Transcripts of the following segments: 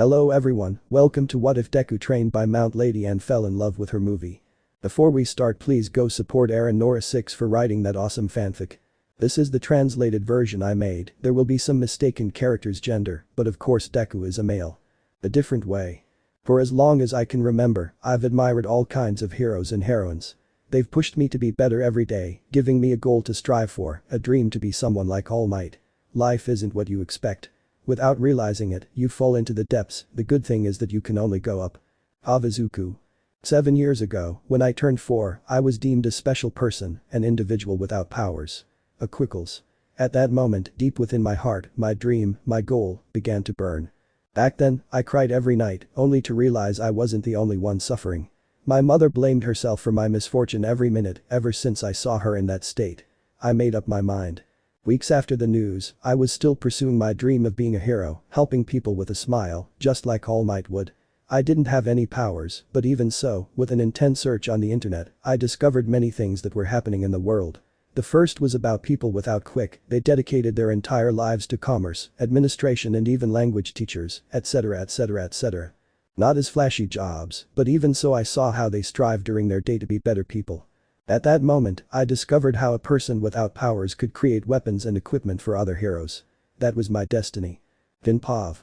Hello everyone, welcome to What If Deku Trained by Mount Lady and Fell in Love with Her movie. Before we start, please go support Aaron Nora 6 for writing that awesome fanfic. This is the translated version I made, there will be some mistaken character's gender, but of course Deku is a male. A different way. For as long as I can remember, I've admired all kinds of heroes and heroines. They've pushed me to be better every day, giving me a goal to strive for, a dream to be someone like Almight. Life isn't what you expect. Without realizing it, you fall into the depths, the good thing is that you can only go up. Izuku. 7 years ago, when I turned 4, I was deemed a special person, an individual without powers. A Quirkless. At that moment, deep within my heart, my dream, my goal, began to burn. Back then, I cried every night, only to realize I wasn't the only one suffering. My mother blamed herself for my misfortune every minute, ever since I saw her in that state. I made up my mind. Weeks after the news, I was still pursuing my dream of being a hero, helping people with a smile, just like All Might would. I didn't have any powers, but even so, with an intense search on the internet, I discovered many things that were happening in the world. The first was about people without Quirk, they dedicated their entire lives to commerce, administration and even language teachers, etc. etc. etc. Not as flashy jobs, but even so I saw how they strive during their day to be better people. At that moment, I discovered how a person without powers could create weapons and equipment for other heroes. That was my destiny. Vinpov.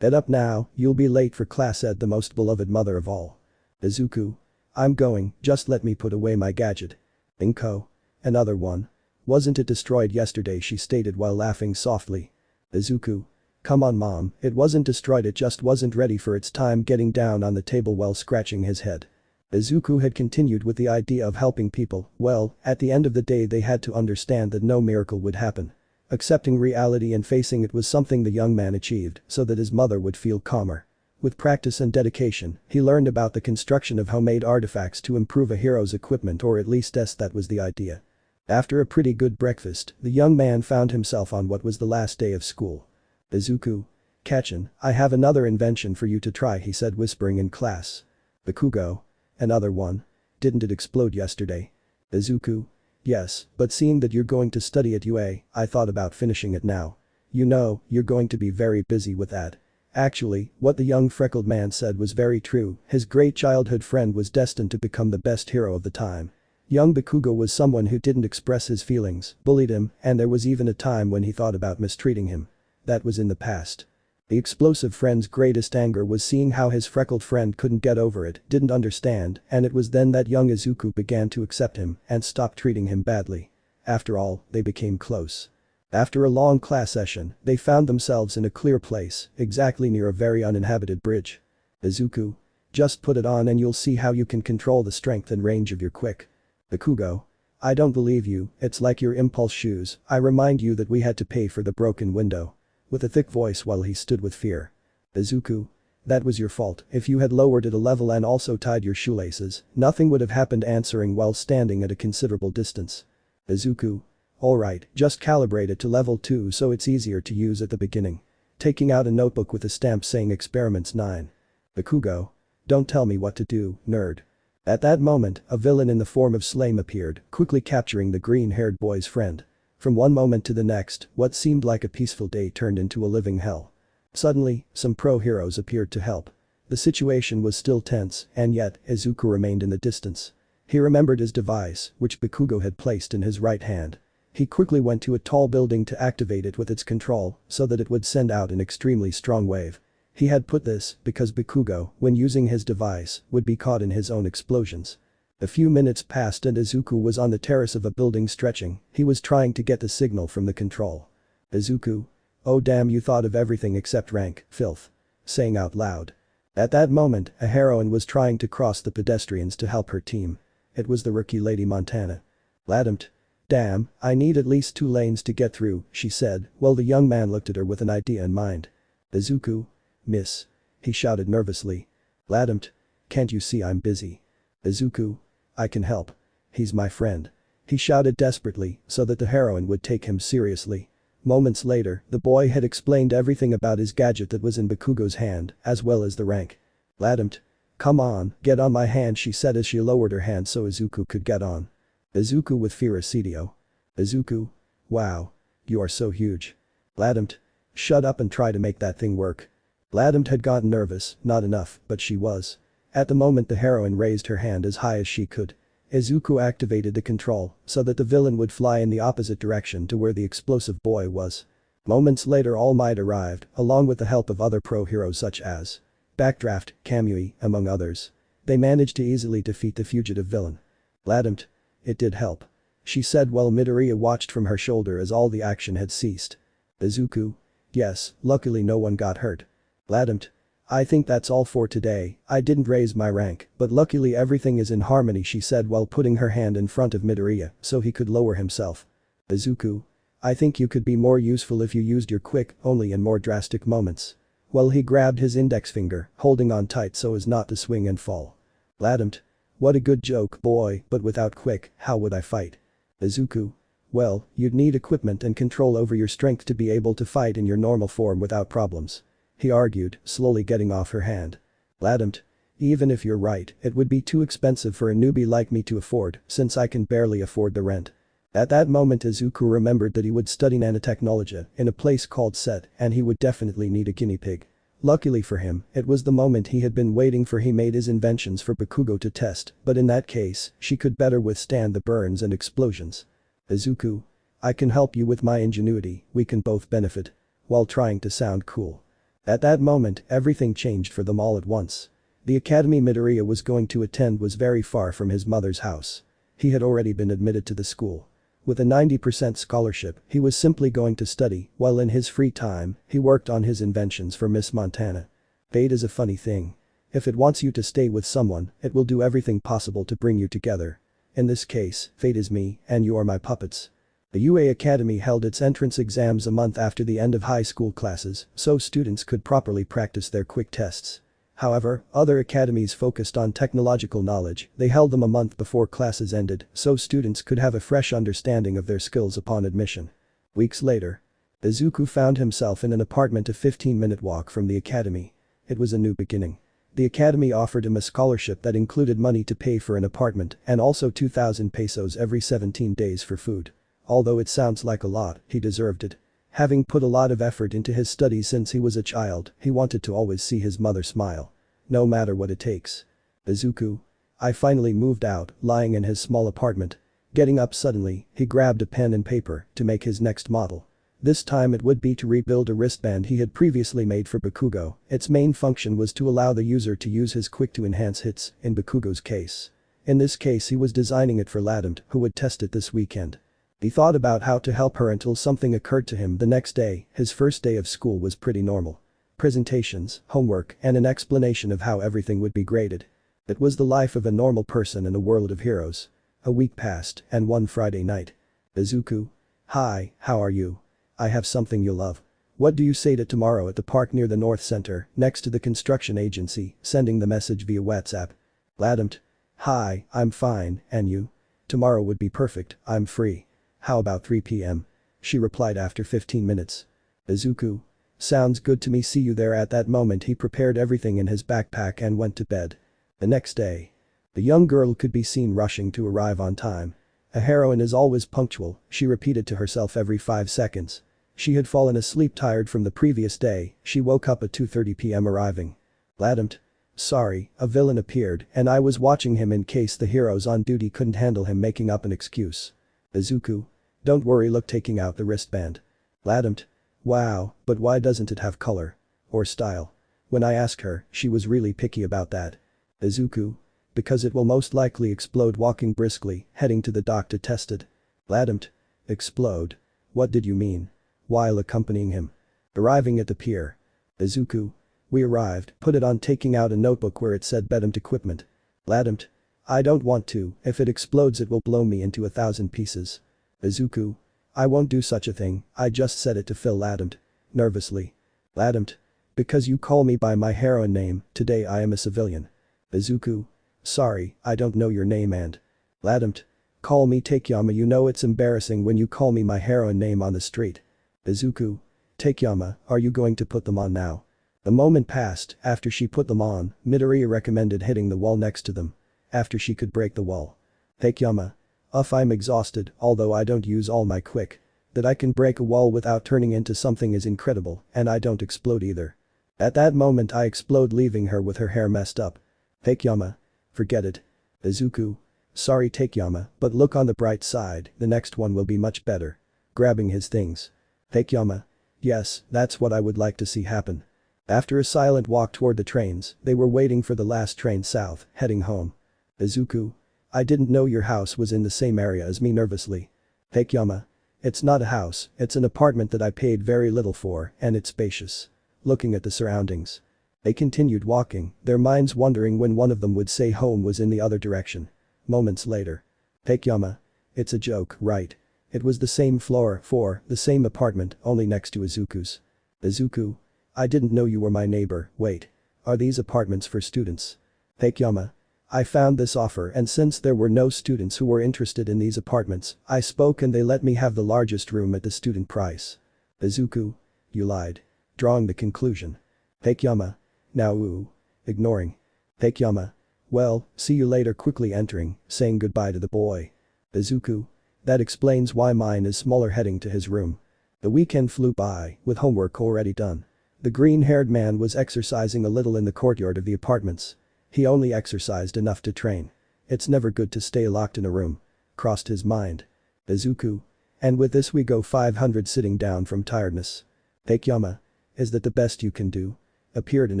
Get up now, you'll be late for class, said the most beloved mother of all. Izuku. I'm going, just let me put away my gadget. Inko. Another one. Wasn't it destroyed yesterday, she stated while laughing softly. Izuku. Come on mom, it wasn't destroyed, it just wasn't ready for its time, getting down on the table while scratching his head. Izuku had continued with the idea of helping people, well, at the end of the day they had to understand that no miracle would happen. Accepting reality and facing it was something the young man achieved so that his mother would feel calmer. With practice and dedication, he learned about the construction of homemade artifacts to improve a hero's equipment, or at least that was the idea. After a pretty good breakfast, the young man found himself on what was the last day of school. Izuku. Kachin, I have another invention for you to try, he said, whispering in class. Bakugo. Another one. Didn't it explode yesterday? Izuku. Yes, but seeing that you're going to study at UA, I thought about finishing it now. You know, you're going to be very busy with that. Actually, what the young freckled man said was very true, his great childhood friend was destined to become the best hero of the time. Young Bakugo was someone who didn't express his feelings, bullied him, and there was even a time when he thought about mistreating him. That was in the past. The explosive friend's greatest anger was seeing how his freckled friend couldn't get over it, didn't understand, and it was then that young Izuku began to accept him and stop treating him badly. After all, they became close. After a long class session, they found themselves in a clear place, exactly near a very uninhabited bridge. Izuku. Just put it on and you'll see how you can control the strength and range of your Quirk. Bakugo. I don't believe you, it's like your impulse shoes, I remind you that we had to pay for the broken window. With a thick voice while he stood with fear. Izuku. That was your fault, if you had lowered it a level and also tied your shoelaces, nothing would have happened, answering while standing at a considerable distance. Izuku. Alright, just calibrate it to level 2 so it's easier to use at the beginning. Taking out a notebook with a stamp saying experiments 9. Bakugo. Don't tell me what to do, nerd. At that moment, a villain in the form of Slime appeared, quickly capturing the green-haired boy's friend. From one moment to the next, what seemed like a peaceful day turned into a living hell. Suddenly, some pro-heroes appeared to help. The situation was still tense, and yet, Izuku remained in the distance. He remembered his device, which Bakugo had placed in his right hand. He quickly went to a tall building to activate it with its control, so that it would send out an extremely strong wave. He had put this because Bakugo, when using his device, would be caught in his own explosions. A few minutes passed and Izuku was on the terrace of a building stretching, he was trying to get the signal from the control. Izuku. Oh damn, you thought of everything except rank, filth. Saying out loud. At that moment, a heroine was trying to cross the pedestrians to help her team. It was the rookie Lady Montana. Ladampt. Damn, I need at least 2 lanes to get through, she said, while the young man looked at her with an idea in mind. Izuku. Miss. He shouted nervously. Ladampt. Can't you see I'm busy? Izuku. I can help. He's my friend. He shouted desperately so that the heroine would take him seriously. Moments later, the boy had explained everything about his gadget that was in Bakugo's hand, as well as the rank. Ladampt. Come on, get on my hand, she said as she lowered her hand so Izuku could get on. Izuku with Fiericidio. Izuku. Wow. You are so huge. Ladampt. Shut up and try to make that thing work. Ladamte had gotten nervous, not enough, but she was. At the moment the heroine raised her hand as high as she could. Izuku activated the control so that the villain would fly in the opposite direction to where the explosive boy was. Moments later Almight arrived, along with the help of other pro-heroes such as Backdraft, Kamui, among others. They managed to easily defeat the fugitive villain. Ladamte. It did help. She said while Midoriya watched from her shoulder as all the action had ceased. Izuku. Yes, luckily no one got hurt. Ladamte. I think that's all for today. I didn't raise my rank, but luckily everything is in harmony, she said while putting her hand in front of Midoriya so he could lower himself. Izuku. I think you could be more useful if you used your quick only in more drastic moments. Well, he grabbed his index finger, holding on tight so as not to swing and fall. Ladamte. What a good joke, boy, but without quick, how would I fight? Izuku. Well, you'd need equipment and control over your strength to be able to fight in your normal form without problems. He argued, slowly getting off her hand. Ladamte. Even if you're right, it would be too expensive for a newbie like me to afford, since I can barely afford the rent. At that moment Izuku remembered that he would study nanotechnology in a place called SET and he would definitely need a guinea pig. Luckily for him, it was the moment he had been waiting for. He made his inventions for Bakugo to test, but in that case, she could better withstand the burns and explosions. Izuku. I can help you with my ingenuity, we can both benefit. While trying to sound cool. At that moment, everything changed for them all at once. The academy Midoriya was going to attend was very far from his mother's house. He had already been admitted to the school. With a 90% scholarship, he was simply going to study, while in his free time, he worked on his inventions for Miss Montana. Fate is a funny thing. If it wants you to stay with someone, it will do everything possible to bring you together. In this case, fate is me, and you are my puppets. The UA Academy held its entrance exams a month after the end of high school classes, so students could properly practice their quick tests. However, other academies focused on technological knowledge, they held them a month before classes ended, so students could have a fresh understanding of their skills upon admission. Weeks later. Izuku found himself in an apartment a 15-minute walk from the academy. It was a new beginning. The academy offered him a scholarship that included money to pay for an apartment and also 2,000 pesos every 17 days for food. Although it sounds like a lot, he deserved it. Having put a lot of effort into his studies since he was a child, he wanted to always see his mother smile. No matter what it takes. Izuku. I finally moved out, lying in his small apartment. Getting up suddenly, he grabbed a pen and paper to make his next model. This time it would be to rebuild a wristband he had previously made for Bakugo. Its main function was to allow the user to use his quick to enhance hits, in Bakugo's case. In this case he was designing it for Ladamte, who would test it this weekend. He thought about how to help her until something occurred to him the next day. His first day of school was pretty normal. Presentations, homework, and an explanation of how everything would be graded. It was the life of a normal person in a world of heroes. A week passed, and one Friday night. Izuku. Hi, how are you? I have something you'll love. What do you say to tomorrow at the park near the North Center, next to the construction agency, sending the message via WhatsApp. Ladamte. Hi, I'm fine, and you? Tomorrow would be perfect, I'm free. How about 3 p.m? She replied after 15 minutes. Izuku. Sounds good to me, see you there. At that moment he prepared everything in his backpack and went to bed. The next day. The young girl could be seen rushing to arrive on time. A heroine is always punctual, she repeated to herself every 5 seconds. She had fallen asleep tired from the previous day, she woke up at 2:30 p.m. arriving. Ladamte. Sorry, a villain appeared and I was watching him in case the heroes on duty couldn't handle him making up an excuse. Izuku. Don't worry, look, taking out the wristband. Ladamte. Wow, but why doesn't it have color? Or style? When I asked her, she was really picky about that. Izuku. Because it will most likely explode. Walking briskly, heading to the dock to test it. Ladamte. Explode? What did you mean? While accompanying him. Arriving at the pier. Izuku. We arrived, put it on, taking out a notebook where it said Bedamte equipment. Ladamte. I don't want to, if it explodes it will blow me into 1,000 pieces. Izuku. I won't do such a thing, I just said it to Phil. Ladamte. Nervously. Ladamte. Because you call me by my heroine name, today I am a civilian. Izuku. Sorry, I don't know your name and. Ladamte. Call me Takeyama, you know it's embarrassing when you call me my heroine name on the street. Izuku. Takeyama, are you going to put them on now? A moment passed, after she put them on, Midoriya recommended hitting the wall next to them. After she could break the wall. Takeyama. I'm exhausted, although I don't use all my quick. That I can break a wall without turning into something is incredible, and I don't explode either. At that moment I explode, leaving her with her hair messed up. Takeyama. Forget it. Izuku. Sorry Takeyama, but look on the bright side, the next one will be much better. Grabbing his things. Takeyama. Yes, that's what I would like to see happen. After a silent walk toward the trains, they were waiting for the last train south, heading home. Izuku. I didn't know your house was in the same area as me, nervously. Takeyama. It's not a house, it's an apartment that I paid very little for, and it's spacious. Looking at the surroundings. They continued walking, their minds wondering when one of them would say home was in the other direction. Moments later. Takeyama. It's a joke, right? It was the same floor, the same apartment, only next to Izuku's. Izuku. I didn't know you were my neighbor, wait. Are these apartments for students? Takeyama. I found this offer, and since there were no students who were interested in these apartments, I spoke and they let me have the largest room at the student price. Izuku. You lied. Drawing the conclusion. Takeyama. Now ooh. Ignoring. Takeyama. Well, see you later, quickly entering, saying goodbye to the boy. Izuku. That explains why mine is smaller, heading to his room. The weekend flew by, with homework already done. The green-haired man was exercising a little in the courtyard of the apartments. He only exercised enough to train. It's never good to stay locked in a room. Crossed his mind. Izuku. And with this we go 500, sitting down from tiredness. Takeyama. Is that the best you can do? Appeared in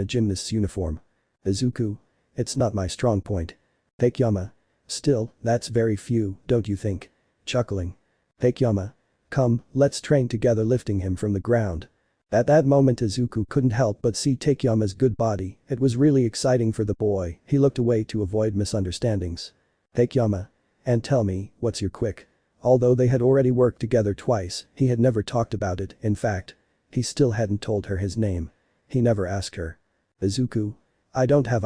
a gymnast's uniform. Izuku. It's not my strong point. Takeyama. Still, that's very few, don't you think? Chuckling. Takeyama. Come, let's train together, lifting him from the ground. At that moment Izuku couldn't help but see Takeyama's good body, it was really exciting for the boy, he looked away to avoid misunderstandings. Takeyama. And tell me, what's your quick? Although they had already worked together twice, he had never talked about it, in fact. He still hadn't told her his name. He never asked her. Izuku. I don't have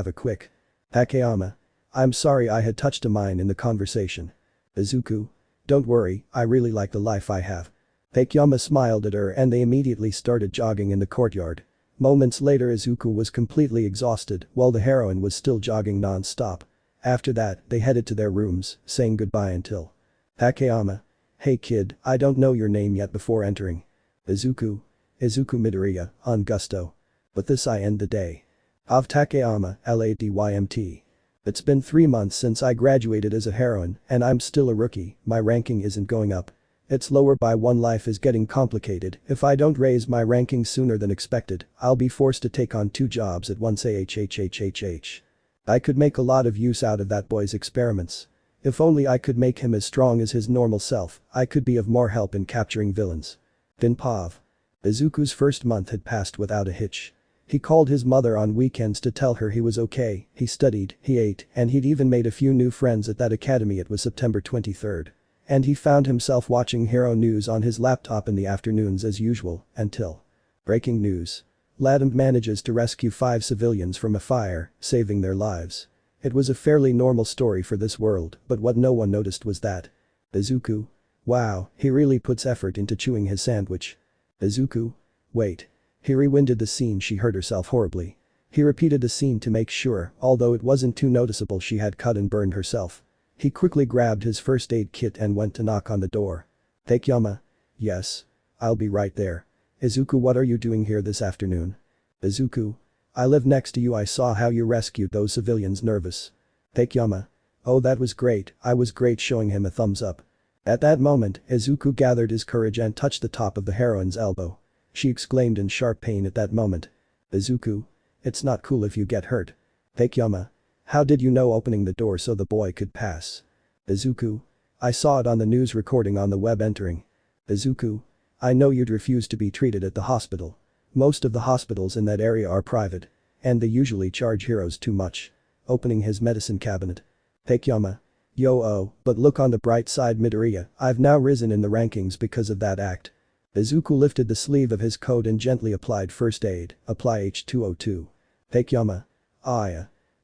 a quick. Takeyama. I'm sorry I had touched a mine in the conversation. Izuku. Don't worry, I really like the life I have. Takeyama smiled at her and they immediately started jogging in the courtyard. Moments later Izuku was completely exhausted while the heroine was still jogging non-stop. After that, they headed to their rooms, saying goodbye until. Takeyama. Hey kid, I don't know your name yet before entering. Izuku. Izuku Midoriya, on gusto. With this I end the day. Of Takeyama, LADYMT. It's been 3 months since I graduated as a heroine and I'm still a rookie, my ranking isn't going up. It's lower by 1. Life is getting complicated, if I don't raise my ranking sooner than expected, I'll be forced to take on 2 jobs at once. I could make a lot of use out of that boy's experiments. If only I could make him as strong as his normal self, I could be of more help in capturing villains. Vinpov. Izuku's first month had passed without a hitch. He called his mother on weekends to tell her he was okay, he studied, he ate, and he'd even made a few new friends at that academy. It was September 23rd. And he found himself watching Hero News on his laptop in the afternoons as usual, until. Breaking news. Ladam manages to rescue 5 civilians from a fire, saving their lives. It was a fairly normal story for this world, but what no one noticed was that. Izuku. Wow, he really puts effort into chewing his sandwich. Izuku. Wait. He rewinded the scene, she hurt herself horribly. He repeated the scene to make sure, although it wasn't too noticeable she had cut and burned herself. He quickly grabbed his first aid kit and went to knock on the door. Takeyama. Yes. I'll be right there. Izuku, what are you doing here this afternoon? Izuku. I live next to you, I saw how you rescued those civilians. Nervous. Takeyama. Oh, that was great, I was great, showing him a thumbs up. At that moment, Izuku gathered his courage and touched the top of the heroine's elbow. She exclaimed in sharp pain at that moment. Izuku. It's not cool if you get hurt. Takeyama. How did you know? Opening the door so the boy could pass. Izuku. I saw it on the news recording on the web. Entering. Izuku. I know you'd refuse to be treated at the hospital. Most of the hospitals in that area are private. And they usually charge heroes too much. Opening his medicine cabinet. Takeyama. But look on the bright side, Midoriya, I've now risen in the rankings because of that act. Izuku lifted the sleeve of his coat and gently applied first aid. Apply H2O2. Takeyama.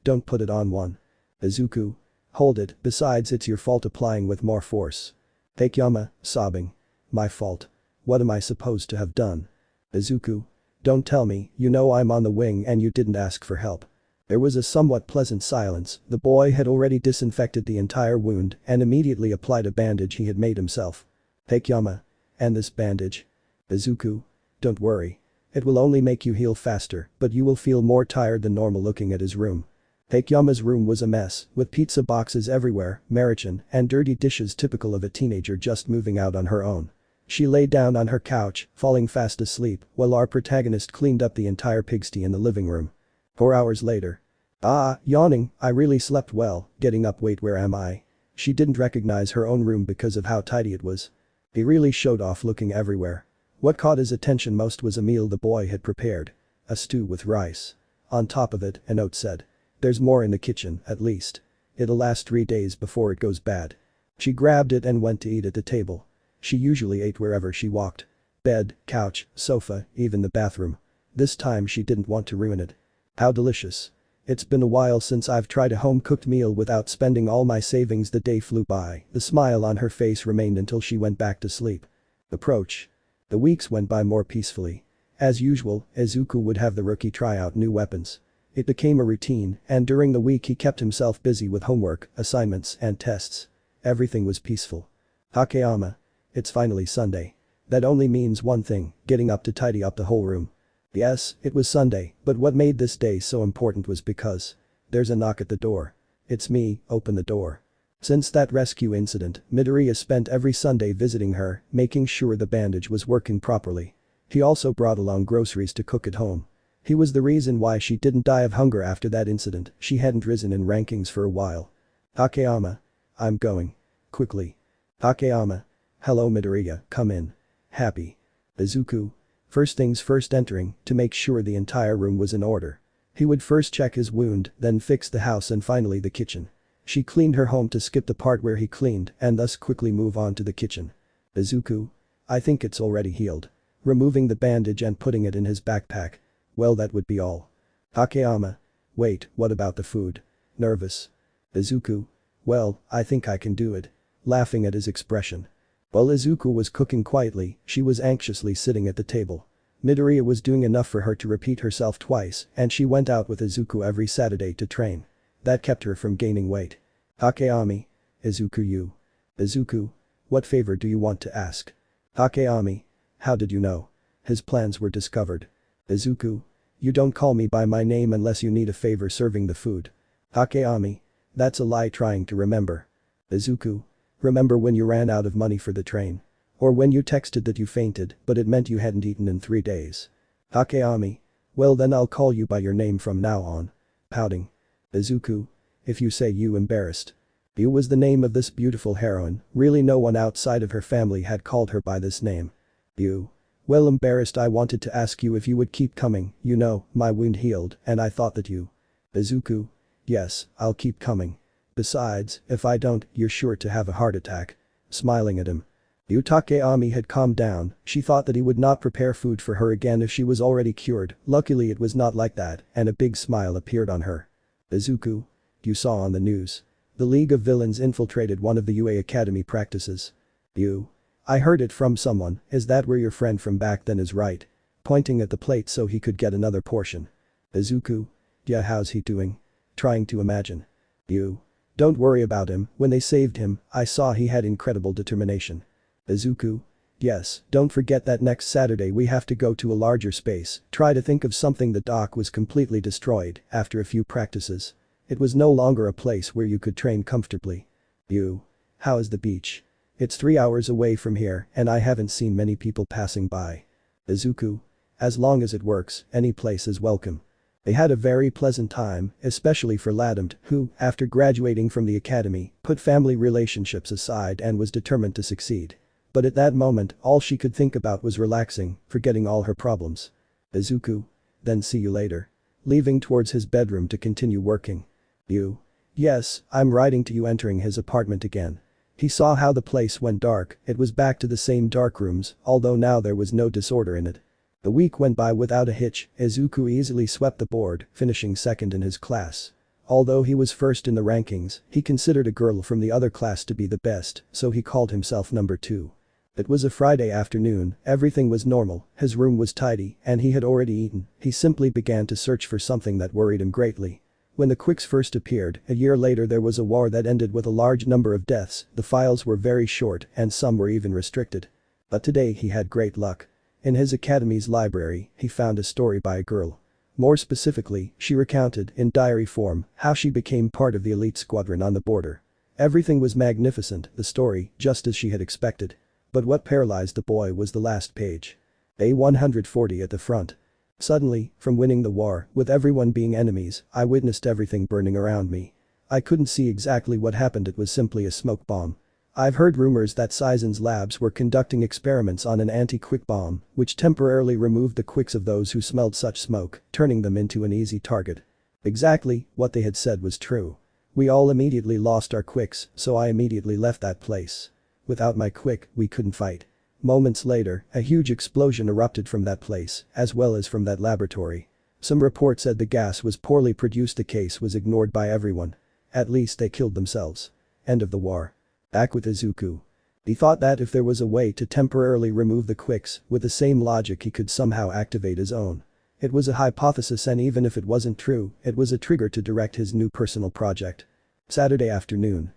Don't put it on one. Izuku. Hold it, besides it's your fault applying with more force. Takeyama, sobbing. My fault. What am I supposed to have done? Izuku. Don't tell me, you know I'm on the wing and you didn't ask for help. There was a somewhat pleasant silence, the boy had already disinfected the entire wound and immediately applied a bandage he had made himself. Takeyama. And this bandage? Izuku. Don't worry. It will only make you heal faster, but you will feel more tired than normal looking at his room. Takeyama's room was a mess, with pizza boxes everywhere, marichin, and dirty dishes typical of a teenager just moving out on her own. She lay down on her couch, falling fast asleep, while our protagonist cleaned up the entire pigsty in the living room. 4 hours later. Yawning, I really slept well, getting up. Wait, where am I? She didn't recognize her own room because of how tidy it was. He really showed off looking everywhere. What caught his attention most was a meal the boy had prepared. A stew with rice. On top of it, a note said. There's more in the kitchen, at least. It'll last 3 days before it goes bad. She grabbed it and went to eat at the table. She usually ate wherever she walked. Bed, couch, sofa, even the bathroom. This time she didn't want to ruin it. How delicious. It's been a while since I've tried a home-cooked meal without spending all my savings. The day flew by, the smile on her face remained until she went back to sleep. Approach. The weeks went by more peacefully. As usual, Izuku would have the rookie try out new weapons. It became a routine, and during the week he kept himself busy with homework, assignments, and tests. Everything was peaceful. Takeyama. It's finally Sunday. That only means one thing, getting up to tidy up the whole room. Yes, it was Sunday, but what made this day so important was because there's a knock at the door. It's me, open the door. Since that rescue incident, Midoriya spent every Sunday visiting her, making sure the bandage was working properly. He also brought along groceries to cook at home. He was the reason why she didn't die of hunger after that incident. She hadn't risen in rankings for a while. Takeyama. I'm going. Quickly. Takeyama. Hello Midoriya, come in. Happy. Izuku. First things first, entering to make sure the entire room was in order. He would first check his wound, then fix the house and finally the kitchen. She cleaned her home to skip the part where he cleaned and thus quickly move on to the kitchen. Izuku. I think it's already healed. Removing the bandage and putting it in his backpack. Well, that would be all. Takeyama. Wait, what about the food? Nervous. Izuku. Well, I think I can do it. Laughing at his expression. While Izuku was cooking quietly, she was anxiously sitting at the table. Midoriya was doing enough for her to repeat herself twice, and she went out with Izuku every Saturday to train. That kept her from gaining weight. Takeyami. Izuku you. Izuku. What favor do you want to ask? Takeyami. How did you know? His plans were discovered. Izuku. You don't call me by my name unless you need a favor serving the food. Takeyami. That's a lie. Trying to remember. Izuku. Remember when you ran out of money for the train? Or when you texted that you fainted but it meant you hadn't eaten in 3 days? Takeyami. Well then I'll call you by your name from now on. Pouting. Izuku. If you say you embarrassed. You was the name of this beautiful heroine, really no one outside of her family had called her by this name. You. Well, embarrassed. I wanted to ask you if you would keep coming, you know, my wound healed and I thought that you. Izuku. Yes, I'll keep coming. Besides, if I don't, you're sure to have a heart attack. Smiling at him. Takeyami had calmed down, she thought that he would not prepare food for her again if she was already cured. Luckily it was not like that, and a big smile appeared on her. Izuku. You saw on the news. The League of Villains infiltrated one of the UA Academy practices. You. I heard it from someone. Is that where your friend from back then is? Right. Pointing at the plate so he could get another portion. Izuku. Yeah, how's he doing? Trying to imagine. You. Don't worry about him, when they saved him, I saw he had incredible determination. Izuku. Yes, don't forget that next Saturday we have to go to a larger space. Try to think of something. The dock was completely destroyed after a few practices. It was no longer a place where you could train comfortably. You. How is the beach? It's 3 hours away from here and I haven't seen many people passing by. Izuku. As long as it works, any place is welcome. They had a very pleasant time, especially for Ladamt, who, after graduating from the academy, put family relationships aside and was determined to succeed. But at that moment, all she could think about was relaxing, forgetting all her problems. Izuku. Then see you later. Leaving towards his bedroom to continue working. You. Yes, I'm writing to you. Entering his apartment again. He saw how the place went dark. It was back to the same dark rooms, although now there was no disorder in it. The week went by without a hitch. Izuku easily swept the board, finishing second in his class. Although he was first in the rankings, he considered a girl from the other class to be the best, so he called himself number 2. It was a Friday afternoon, everything was normal, his room was tidy, and he had already eaten. He simply began to search for something that worried him greatly. When the Quirks first appeared, a year later there was a war that ended with a large number of deaths. The files were very short and some were even restricted. But today he had great luck. In his academy's library, he found a story by a girl. More specifically, she recounted, in diary form, how she became part of the elite squadron on the border. Everything was magnificent, the story, just as she had expected. But what paralyzed the boy was the last page. A140 at the front. Suddenly, from winning the war, with everyone being enemies, I witnessed everything burning around me. I couldn't see exactly what happened, it was simply a smoke bomb. I've heard rumors that Saizen's labs were conducting experiments on an anti-quick bomb, which temporarily removed the quicks of those who smelled such smoke, turning them into an easy target. Exactly, what they had said was true. We all immediately lost our quicks, so I immediately left that place. Without my quick, we couldn't fight. Moments later, a huge explosion erupted from that place, as well as from that laboratory. Some reports said the gas was poorly produced, the case was ignored by everyone. At least they killed themselves. End of the war. Back with Izuku. He thought that if there was a way to temporarily remove the quicks, with the same logic he could somehow activate his own. It was a hypothesis, and even if it wasn't true, it was a trigger to direct his new personal project. Saturday afternoon.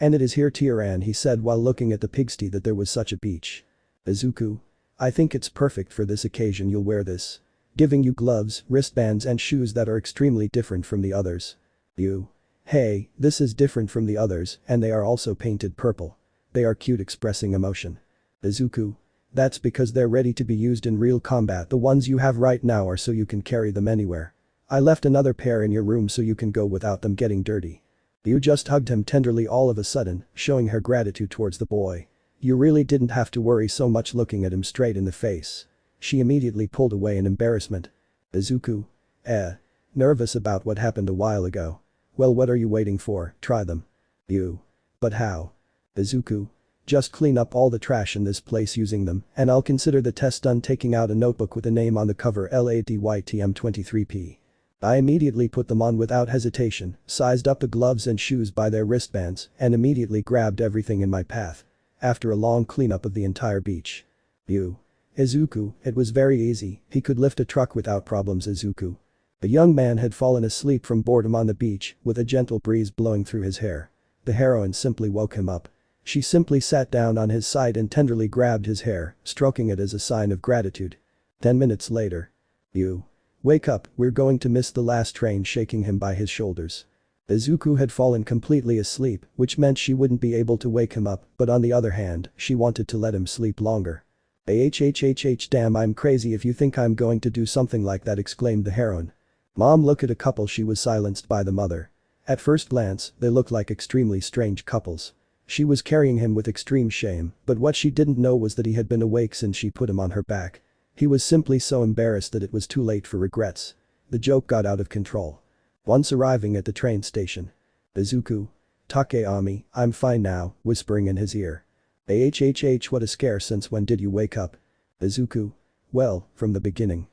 And it is here, Tiran, he said while looking at the pigsty, that there was such a beach. Izuku. I think it's perfect for this occasion, you'll wear this. Giving you gloves, wristbands and shoes that are extremely different from the others. Hey, this is different from the others, and they are also painted purple. They are cute, expressing emotion. Izuku. That's because they're ready to be used in real combat. The ones you have right now are so you can carry them anywhere. I left another pair in your room so you can go without them getting dirty. You just hugged him tenderly all of a sudden, showing her gratitude towards the boy. You really didn't have to worry so much, looking at him straight in the face. She immediately pulled away in embarrassment. Izuku. Nervous about what happened a while ago. Well, what are you waiting for? Try them. But how? Izuku. Just clean up all the trash in this place using them, and I'll consider the test done, taking out a notebook with a name on the cover, LADYTM23P. I immediately put them on without hesitation, sized up the gloves and shoes by their wristbands, and immediately grabbed everything in my path. After a long cleanup of the entire beach. Izuku, it was very easy, he could lift a truck without problems. Izuku. The young man had fallen asleep from boredom on the beach, with a gentle breeze blowing through his hair. The heroine simply woke him up. She simply sat down on his side and tenderly grabbed his hair, stroking it as a sign of gratitude. 10 minutes later. Wake up, we're going to miss the last train, shaking him by his shoulders. Izuku had fallen completely asleep, which meant she wouldn't be able to wake him up, but on the other hand, she wanted to let him sleep longer. Damn, I'm crazy if you think I'm going to do something like that, exclaimed the heroine. Mom, look at a couple. She was silenced by the mother. At first glance, they looked like extremely strange couples. She was carrying him with extreme shame, but what she didn't know was that he had been awake since she put him on her back. He was simply so embarrassed that it was too late for regrets. The joke got out of control. Once arriving at the train station. Izuku. Takeami, I'm fine now, whispering in his ear. What a scare, since when did you wake up? Izuku. Well, from the beginning.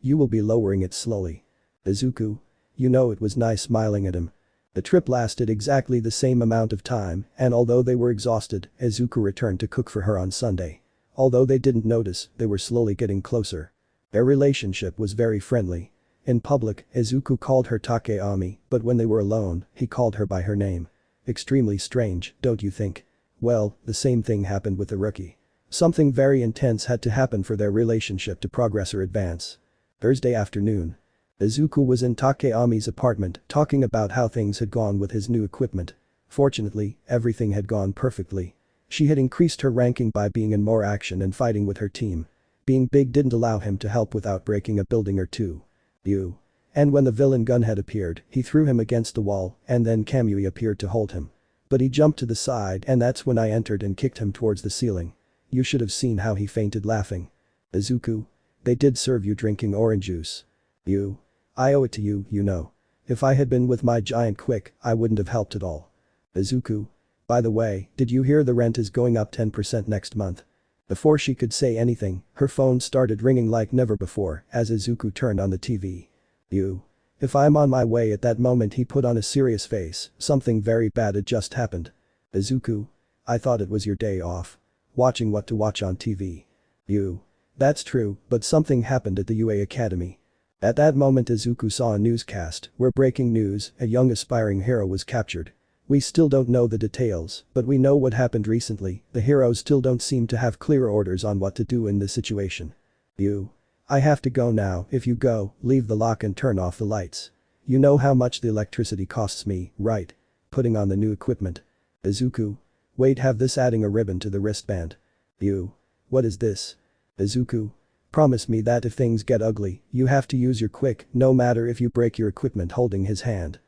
You will be lowering it slowly. Izuku. It was nice, smiling at him. The trip lasted exactly the same amount of time, and although they were exhausted, Izuku returned to cook for her on Sunday. Although they didn't notice, they were slowly getting closer. Their relationship was very friendly. In public, Izuku called her Takeami, but when they were alone, he called her by her name. Extremely strange, don't you think? Well, the same thing happened with the rookie. Something very intense had to happen for their relationship to progress or advance. Thursday afternoon. Izuku was in Takeami's apartment, talking about how things had gone with his new equipment. Fortunately, everything had gone perfectly. She had increased her ranking by being in more action and fighting with her team. Being big didn't allow him to help without breaking a building or two. And when the villain gun had appeared, he threw him against the wall, and then Kamui appeared to hold him. But he jumped to the side, and that's when I entered and kicked him towards the ceiling. You should have seen how he fainted laughing. Izuku. They did serve you drinking orange juice. I owe it to you, If I had been with my giant quick, I wouldn't have helped at all. Izuku. By the way, did you hear the rent is going up 10% next month? Before she could say anything, her phone started ringing like never before as Izuku turned on the TV. If I'm on my way. At that moment he put on a serious face, something very bad had just happened. Izuku. I thought it was your day off. Watching what to watch on TV. That's true, but something happened at the UA Academy. At that moment Izuku saw a newscast where breaking news, a young aspiring hero was captured. We still don't know the details, but we know what happened recently. The heroes still don't seem to have clear orders on what to do in this situation. I have to go now. If you go, leave the lock and turn off the lights. You know how much the electricity costs me, right? Putting on the new equipment. Izuku. Wait, have this adding a ribbon to the wristband. What is this? Izuku. Promise me that if things get ugly, you have to use your quick, no matter if you break your equipment, holding his hand.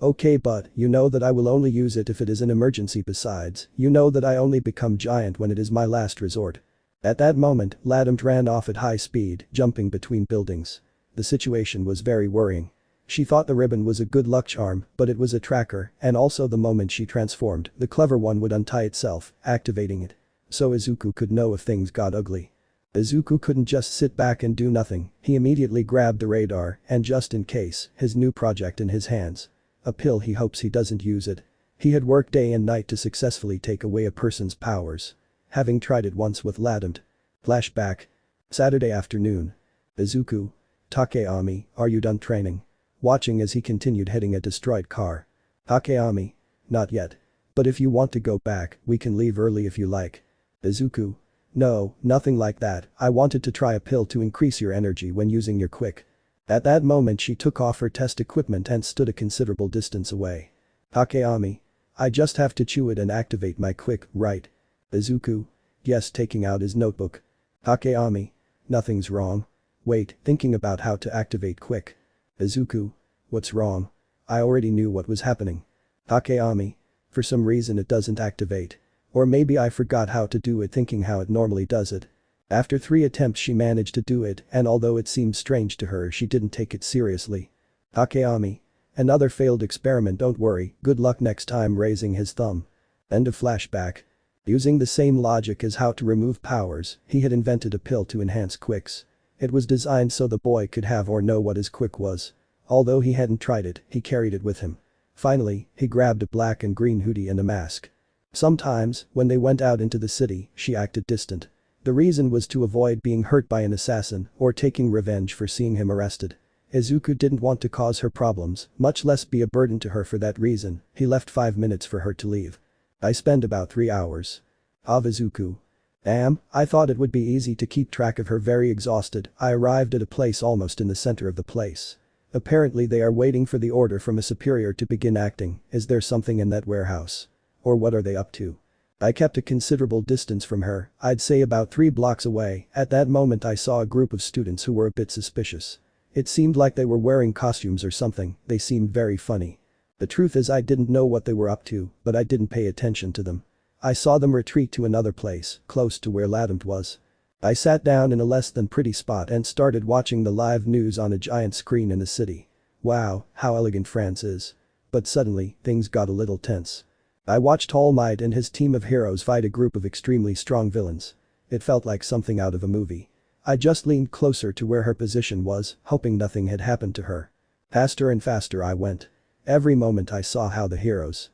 Okay, but you know that I will only use it if it is an emergency. Besides, you know that I only become giant when it is my last resort. At that moment, Ladam ran off at high speed, jumping between buildings. The situation was very worrying. She thought the ribbon was a good luck charm, but it was a tracker, and also the moment she transformed, the clever one would untie itself, activating it. So Izuku could know if things got ugly. Izuku couldn't just sit back and do nothing. He immediately grabbed the radar and, just in case, his new project in his hands. A pill. He hopes he doesn't use it. He had worked day and night to successfully take away a person's powers. Having tried it once with Ladam. Flashback. Saturday afternoon. Izuku. Takeami, are you done training? Watching as he continued hitting a destroyed car. Takeami. Not yet. But if you want to go back, we can leave early if you like. Izuku. No, nothing like that. I wanted to try a pill to increase your energy when using your quick. At that moment she took off her test equipment and stood a considerable distance away. Takeami. I just have to chew it and activate my quick, right? Izuku. Yes, taking out his notebook. Takeami. Nothing's wrong. Wait, thinking about how to activate quick. Izuku. What's wrong? I already knew what was happening. Takeami. For some reason it doesn't activate. Or maybe I forgot how to do it, thinking how it normally does it. After 3 attempts she managed to do it, and although it seemed strange to her, she didn't take it seriously. Takeami. Another failed experiment, don't worry, good luck next time. Raising his thumb. End of flashback. Using the same logic as how to remove powers, he had invented a pill to enhance quicks. It was designed so the boy could have or know what his quick was. Although he hadn't tried it, he carried it with him. Finally, he grabbed a black and green hoodie and a mask. Sometimes, when they went out into the city, she acted distant. The reason was to avoid being hurt by an assassin or taking revenge for seeing him arrested. Izuku didn't want to cause her problems, much less be a burden to her. For that reason, he left 5 minutes for her to leave. I spent about 3 hours. Of Izuku. Damn, I thought it would be easy to keep track of her. Very exhausted, I arrived at a place almost in the center of the place. Apparently they are waiting for the order from a superior to begin acting. Is there something in that warehouse? Or what are they up to? I kept a considerable distance from her, I'd say about 3 blocks away. At that moment I saw a group of students who were a bit suspicious. It seemed like they were wearing costumes or something. They seemed very funny. The truth is I didn't know what they were up to, but I didn't pay attention to them. I saw them retreat to another place, close to where Ladam was. I sat down in a less than pretty spot and started watching the live news on a giant screen in the city. Wow, how elegant France is. But suddenly, things got a little tense. I watched Almight and his team of heroes fight a group of extremely strong villains. It felt like something out of a movie. I just leaned closer to where her position was, hoping nothing had happened to her. Faster and faster I went. Every moment I saw how the heroes.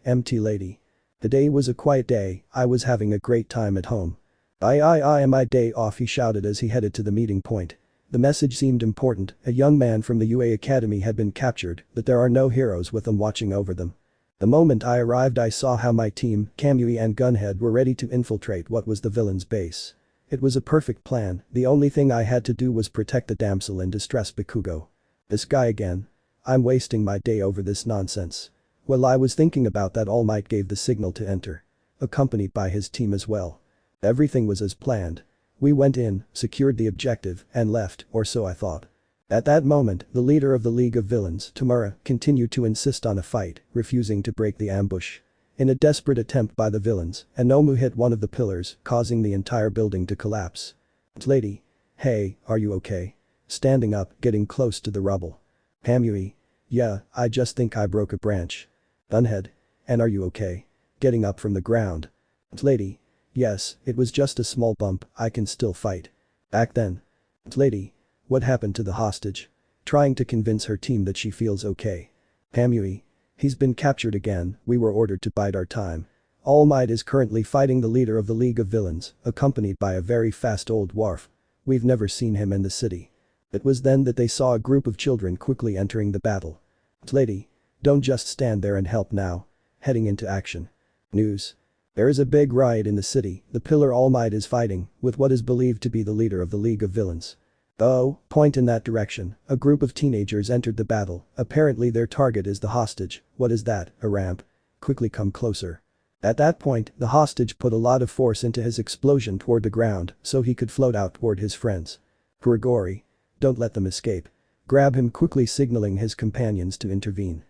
Empty lady. The day was a quiet day, I was having a great time at home. I am my day off, he shouted as he headed to the meeting point. The message seemed important. A young man from the UA Academy had been captured, but there are no heroes with them watching over them. The moment I arrived I saw how my team, Kamui and Gunhead, were ready to infiltrate what was the villain's base. It was a perfect plan. The only thing I had to do was protect the damsel in distress. Bakugo. This guy again. I'm wasting my day over this nonsense. While I was thinking about that, Almight gave the signal to enter. Accompanied by his team as well. Everything was as planned. We went in, secured the objective, and left, or so I thought. At that moment, the leader of the League of Villains, Tamura, continued to insist on a fight, refusing to break the ambush. In a desperate attempt by the villains, Anomu hit one of the pillars, causing the entire building to collapse. Lady. Hey, are you okay? Standing up, getting close to the rubble. Kamui. Yeah, I just think I broke a branch. Gunhead. And are you okay? Getting up from the ground. Lady. Yes, it was just a small bump, I can still fight. Back then. Lady. What happened to the hostage? Trying to convince her team that she feels okay. Kamui. He's been captured again, we were ordered to bide our time. All Might is currently fighting the leader of the League of Villains, accompanied by a very fast old dwarf. We've never seen him in the city. It was then that they saw a group of children quickly entering the battle. Lady. Don't just stand there and help now. Heading into action. News. There is a big riot in the city, the pillar Almight is fighting with what is believed to be the leader of the League of Villains. Oh, point in that direction, a group of teenagers entered the battle, apparently their target is the hostage. What is that, a ramp? Quickly come closer. At that point, the hostage put a lot of force into his explosion toward the ground so he could float out toward his friends. Gregory. Don't let them escape. Grab him quickly, signaling his companions to intervene.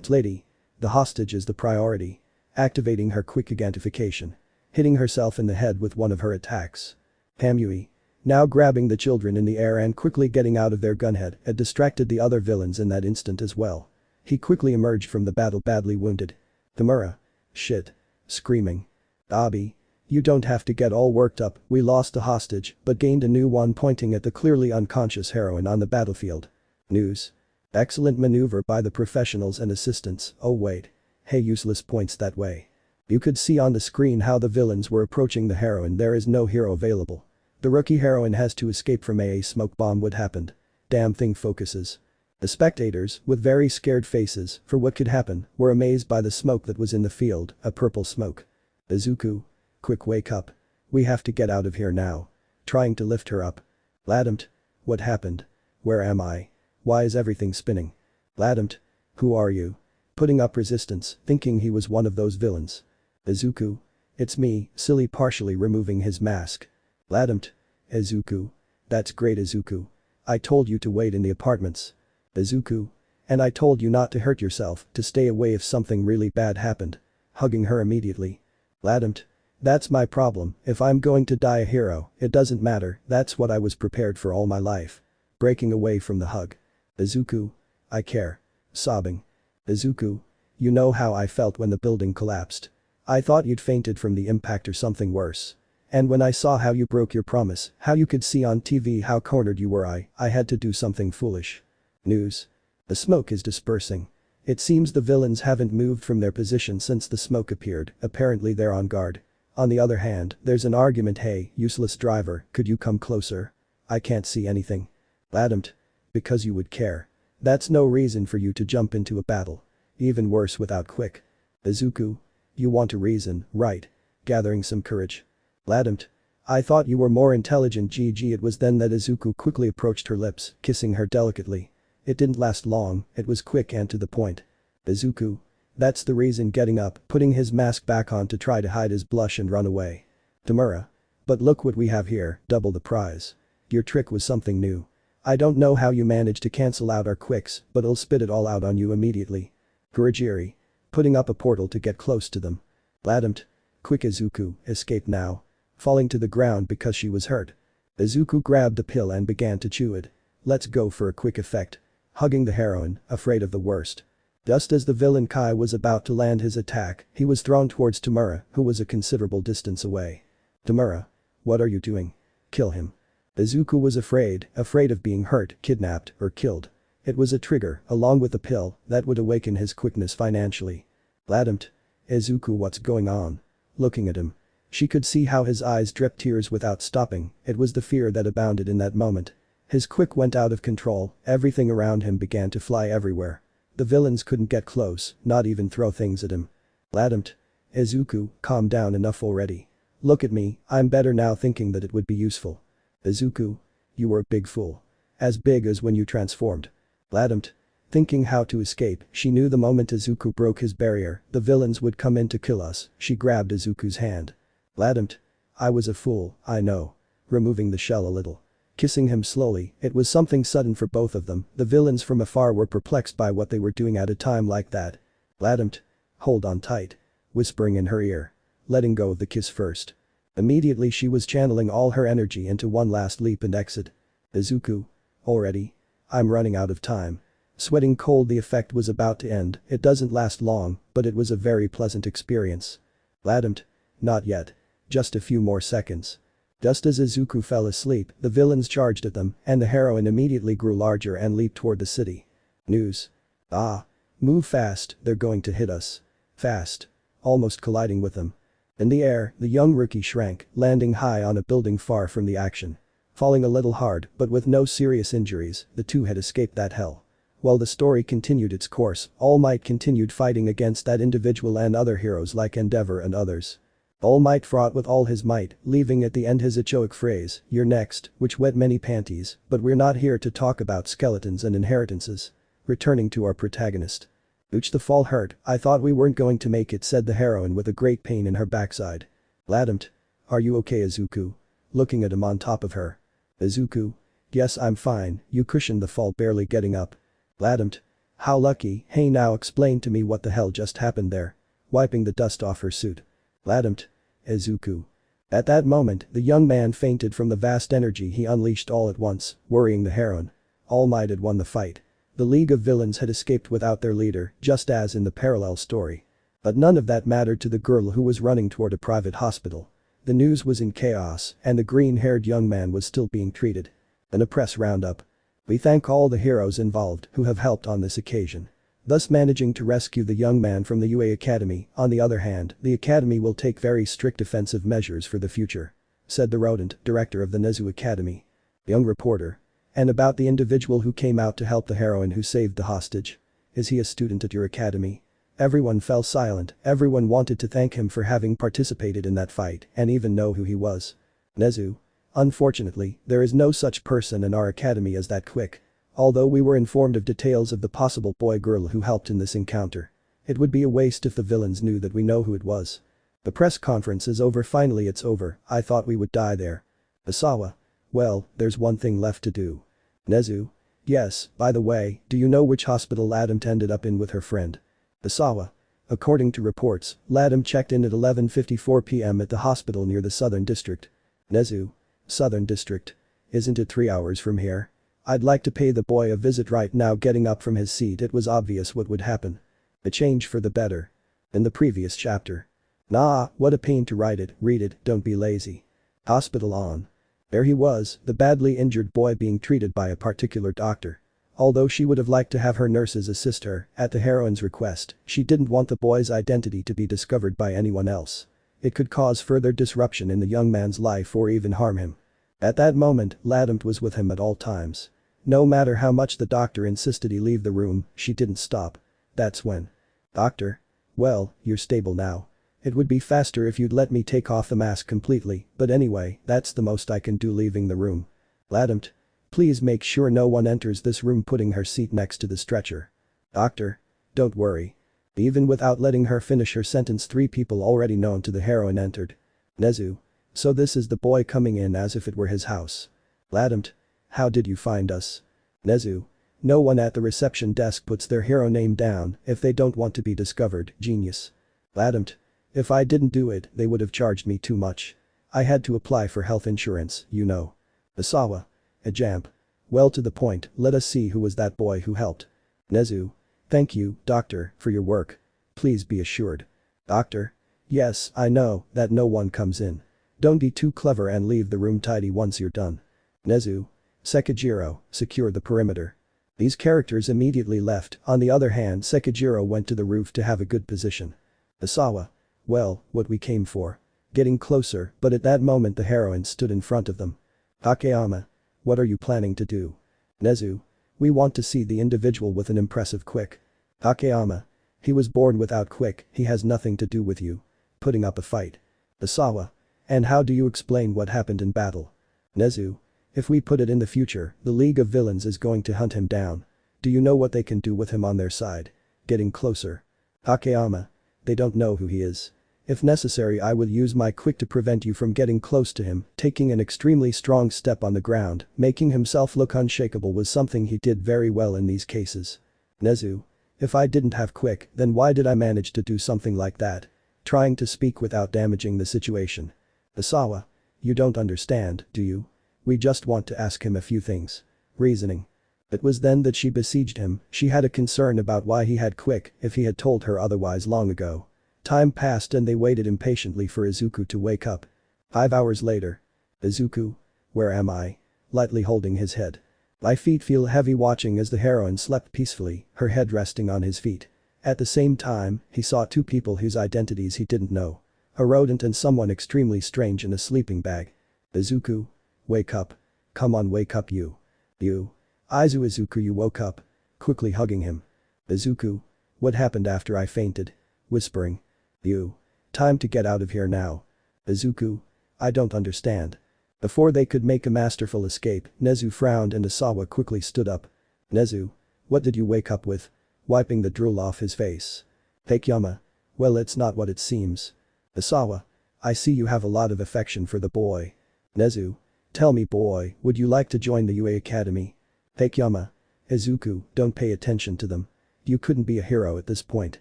Lady. The hostage is the priority. Activating her quick identification. Hitting herself in the head with one of her attacks. Pamui. Now grabbing the children in the air and quickly getting out of their gunhead had distracted the other villains in that instant as well. He quickly emerged from the battle badly wounded. Tamura. Shit. Screaming. Abi. You don't have to get all worked up, we lost a hostage but gained a new one, pointing at the clearly unconscious heroine on the battlefield. News. Excellent maneuver by the professionals and assistants. Oh wait. Hey, useless, points that way. You could see on the screen how the villains were approaching the heroine. There is no hero available. The rookie heroine has to escape from a smoke bomb. What happened? Damn thing focuses. The spectators, with very scared faces for what could happen, were amazed by the smoke that was in the field, a purple smoke. Izuku. Quick, wake up. We have to get out of here now. Trying to lift her up. Ladamt. What happened? Where am I? Why is everything spinning? Ladamt. Who are you? Putting up resistance, thinking he was one of those villains. Izuku. It's me, silly, partially removing his mask. Ladamt. Izuku. That's great, Izuku. I told you to wait in the apartments. Izuku. And I told you not to hurt yourself, to stay away if something really bad happened. Hugging her immediately. Ladamt. That's my problem, if I'm going to die a hero, it doesn't matter, that's what I was prepared for all my life. Breaking away from the hug. Izuku. I care. Sobbing. Izuku. You know how I felt when the building collapsed. I thought you'd fainted from the impact or something worse. And when I saw how you broke your promise, how you could see on TV how cornered you were, I had to do something foolish. News. The smoke is dispersing. It seems the villains haven't moved from their position since the smoke appeared, apparently they're on guard. On the other hand, there's an argument. Hey, useless driver, could you come closer? I can't see anything. Ladamt. Because you would care. That's no reason for you to jump into a battle. Even worse without quick. Izuku. You want a reason, right? Gathering some courage. Ladamt. I thought you were more intelligent. GG. It was then that Izuku quickly approached her lips, kissing her delicately. It didn't last long, it was quick and to the point. Izuku. That's the reason. Getting up, putting his mask back on to try to hide his blush and run away. Tamura. But look what we have here, double the prize. Your trick was something new. I don't know how you managed to cancel out our quicks, but I'll spit it all out on you immediately. Kurajiri. Putting up a portal to get close to them. Ladamt. Quick, Izuku, escape now. Falling to the ground because she was hurt. Izuku grabbed the pill and began to chew it. Let's go for a quick effect. Hugging the heroine, afraid of the worst. Just as the villain Kai was about to land his attack, he was thrown towards Tamura, who was a considerable distance away. Tamura. What are you doing? Kill him. Izuku was afraid of being hurt, kidnapped, or killed. It was a trigger, along with the pill, that would awaken his quickness financially. Ladamt. Izuku, what's going on? Looking at him. She could see how his eyes dripped tears without stopping. It was the fear that abounded in that moment. His quick went out of control, everything around him began to fly everywhere. The villains couldn't get close, not even throw things at him. Ladamt. Izuku, calm down enough already. Look at me, I'm better now, thinking that it would be useful. Izuku. You were a big fool. As big as when you transformed. Ladamt. Thinking how to escape, she knew the moment Izuku broke his barrier, the villains would come in to kill us. She grabbed Izuku's hand. Ladamt. I was a fool, I know. Removing the shell a little. Kissing him slowly, it was something sudden for both of them. The villains from afar were perplexed by what they were doing at a time like that. Ladamt. Hold on tight. Whispering in her ear. Letting go of the kiss first. Immediately she was channeling all her energy into one last leap and exit. Izuku. Already? I'm running out of time. Sweating cold, the effect was about to end. It doesn't last long, but it was a very pleasant experience. Ladamt. Not yet. Just a few more seconds. Just as Izuku fell asleep, the villains charged at them, and the heroine immediately grew larger and leaped toward the city. News. Ah. Move fast, they're going to hit us. Fast. Almost colliding with them. In the air, the young rookie shrank, landing high on a building far from the action. Falling a little hard, but with no serious injuries, the two had escaped that hell. While the story continued its course, All Might continued fighting against that individual and other heroes like Endeavor and others. All Might fought with all his might, leaving at the end his echoic phrase, "You're next," which wet many panties, but we're not here to talk about skeletons and inheritances. Returning to our protagonist. "Ouch, the fall hurt, I thought we weren't going to make it," said the heroine with a great pain in her backside. "Ladammt. Are you okay, Izuku?" Looking at him on top of her. "Izuku? Yes, I'm fine," you cushioned the fall, barely getting up. "Ladammt. How lucky, hey, now explain to me what the hell just happened there." Wiping the dust off her suit. "Ladammt. Izuku." At that moment, the young man fainted from the vast energy he unleashed all at once, worrying the heroine. All Might had won the fight. The League of Villains had escaped without their leader, just as in the parallel story. But none of that mattered to the girl who was running toward a private hospital. The news was in chaos, and the green-haired young man was still being treated. In a press roundup. "We thank all the heroes involved who have helped on this occasion, thus managing to rescue the young man from the UA Academy. On the other hand, the Academy will take very strict defensive measures for the future," said the rodent, director of the Nezu Academy. Young reporter. "And about the individual who came out to help the heroine who saved the hostage? Is he a student at your academy?" Everyone fell silent, everyone wanted to thank him for having participated in that fight and even know who he was. Nezu. "Unfortunately, there is no such person in our academy as that Quirk. Although we were informed of details of the possible boy-girl who helped in this encounter. It would be a waste if the villains knew that we know who it was. The press conference is over, finally it's over, I thought we would die there." Asawa. "Well, there's one thing left to do." Nezu. "Yes, by the way, do you know which hospital Ladammt ended up in with her friend?" Asawa. "According to reports, Ladammt checked in at 11:54 p.m. at the hospital near the Southern District." Nezu. "Southern District? Isn't it 3 hours from here? I'd like to pay the boy a visit right now." Getting up from his seat, it was obvious what would happen. A change for the better. In the previous chapter. Nah, what a pain to write it, read it, don't be lazy. Hospital on. There he was, the badly injured boy being treated by a particular doctor. Although she would have liked to have her nurses assist her, at the heroine's request, she didn't want the boy's identity to be discovered by anyone else. It could cause further disruption in the young man's life or even harm him. At that moment, Ladammt was with him at all times. No matter how much the doctor insisted he leave the room, she didn't stop. That's when. "Doctor? Well, you're stable now. It would be faster if you'd let me take off the mask completely, but anyway, that's the most I can do leaving the room." Ladammt. "Please make sure no one enters this room," putting her seat next to the stretcher. "Doctor? Don't worry." Even without letting her finish her sentence, 3 people already known to the heroine entered. Nezu. "So this is the boy coming in as if it were his house." Ladammt. "How did you find us?" Nezu. "No one at the reception desk puts their hero name down if they don't want to be discovered, genius." Ladammt. "If I didn't do it, they would have charged me too much. I had to apply for health insurance, you know." Asawa. A jamp. "Well, to the point, let us see who was that boy who helped." Nezu. "Thank you, doctor, for your work. Please be assured." Doctor. "Yes, I know that no one comes in. Don't be too clever and leave the room tidy once you're done." Nezu. "Sekijiro, secure the perimeter." These characters immediately left. On the other hand, Sekijiro went to the roof to have a good position. Asawa. "Well, what we came for." Getting closer, but at that moment the heroine stood in front of them. Takayama. "What are you planning to do?" Nezu. "We want to see the individual with an impressive Quirk." Takayama. "He was born without Quirk, he has nothing to do with you putting up a fight." Asawa. "And how do you explain what happened in battle?" Nezu. "If we put it in the future, the League of Villains is going to hunt him down. Do you know what they can do with him on their side?" Getting closer. Takayama. "They don't know who he is. If necessary, I will use my Quirk to prevent you from getting close to him." Taking an extremely strong step on the ground, making himself look unshakable was something he did very well in these cases. Nezu. "If I didn't have Quirk, then why did I manage to do something like that?" Trying to speak without damaging the situation. Asawa. "You don't understand, do you? We just want to ask him a few things." Reasoning. It was then that she besieged him. She had a concern about why he had Quirk if he had told her otherwise long ago. Time passed and they waited impatiently for Izuku to wake up. 5 hours later. Izuku? Where am I? Lightly holding his head. My feet feel heavy, watching as the heroine slept peacefully, her head resting on his feet. At the same time, he saw 2 people whose identities he didn't know. A rodent and someone extremely strange in a sleeping bag. Izuku? Wake up. Come on, wake up you. You. Izuku, you woke up. quickly hugging him. Izuku. What happened after I fainted? Whispering. You. Time to get out of here now. Izuku. I don't understand. Before they could make a masterful escape, Nezu frowned and Asawa quickly stood up. Nezu. What did you wake up with? Wiping the drool off his face. Takeyama. Well, it's not what it seems. Asawa. I see you have a lot of affection for the boy. Nezu. Tell me, boy, would you like to join the UA Academy? Takeyama. Izuku, don't pay attention to them. You couldn't be a hero at this point.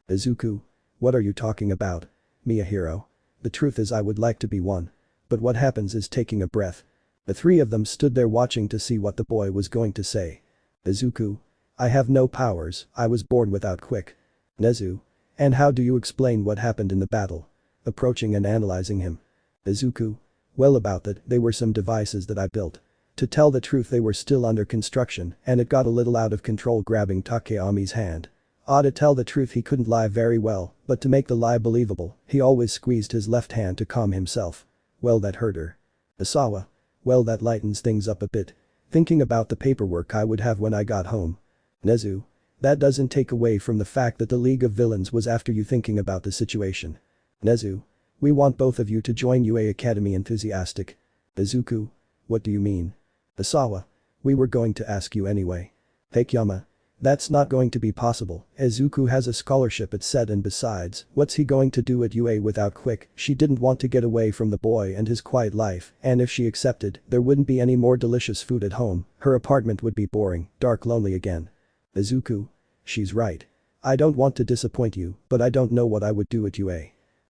Izuku. What are you talking about? Me a hero? The truth is I would like to be one. But what happens is taking a breath. The three of them stood there watching to see what the boy was going to say. Izuku. I have no powers, I was born without Quirk. Nezu. And how do you explain what happened in the battle? Approaching and analyzing him. Izuku. Well, about that, they were some devices that I built. To tell the truth, they were still under construction and it got a little out of control, grabbing Takeyami's hand. To tell the truth, he couldn't lie very well, but to make the lie believable, he always squeezed his left hand to calm himself. Well, that hurt her. Asawa. Well, that lightens things up a bit. Thinking about the paperwork I would have when I got home. Nezu. That doesn't take away from the fact that the League of Villains was after you. Thinking about the situation. Nezu. We want both of you to join UA Academy. Enthusiastic. Izuku. What do you mean? Asawa. We were going to ask you anyway. Takeyama. That's not going to be possible. Izuku has a scholarship at SET, and besides, what's he going to do at UA without Quirk? She didn't want to get away from the boy and his quiet life, and if she accepted, there wouldn't be any more delicious food at home, her apartment would be boring, dark, lonely again. Izuku. She's right. I don't want to disappoint you, but I don't know what I would do at UA.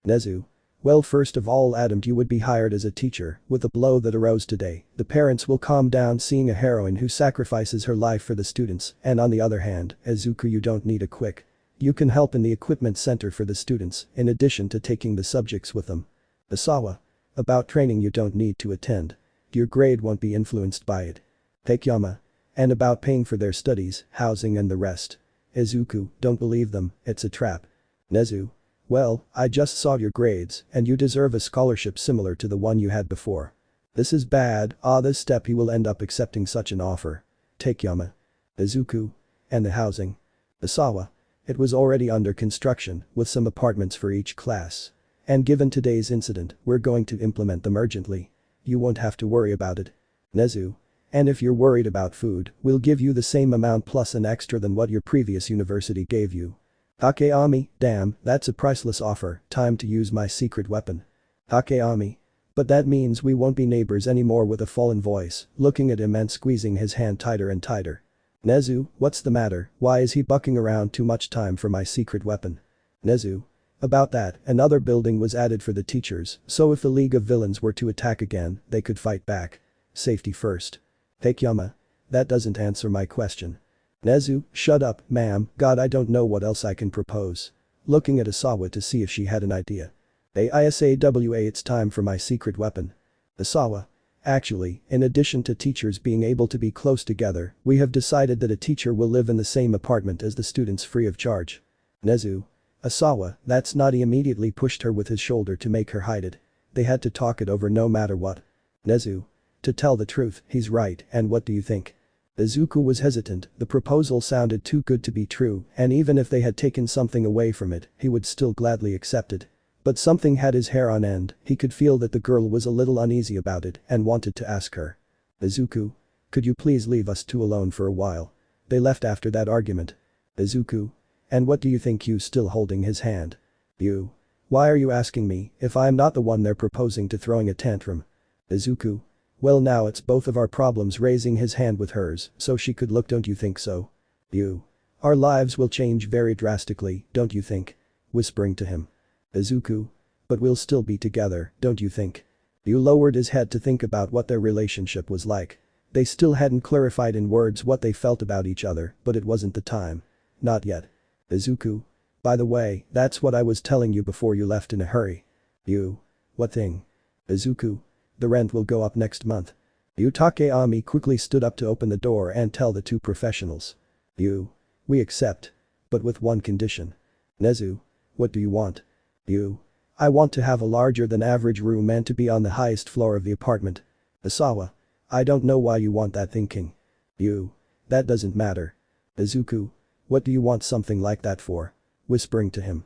Nezu. Well, first of all, Adam, you would be hired as a teacher. With the blow that arose today, the parents will calm down seeing a heroine who sacrifices her life for the students, and on the other hand, Izuku, you don't need a Quirk. You can help in the equipment center for the students, in addition to taking the subjects with them. Asawa. About training, you don't need to attend. Your grade won't be influenced by it. Takeyama. And about paying for their studies, housing and the rest. Izuku, don't believe them, it's a trap. Nezu. Well, I just saw your grades, and you deserve a scholarship similar to the one you had before. This is bad, this step he will end up accepting such an offer. Takeyama. Izuku. And the housing. Asawa. It was already under construction, with some apartments for each class. And given today's incident, we're going to implement them urgently. You won't have to worry about it. Nezu. And if you're worried about food, we'll give you the same amount plus an extra than what your previous university gave you. Takeyami. Damn, that's a priceless offer. Time to use my secret weapon. Takeyami. But that means we won't be neighbors anymore. With a fallen voice, looking at him and squeezing his hand tighter and tighter. Nezu, what's the matter? Why is he bucking around? Too much time for my secret weapon. Nezu. About that, another building was added for the teachers, so if the League of Villains were to attack again, they could fight back. Safety first. Takeyama. That doesn't answer my question. Nezu, shut up, ma'am, God, I don't know what else I can propose. Looking at Asawa to see if she had an idea. AISAWA, it's time for my secret weapon. Asawa. Actually, in addition to teachers being able to be close together, we have decided that a teacher will live in the same apartment as the students free of charge. Nezu. Asawa, that's not. He immediately pushed her with his shoulder to make her hide it. They had to talk it over no matter what. Nezu. To tell the truth, he's right, and what do you think? Izuku was hesitant, the proposal sounded too good to be true, and even if they had taken something away from it, he would still gladly accept it. But something had his hair on end, he could feel that the girl was a little uneasy about it and wanted to ask her. Izuku. Could you please leave us two alone for a while? They left after that argument. Izuku. And what do you think? You still holding his hand? You. Why are you asking me if I'm not the one they're proposing to? Throwing a tantrum. Izuku. Well, now it's both of our problems. Raising his hand with hers so she could look. Don't you think so? You. Our lives will change very drastically, don't you think? Whispering to him. Izuku. But we'll still be together, don't you think? You lowered his head to think about what their relationship was like. They still hadn't clarified in words what they felt about each other, but it wasn't the time. Not yet. Izuku. By the way, that's what I was telling you before you left in a hurry. You. What thing? Izuku. The rent will go up next month. Takeyami quickly stood up to open the door and tell the two professionals. You. We accept. But with one condition. Nezu. What do you want? You. I want to have a larger than average room and to be on the highest floor of the apartment. Asawa. I don't know why you want that. Thinking. You. That doesn't matter. Izuku. What do you want something like that for? Whispering to him.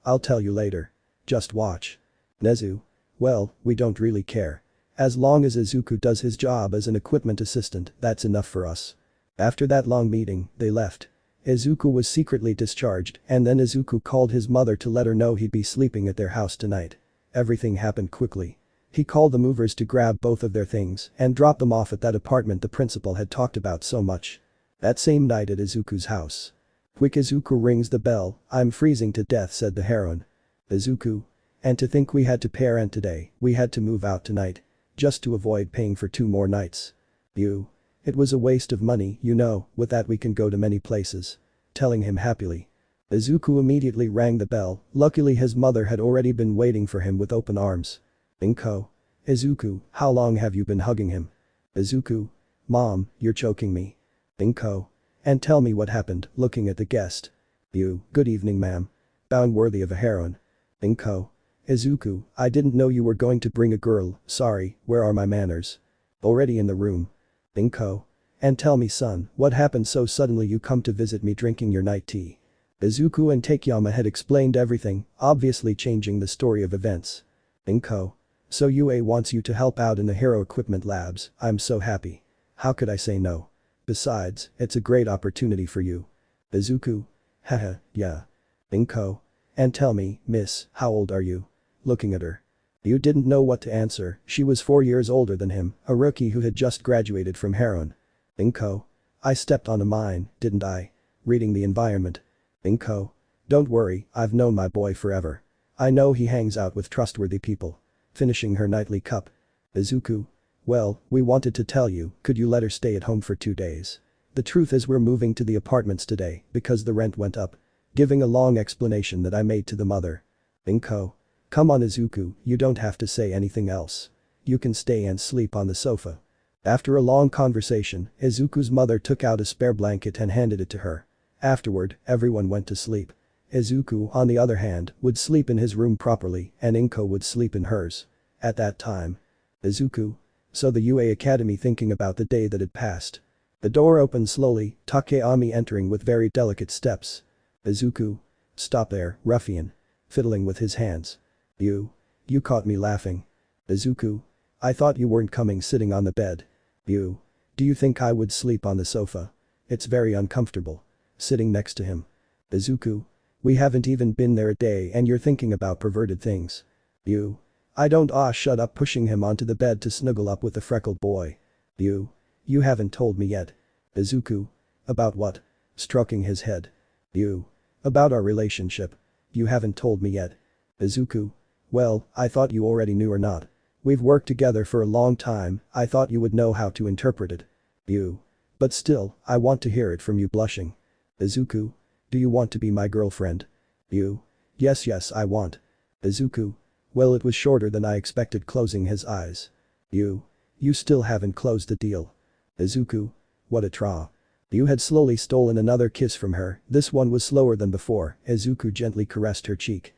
I'll tell you later. Just watch. Nezu. Well, we don't really care. As long as Izuku does his job as an equipment assistant, that's enough for us. After that long meeting, they left. Izuku was secretly discharged, and then Izuku called his mother to let her know he'd be sleeping at their house tonight. Everything happened quickly. He called the movers to grab both of their things and drop them off at that apartment the principal had talked about so much. That same night at Izuku's house. Quick, Izuku rings the bell. I'm freezing to death, said the heroine. Izuku. And to think we had to pay rent today, we had to move out tonight. Just to avoid paying for 2 more nights. It was a waste of money, you know, with that we can go to many places. Telling him happily. Izuku immediately rang the bell. Luckily his mother had already been waiting for him with open arms. Inko. Izuku, how long have you been hugging him? Izuku. Mom, you're choking me. Inko. And tell me what happened, looking at the guest. Good evening, ma'am. Bowing worthy of a heroine. Inko. Izuku, I didn't know you were going to bring a girl, sorry, where are my manners? Already in the room. Inko. And tell me, son, what happened so suddenly you come to visit me drinking your night tea? Izuku and Takeyama had explained everything, obviously changing the story of events. Inko. So UA wants you to help out in the hero equipment labs, I'm so happy. How could I say no? Besides, it's a great opportunity for you. Izuku. Haha, yeah. Inko. And tell me, miss, how old are you? Looking at her. You didn't know what to answer, she was 4 years older than him, a rookie who had just graduated from heroin. Inko. I stepped on a mine, didn't I? Reading the environment. Inko. Don't worry, I've known my boy forever. I know he hangs out with trustworthy people. Finishing her nightly cup. Izuku. Well, we wanted to tell you, could you let her stay at home for 2 days? The truth is we're moving to the apartments today because the rent went up. Giving a long explanation that I made to the mother. Inko. Come on, Izuku, you don't have to say anything else. You can stay and sleep on the sofa. After a long conversation, Izuku's mother took out a spare blanket and handed it to her. Afterward, everyone went to sleep. Izuku, on the other hand, would sleep in his room properly and Inko would sleep in hers. At that time. Izuku. So the UA Academy, thinking about the day that had passed. The door opened slowly, Takeyama entering with very delicate steps. Izuku. Stop there, ruffian. Fiddling with his hands. You caught me laughing. Izuku. I thought you weren't coming, sitting on the bed. Do you think I would sleep on the sofa? It's very uncomfortable. Sitting next to him. Izuku. We haven't even been there a day and you're thinking about perverted things. I don't. Shut up, pushing him onto the bed to snuggle up with the freckled boy. You haven't told me yet. Izuku. About what? Stroking his head. About our relationship. You haven't told me yet. Izuku. Well, I thought you already knew or not. We've worked together for a long time, I thought you would know how to interpret it. But still, I want to hear it from you, blushing. Izuku. Do you want to be my girlfriend? Yes, I want. Izuku. Well, it was shorter than I expected, closing his eyes. You still haven't closed the deal. Izuku. What a tra. You had slowly stolen another kiss from her, this one was slower than before, Izuku gently caressed her cheek.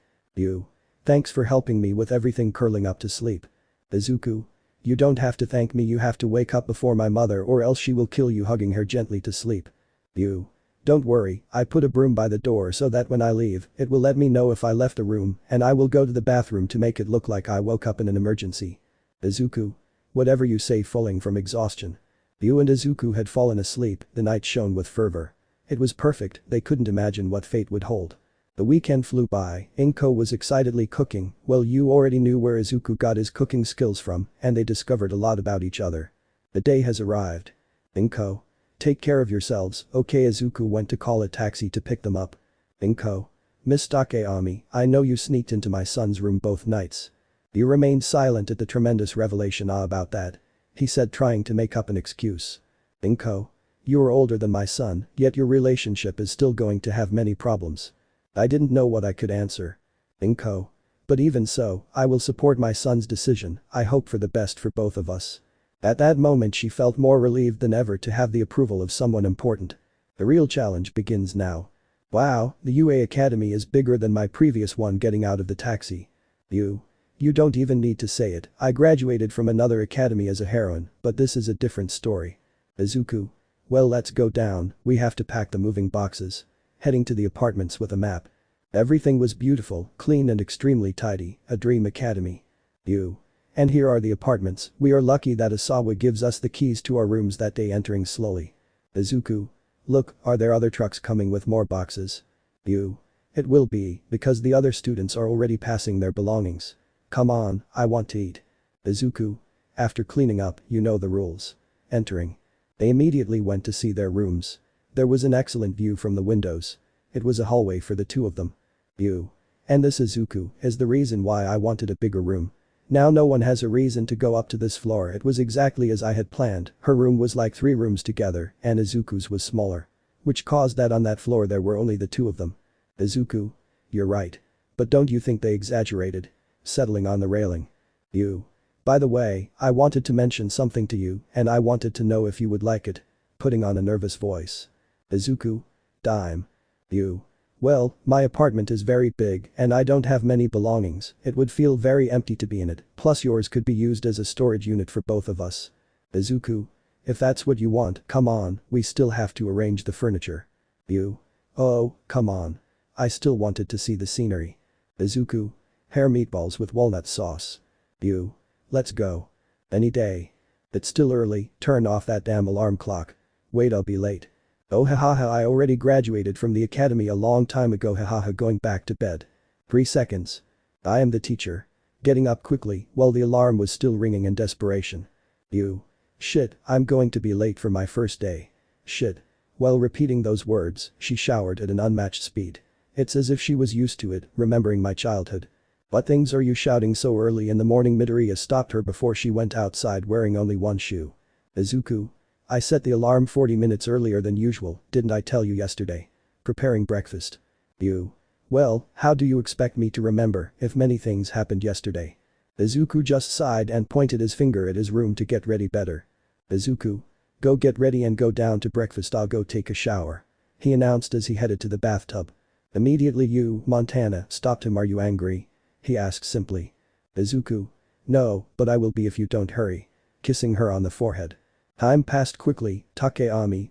Thanks for helping me with everything, curling up to sleep. Izuku. You don't have to thank me, you have to wake up before my mother or else she will kill you, hugging her gently to sleep. Don't worry, I put a broom by the door so that when I leave, it will let me know if I left the room and I will go to the bathroom to make it look like I woke up in an emergency. Izuku. Whatever you say, falling from exhaustion. You and Izuku had fallen asleep, the night shone with fervor. It was perfect, they couldn't imagine what fate would hold. The weekend flew by, Inko was excitedly cooking, well, you already knew where Izuku got his cooking skills from and they discovered a lot about each other. The day has arrived. Inko. Take care of yourselves, okay. Izuku went to call a taxi to pick them up. Inko. Miss Takeyama, I know you sneaked into my son's room both nights. You remained silent at the tremendous revelation about that. He said, trying to make up an excuse. Inko. You are older than my son, yet your relationship is still going to have many problems. I didn't know what I could answer. Inko. But even so, I will support my son's decision, I hope for the best for both of us. At that moment she felt more relieved than ever to have the approval of someone important. The real challenge begins now. Wow, the UA Academy is bigger than my previous one. Getting out of the taxi. You don't even need to say it, I graduated from another academy as a heroine, but this is a different story. Izuku. Well, let's go down, we have to pack the moving boxes. Heading to the apartments with a map. Everything was beautiful, clean and extremely tidy, a dream academy. You. And here are the apartments, we are lucky that Asawa gives us the keys to our rooms that day. Entering slowly. Izuku. Look, are there other trucks coming with more boxes? You. It will be, because the other students are already passing their belongings. Come on, I want to eat. Izuku. After cleaning up, you know the rules. Entering. They immediately went to see their rooms. There was an excellent view from the windows. It was a hallway for the two of them. You. And this Izuku is the reason why I wanted a bigger room. Now no one has a reason to go up to this floor. It was exactly as I had planned, her room was like 3 rooms together and Izuku's was smaller. Which caused that on that floor there were only the two of them. Izuku. You're right. But don't you think they exaggerated? Settling on the railing. You. By the way, I wanted to mention something to you and I wanted to know if you would like it. Putting on a nervous voice. Izuku. Dime. You. Well, my apartment is very big and I don't have many belongings, it would feel very empty to be in it, plus yours could be used as a storage unit for both of us. Izuku. If that's what you want, come on, we still have to arrange the furniture. You. Oh, come on. I still wanted to see the scenery. Izuku. Hair meatballs with walnut sauce. You. Let's go. Any day. It's still early, turn off that damn alarm clock. Wait, I'll be late. Oh hahaha, I already graduated from the academy a long time ago, hahaha, going back to bed. 3 seconds. I am the teacher. Getting up quickly while the alarm was still ringing in desperation. You. Shit, I'm going to be late for my first day. Shit. While repeating those words, she showered at an unmatched speed. It's as if she was used to it, remembering my childhood. What things are you shouting so early in the morning? Midoriya stopped her before she went outside wearing only one shoe. Izuku. I set the alarm 40 minutes earlier than usual, didn't I tell you yesterday? Preparing breakfast. You. Well, how do you expect me to remember if many things happened yesterday? Izuku just sighed and pointed his finger at his room to get ready better. Izuku. Go get ready and go down to breakfast, I'll go take a shower. He announced as he headed to the bathtub. Immediately Montana stopped him. Are you angry? He asked simply. Izuku. No, but I will be if you don't hurry. Kissing her on the forehead. Time passed quickly,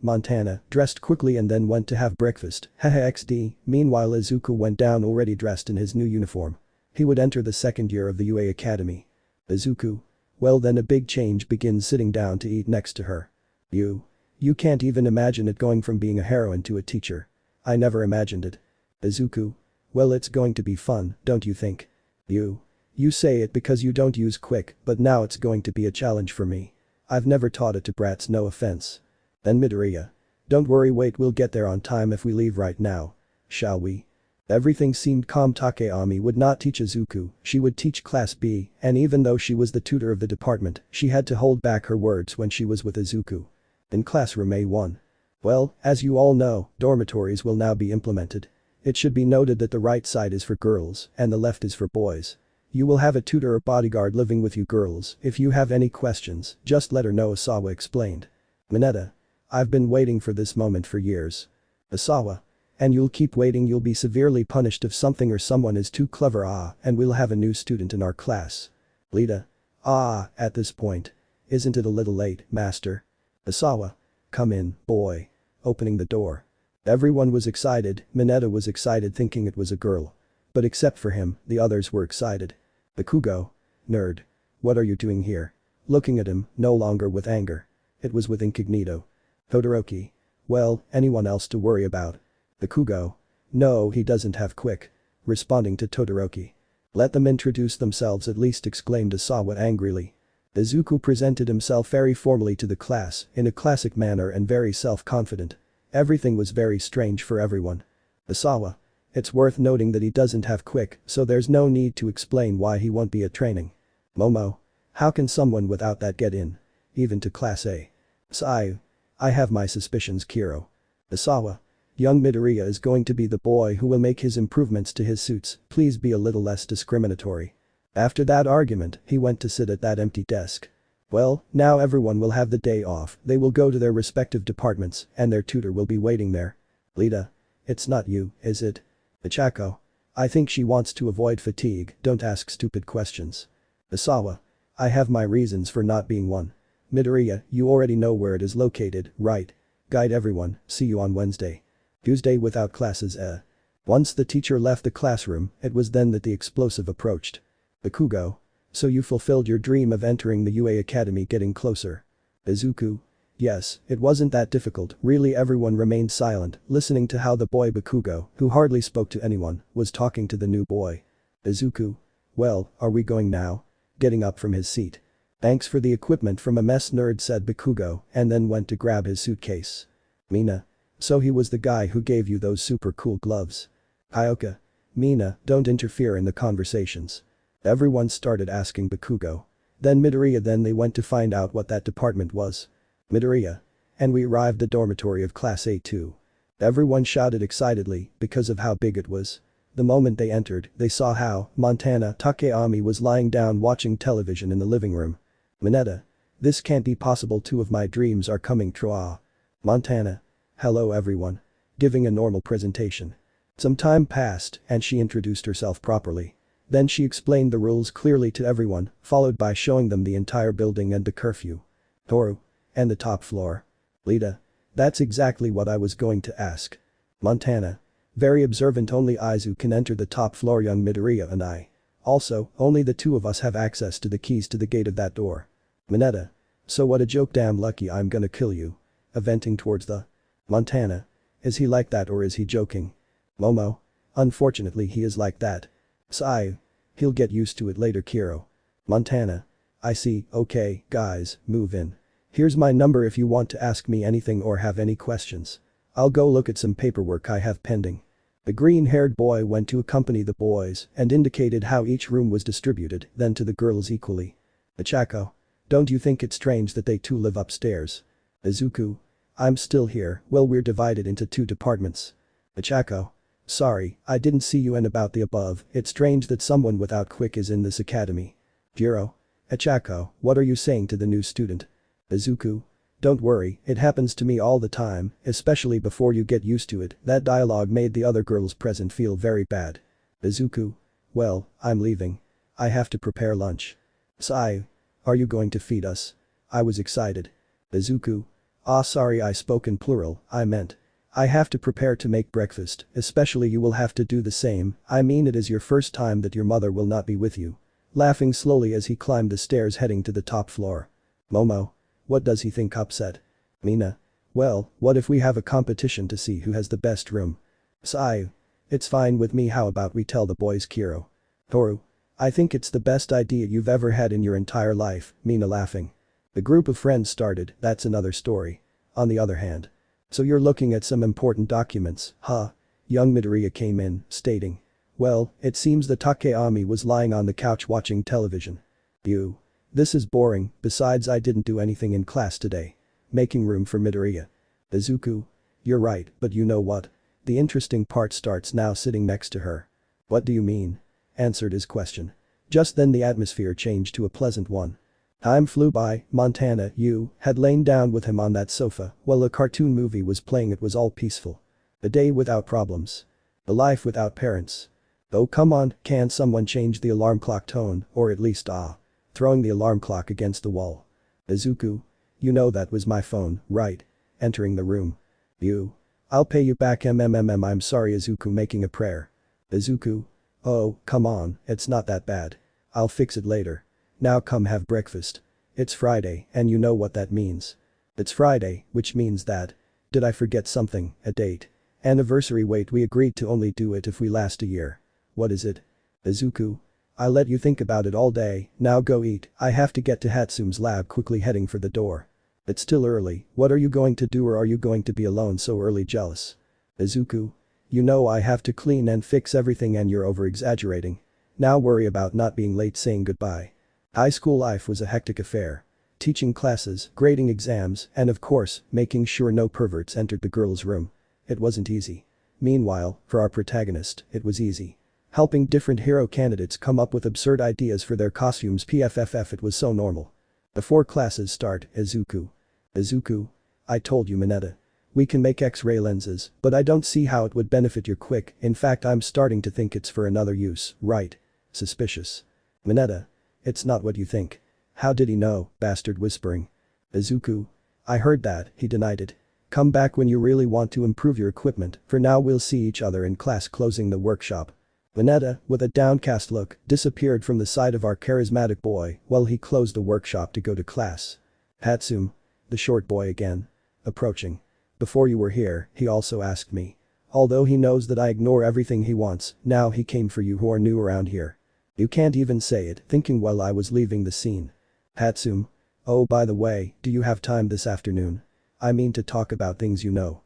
Montana dressed quickly and then went to have breakfast, haha xd, meanwhile Izuku went down already dressed in his new uniform. He would enter the 2nd year of the UA Academy. Izuku. Well then a big change begins, sitting down to eat next to her. You can't even imagine it, going from being a heroine to a teacher. I never imagined it. Izuku. Well, it's going to be fun, don't you think? You say it because you don't use quick, but now it's going to be a challenge for me. I've never taught it to brats, no offense. Then Midoriya. Don't worry, wait, we'll get there on time if we leave right now. Shall we? Everything seemed calm. Takeami would not teach Izuku, she would teach Class B, and even though she was the tutor of the department, she had to hold back her words when she was with Izuku. In classroom A1. Well, as you all know, dormitories will now be implemented. It should be noted that the right side is for girls and the left is for boys. You will have a tutor or bodyguard living with you girls. If you have any questions, just let her know, Asawa explained. Mineta. I've been waiting for this moment for years. Asawa. And you'll keep waiting, you'll be severely punished if something or someone is too clever, and we'll have a new student in our class. Lita. At this point. Isn't it a little late, master? Asawa. Come in, boy. Opening the door. Everyone was excited, Mineta was excited thinking it was a girl. But except for him, the others were excited. Bakugo. Nerd. What are you doing here? Looking at him, no longer with anger. It was with incognito. Todoroki. Well, anyone else to worry about? Bakugo. No, he doesn't have quick. Responding to Todoroki. Let them introduce themselves at least, exclaimed Asawa angrily. Izuku presented himself very formally to the class, in a classic manner and very self-confident. Everything was very strange for everyone. Asawa. It's worth noting that he doesn't have quick, so there's no need to explain why he won't be at training. Momo. How can someone without that get in? Even to Class A. Seiya. I have my suspicions, Kiro. Asawa. Young Midoriya is going to be the boy who will make his improvements to his suits, please be a little less discriminatory. After that argument, he went to sit at that empty desk. Well, now everyone will have the day off, they will go to their respective departments, and their tutor will be waiting there. Lita. It's not you, is it? Ichako. I think she wants to avoid fatigue, don't ask stupid questions. Asawa. I have my reasons for not being one. Midoriya, you already know where it is located, right? Guide everyone, see you on Wednesday. Tuesday without classes Once the teacher left the classroom, it was then that the explosive approached. Bakugo. So you fulfilled your dream of entering the UA Academy getting closer. Izuku. Yes, it wasn't that difficult, really everyone remained silent, listening to how the boy Bakugo, who hardly spoke to anyone, was talking to the new boy. Izuku. Well, are we going now? Getting up from his seat. Thanks for the equipment from a mess nerd said Bakugo, and then went to grab his suitcase. Mina. So he was the guy who gave you those super cool gloves. Kyoka. Mina, don't interfere in the conversations. Everyone started asking Bakugo. Then Midoriya then they went to find out what that department was. Midoriya. And we arrived at dormitory of class A2. Everyone shouted excitedly because of how big it was. The moment they entered, they saw how Montana Takeami was lying down watching television in the living room. Mineta. This can't be possible, two of my dreams are coming true. Montana. Hello everyone. Giving a normal presentation. Some time passed and she introduced herself properly. Then she explained the rules clearly to everyone, followed by showing them the entire building and the curfew. Toru. And the top floor. Lita. That's exactly what I was going to ask. Montana. Very observant, only Izuku can enter the top floor, young Midoriya and I. Also, only the two of us have access to the keys to the gate of that door. Mineta. So what a joke, damn lucky I'm gonna kill you. Venting towards the. Montana. Is he like that or is he joking? Momo. Unfortunately he is like that. Seiya. He'll get used to it later, Kiro. Montana. I see, okay, guys, move in. Here's my number if you want to ask me anything or have any questions. I'll go look at some paperwork I have pending. The green-haired boy went to accompany the boys and indicated how each room was distributed, then to the girls equally. Ichako. Don't you think it's strange that they too live upstairs? Izuku. I'm still here, well we're divided into two departments. Ichako. Sorry, I didn't see you and about the above, it's strange that someone without Quick is in this academy. Jiro. Ichako, what are you saying to the new student? Izuku. Don't worry, it happens to me all the time, especially before you get used to it. That dialogue made the other girls present feel very bad. Izuku. Well, I'm leaving. I have to prepare lunch. Seiya. Are you going to feed us? I was excited. Izuku. Sorry I spoke in plural, I meant. I have to prepare to make breakfast, especially you will have to do the same, I mean it is your first time that your mother will not be with you. Laughing slowly as he climbed the stairs heading to the top floor. Momo. What does he think, upset? Mina. Well, what if we have a competition to see who has the best room? Seiya. It's fine with me, how about we tell the boys, Kiro? Toru. I think it's the best idea you've ever had in your entire life, Mina laughing. The group of friends started, that's another story. On the other hand. So you're looking at some important documents, huh? Young Midoriya came in, stating. Well, it seems that Takeami was lying on the couch watching television. You. This is boring, besides I didn't do anything in class today. Making room for Midoriya. Izuku. You're right, but you know what? The interesting part starts now, sitting next to her. What do you mean? Answered his question. Just then the atmosphere changed to a pleasant one. Time flew by, Montana, you, had lain down with him on that sofa while a cartoon movie was playing. It was all peaceful. A day without problems. A life without parents. Oh come on, can someone change the alarm clock tone, or at least throwing the alarm clock against the wall. Izuku. You know that was my phone, right? Entering the room. You. I'll pay you back I'm sorry, Izuku making a prayer. Izuku. Oh, come on, it's not that bad. I'll fix it later. Now come have breakfast. It's Friday and you know what that means. It's Friday, which means that. Did I forget something, a date? Anniversary, wait, we agreed to only do it if we last a year. What is it? Izuku. I let you think about it all day, now go eat, I have to get to Hatsume's lab, quickly heading for the door. It's still early, what are you going to do, or are you going to be alone so early? Jealous. Izuku. You know I have to clean and fix everything and you're over-exaggerating. Now worry about not being late saying goodbye. High school life was a hectic affair. Teaching classes, grading exams, and of course, making sure no perverts entered the girls' room. It wasn't easy. Meanwhile, for our protagonist, it was easy. Helping different hero candidates come up with absurd ideas for their costumes. PFFF, it was so normal. Before classes start, Izuku. Izuku. I told you, Mineta. We can make X-ray lenses, but I don't see how it would benefit your Quick, in fact I'm starting to think it's for another use, right? Suspicious. Mineta. It's not what you think. How did he know, bastard whispering. Izuku. I heard that, he denied it. Come back when you really want to improve your equipment, for now we'll see each other in class. Closing the workshop. Mineta, with a downcast look, disappeared from the side of our charismatic boy while he closed the workshop to go to class. Hatsum. The short boy again. Approaching. Before you were here, he also asked me. Although he knows that I ignore everything he wants, now he came for you who are new around here. You can't even say it, thinking while I was leaving the scene. Hatsum. Oh, by the way, do you have time this afternoon? I mean to talk about things you know.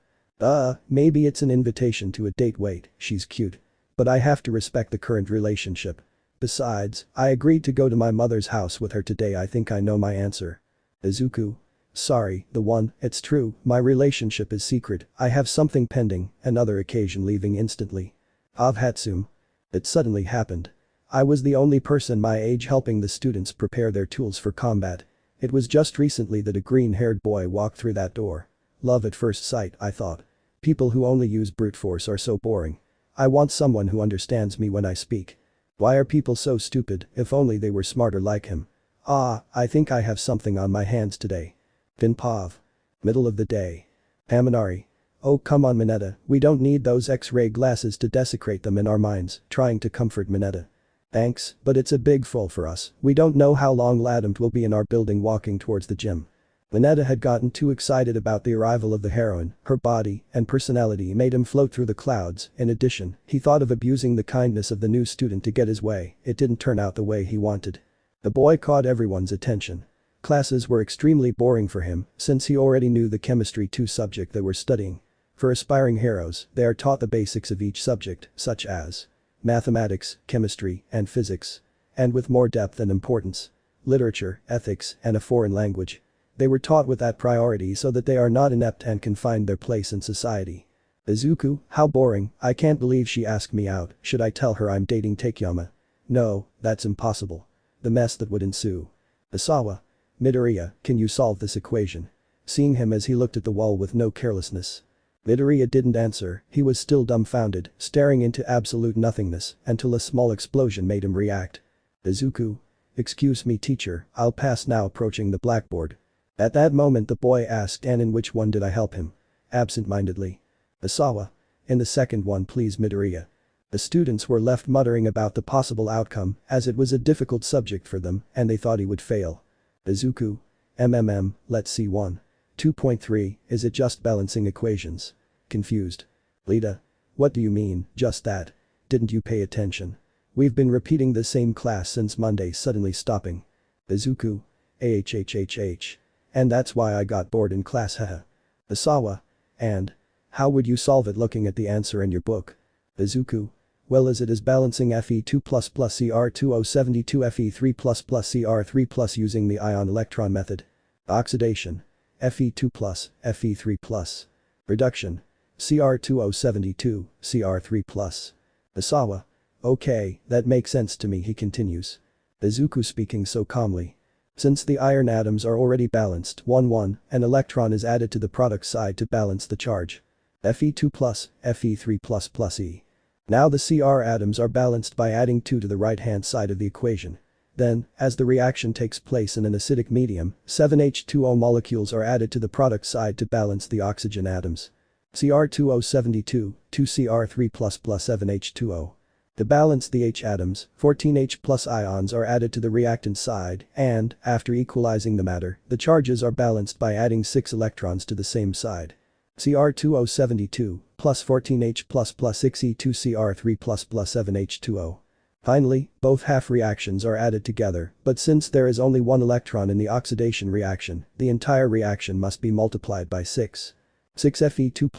Maybe it's an invitation to a date. Wait, she's cute. But I have to respect the current relationship. Besides, I agreed to go to my mother's house with her today. I think I know my answer. Izuku. Sorry, the one, it's true, my relationship is secret, I have something pending, another occasion leaving instantly. Hatsum. It suddenly happened. I was the only person my age helping the students prepare their tools for combat. It was just recently that a green-haired boy walked through that door. Love at first sight, I thought. People who only use brute force are so boring. I want someone who understands me when I speak. Why are people so stupid? If only they were smarter like him. I think I have something on my hands today. Vinpov. Middle of the day. Haminari. Oh come on Mineta, we don't need those X-ray glasses to desecrate them in our minds, trying to comfort Mineta. Thanks, but it's a big fall for us, we don't know how long Ladamt will be in our building. Walking towards the gym. Mineta had gotten too excited about the arrival of the heroine, her body and personality made him float through the clouds. In addition, he thought of abusing the kindness of the new student to get his way, it didn't turn out the way he wanted. The boy caught everyone's attention. Classes were extremely boring for him, since he already knew the chemistry 2 subject they were studying. For aspiring heroes, they are taught the basics of each subject, such as mathematics, chemistry, and physics. And with more depth and importance. Literature, ethics, and a foreign language. They were taught with that priority so that they are not inept and can find their place in society. Izuku, how boring, I can't believe she asked me out, should I tell her I'm dating Takeyama? No, that's impossible. The mess that would ensue. Isawa. Midoriya, can you solve this equation? Seeing him as he looked at the wall with no carelessness. Midoriya didn't answer, he was still dumbfounded, staring into absolute nothingness until a small explosion made him react. Izuku. Excuse me teacher, I'll pass now. Approaching the blackboard. At that moment the boy asked, and in which one did I help him? Absent-mindedly. Isawa. In the second one please Midoriya. The students were left muttering about the possible outcome as it was a difficult subject for them and they thought he would fail. Izuku. Let's see 1. 2.3, is it just balancing equations? Confused. Lita. What do you mean, just that? Didn't you pay attention? We've been repeating the same class since Monday. Suddenly stopping. Izuku. And that's why I got bored in class haha. Isawa. And? How would you solve it looking at the answer in your book? Izuku. Well as it is balancing Fe2++ Cr2072 Fe3++ Cr3+ using the ion electron method. Oxidation. Fe2+, Fe3+. Reduction. Cr2072, Cr3+. Isawa. Okay, that makes sense to me. He continues. Izuku speaking so calmly. Since the iron atoms are already balanced 1-1, an electron is added to the product side to balance the charge. Fe2+, Fe3++ E. Now the Cr atoms are balanced by adding 2 to the right-hand side of the equation. Then, as the reaction takes place in an acidic medium, 7 H2O molecules are added to the product side to balance the oxygen atoms. Cr2072, 2 Cr3++ 7 H2O. To balance the H atoms, 14 H+ ions are added to the reactant side and, after equalizing the matter, the charges are balanced by adding 6 electrons to the same side. Cr2072 plus 14H++ 6E2 Cr3++ 7 H2O. Finally, both half reactions are added together, but since there is only 1 electron in the oxidation reaction, the entire reaction must be multiplied by 6. 6 Fe2++,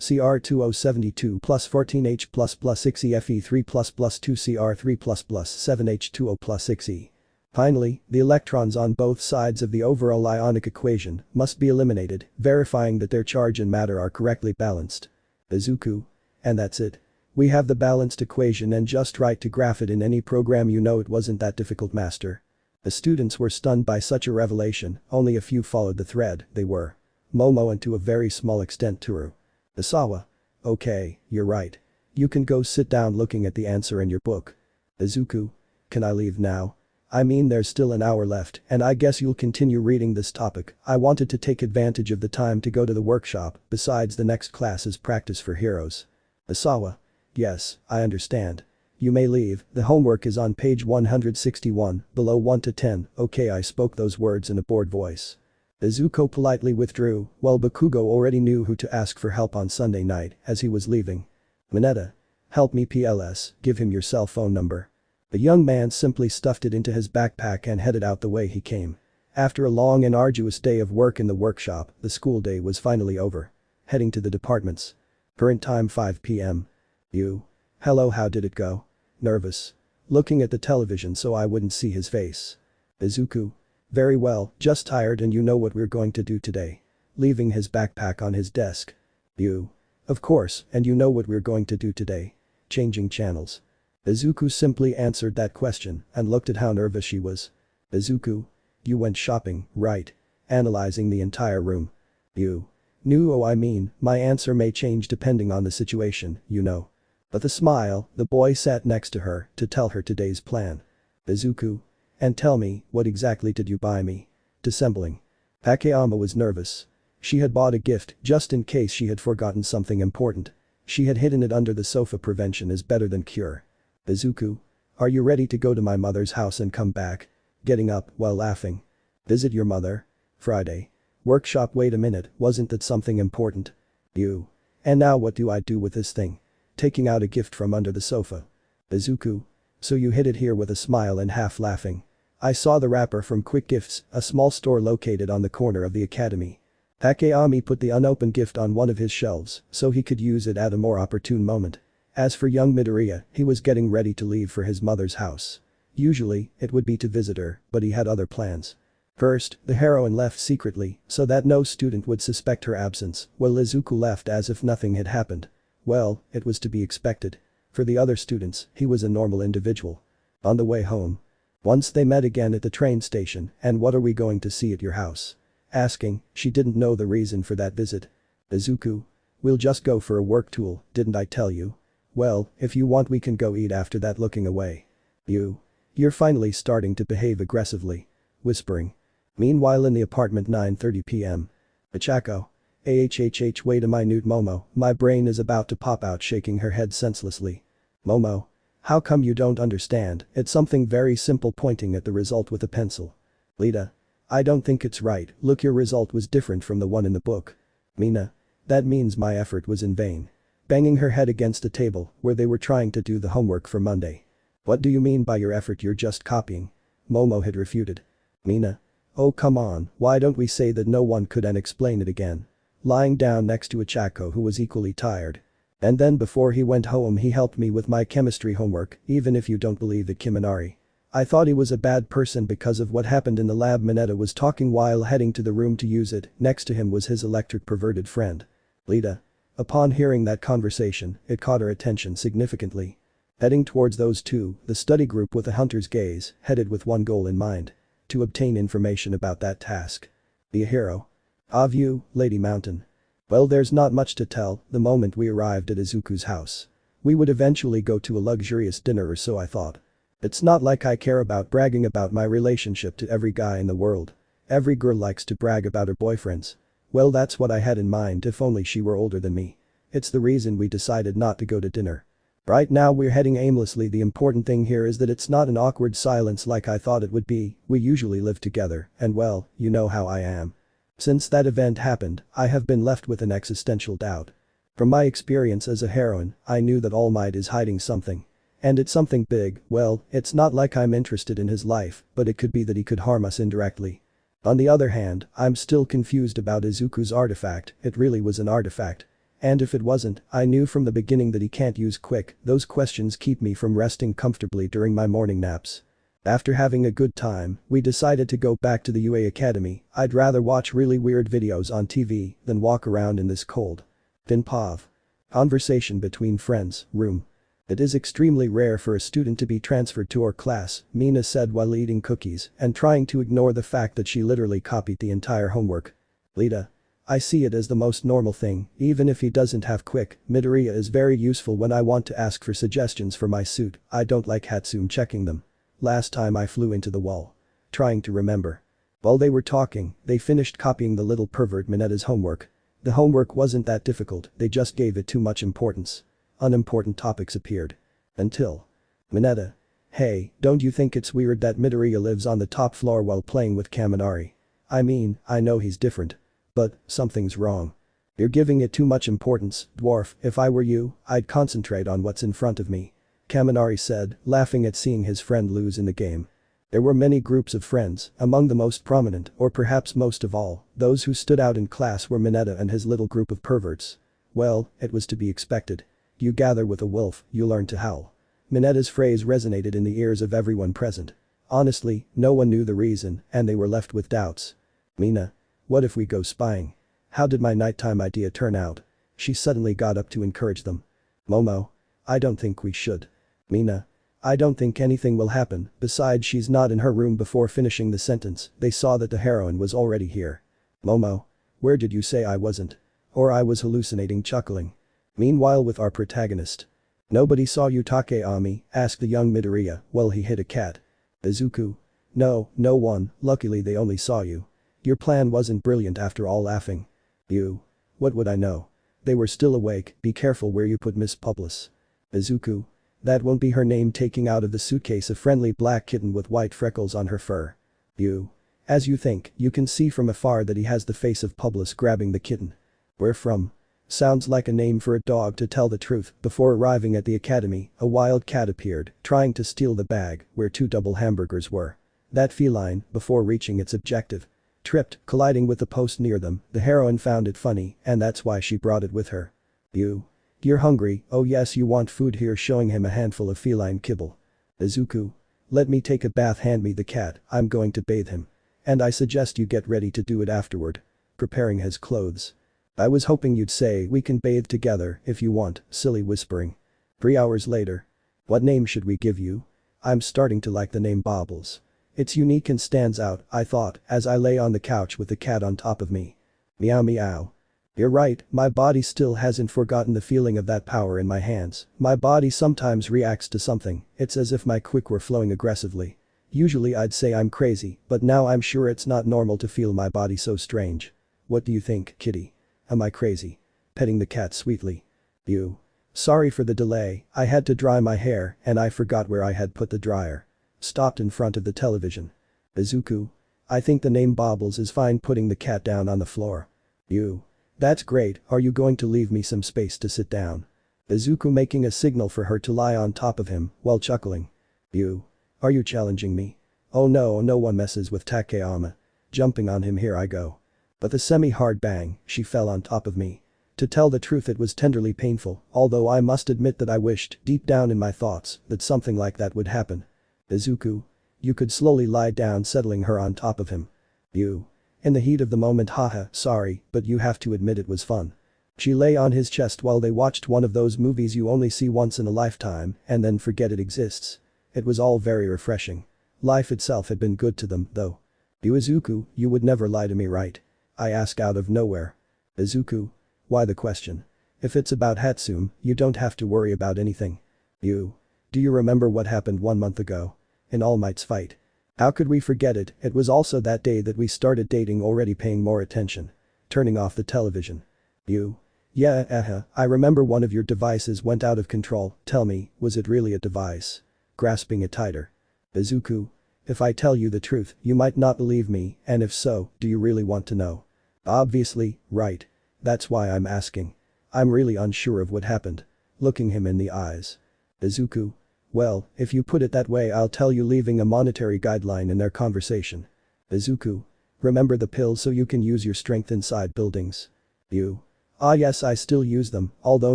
Cr2072 plus 14H++ 6E Fe3++ 2 Cr3++ 7 H2O plus 6E. Finally, the electrons on both sides of the overall ionic equation must be eliminated, verifying that their charge and matter are correctly balanced. Izuku. And that's it. We have the balanced equation and just right to graph it in any program. You know it wasn't that difficult master. The students were stunned by such a revelation, only a few followed the thread. They were Momo and to a very small extent Toru. Isawa. Okay, you're right. You can go sit down looking at the answer in your book. Izuku. Can I leave now? I mean there's still an hour left and I guess you'll continue reading this topic. I wanted to take advantage of the time to go to the workshop, besides the next class is practice for heroes. Asawa. Yes, I understand. You may leave, the homework is on page 161, below 1 to 10, okay I spoke those words in a bored voice. Izuku politely withdrew, while Bakugo already knew who to ask for help on Sunday night as he was leaving. Mineta. Help me PLS, give him your cell phone number. The young man simply stuffed it into his backpack and headed out the way he came. After a long and arduous day of work in the workshop, the school day was finally over. Heading to the departments. Current time 5 p.m. You. Hello, how did it go? Nervous. Looking at the television so I wouldn't see his face. Izuku. Very well, just tired and you know what we're going to do today. Leaving his backpack on his desk. You. Of course, and you know what we're going to do today. Changing channels. Izuku simply answered that question and looked at how nervous she was. Izuku. You went shopping, right? Analyzing the entire room. You. No, oh I mean, my answer may change depending on the situation, you know. With a smile, the boy sat next to her to tell her today's plan. Izuku. And tell me, what exactly did you buy me? Dissembling. Takayama was nervous. She had bought a gift just in case she had forgotten something important. She had hidden it under the sofa. Prevention is better than cure. Izuku. Are you ready to go to my mother's house and come back? Getting up while laughing. Visit your mother? Friday. Workshop. Wait a minute, wasn't that something important? You. And now what do I do with this thing? Taking out a gift from under the sofa. Izuku. So you hid it here with a smile and half laughing. I saw the wrapper from Quick Gifts, a small store located on the corner of the academy. Takayama put the unopened gift on one of his shelves so he could use it at a more opportune moment. As for young Midoriya, he was getting ready to leave for his mother's house. Usually, it would be to visit her, but he had other plans. First, the heroine left secretly so that no student would suspect her absence, while Izuku left as if nothing had happened. Well, it was to be expected. For the other students, he was a normal individual. On the way home. Once they met again at the train station, and what are we going to see at your house? Asking, she didn't know the reason for that visit. Izuku. We'll just go for a work tool, didn't I tell you? Well, if you want we can go eat after that. Looking away. You. You're finally starting to behave aggressively. Whispering. Meanwhile in the apartment 9:30 p.m. Ichako. AHHH wait a minute Momo, my brain is about to pop out shaking her head senselessly. Momo. How come you don't understand, it's something very simple pointing at the result with a pencil. Lita. I don't think it's right, look your result was different from the one in the book. Mina. That means my effort was in vain. Banging her head against a table where they were trying to do the homework for Monday. What do you mean by your effort you're just copying? Momo had refuted. Mina. Oh come on, why don't we say that no one could and explain it again. Lying down next to Ichako who was equally tired. And then before he went home he helped me with my chemistry homework, even if you don't believe it Kiminari. I thought he was a bad person because of what happened in the lab. Mineta was talking while heading to the room to use it, next to him was his electric perverted friend. Lita. Upon hearing that conversation, it caught her attention significantly. Heading towards those two, the study group with a hunter's gaze, headed with one goal in mind. To obtain information about that task. Be a hero. Of you, Lady Mountain. Well there's not much to tell, the moment we arrived at Izuku's house. We would eventually go to a luxurious dinner or so I thought. It's not like I care about bragging about my relationship to every guy in the world. Every girl likes to brag about her boyfriends. Well that's what I had in mind if only she were older than me. It's the reason we decided not to go to dinner. Right now we're heading aimlessly. The important thing here is that it's not an awkward silence like I thought it would be, we usually live together, and well, you know how I am. Since that event happened, I have been left with an existential doubt. From my experience as a heroine, I knew that Almight is hiding something. And it's something big, well, it's not like I'm interested in his life, but it could be that he could harm us indirectly. On the other hand, I'm still confused about Izuku's artifact, it really was an artifact. And if it wasn't, I knew from the beginning that he can't use quick, those questions keep me from resting comfortably during my morning naps. After having a good time, we decided to go back to the UA Academy. I'd rather watch really weird videos on TV than walk around in this cold. Vinpov. Conversation between friends, room. It is extremely rare for a student to be transferred to our class, Mina said while eating cookies and trying to ignore the fact that she literally copied the entire homework. Lita. I see it as the most normal thing, even if he doesn't have quick, Midoriya is very useful when I want to ask for suggestions for my suit, I don't like Hatsune checking them. Last time I flew into the wall. Trying to remember. While they were talking, they finished copying the little pervert Mina's homework. The homework wasn't that difficult, they just gave it too much importance. Unimportant topics appeared. Until. Mineta. Hey, don't you think it's weird that Midoriya lives on the top floor while playing with Kaminari? I mean, I know he's different. But, something's wrong. You're giving it too much importance, dwarf. If I were you, I'd concentrate on what's in front of me. Kaminari said, laughing at seeing his friend lose in the game. There were many groups of friends, among the most prominent, or perhaps most of all, those who stood out in class were Mineta and his little group of perverts. Well, it was to be expected. You gather with a wolf, you learn to howl. Mineta's phrase resonated in the ears of everyone present. Honestly, no one knew the reason, and they were left with doubts. Mina. What if we go spying? How did my nighttime idea turn out? She suddenly got up to encourage them. Momo. I don't think we should. Mina. I don't think anything will happen, besides she's not in her room. Before finishing the sentence, they saw that the heroine was already here. Momo. Where did you say I wasn't? Or I was hallucinating, chuckling. Meanwhile with our protagonist. Nobody saw you, Takeami, asked the young Midoriya while he hit a cat. Izuku. No, no one, luckily they only saw you. Your plan wasn't brilliant after all, laughing. You. What would I know? They were still awake, be careful where you put Miss Publis. Izuku. That won't be her name, taking out of the suitcase a friendly black kitten with white freckles on her fur. You. As you think, you can see from afar that he has the face of Publis grabbing the kitten. Where from? Sounds like a name for a dog, to tell the truth. Before arriving at the academy, a wild cat appeared, trying to steal the bag where 2 double hamburgers were. That feline, before reaching its objective, tripped, colliding with the post near them. The heroine found it funny, and that's why she brought it with her. You. You're hungry, oh yes, you want food here, showing him a handful of feline kibble. Izuku. Let me take a bath, hand me the cat, I'm going to bathe him. And I suggest you get ready to do it afterward. Preparing his clothes. I was hoping you'd say we can bathe together if you want, silly, whispering. 3 hours later. What name should we give you? I'm starting to like the name Bobbles. It's unique and stands out, I thought, as I lay on the couch with the cat on top of me. Meow meow. You're right, my body still hasn't forgotten the feeling of that power in my hands. My body sometimes reacts to something, it's as if my quick were flowing aggressively. Usually I'd say I'm crazy, but now I'm sure it's not normal to feel my body so strange. What do you think, kitty? Am I crazy? Petting the cat sweetly. You. Sorry for the delay, I had to dry my hair and I forgot where I had put the dryer. Stopped in front of the television. Izuku. I think the name Bobbles is fine, putting the cat down on the floor. You. That's great, are you going to leave me some space to sit down? Izuku, making a signal for her to lie on top of him while chuckling. You. Are you challenging me? Oh no, no one messes with Takeyama. Jumping on him, here I go. But the semi-hard bang, she fell on top of me. To tell the truth, it was tenderly painful, although I must admit that I wished, deep down in my thoughts, that something like that would happen. Izuku. You could slowly lie down, settling her on top of him. You. In the heat of the moment, haha, sorry, but you have to admit it was fun. She lay on his chest while they watched one of those movies you only see once in a lifetime and then forget it exists. It was all very refreshing. Life itself had been good to them, though. You, Izuku, you would never lie to me, right? I asked out of nowhere. Izuku. Why the question? If it's about Hatsume, you don't have to worry about anything. You. Do you remember what happened 1 month ago? In Almight's fight. How could we forget it? It was also that day that we started dating, already paying more attention. Turning off the television. You. Yeah, I remember one of your devices went out of control. Tell me, was it really a device? Grasping it tighter. Izuku. If I tell you the truth, you might not believe me, and if so, do you really want to know? Obviously, right. That's why I'm asking. I'm really unsure of what happened. Looking him in the eyes. Izuku. Well, if you put it that way, I'll tell you, leaving a monetary guideline in their conversation. Izuku. Remember the pills so you can use your strength inside buildings. You. Ah yes, I still use them, although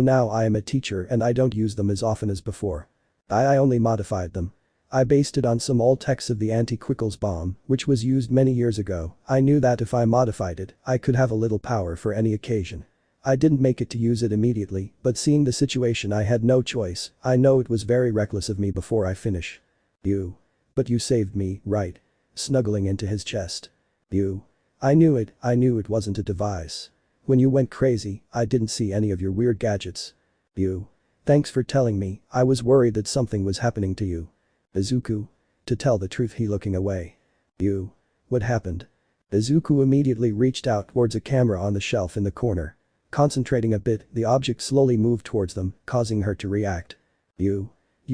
now I am a teacher and I don't use them as often as before. I only modified them. I based it on some old texts of the anti-Quirkless bomb, which was used many years ago. I knew that if I modified it, I could have a little power for any occasion. I didn't make it to use it immediately, but seeing the situation I had no choice. I know it was very reckless of me. Before I finish. You. But you saved me, right? Snuggling into his chest. You. I knew it wasn't a device. When you went crazy, I didn't see any of your weird gadgets. You. Thanks for telling me, I was worried that something was happening to you. Izuku. To tell the truth he looking away. You. What happened? Izuku immediately reached out towards a camera on the shelf in the corner. Concentrating a bit, the object slowly moved towards them, causing her to react. You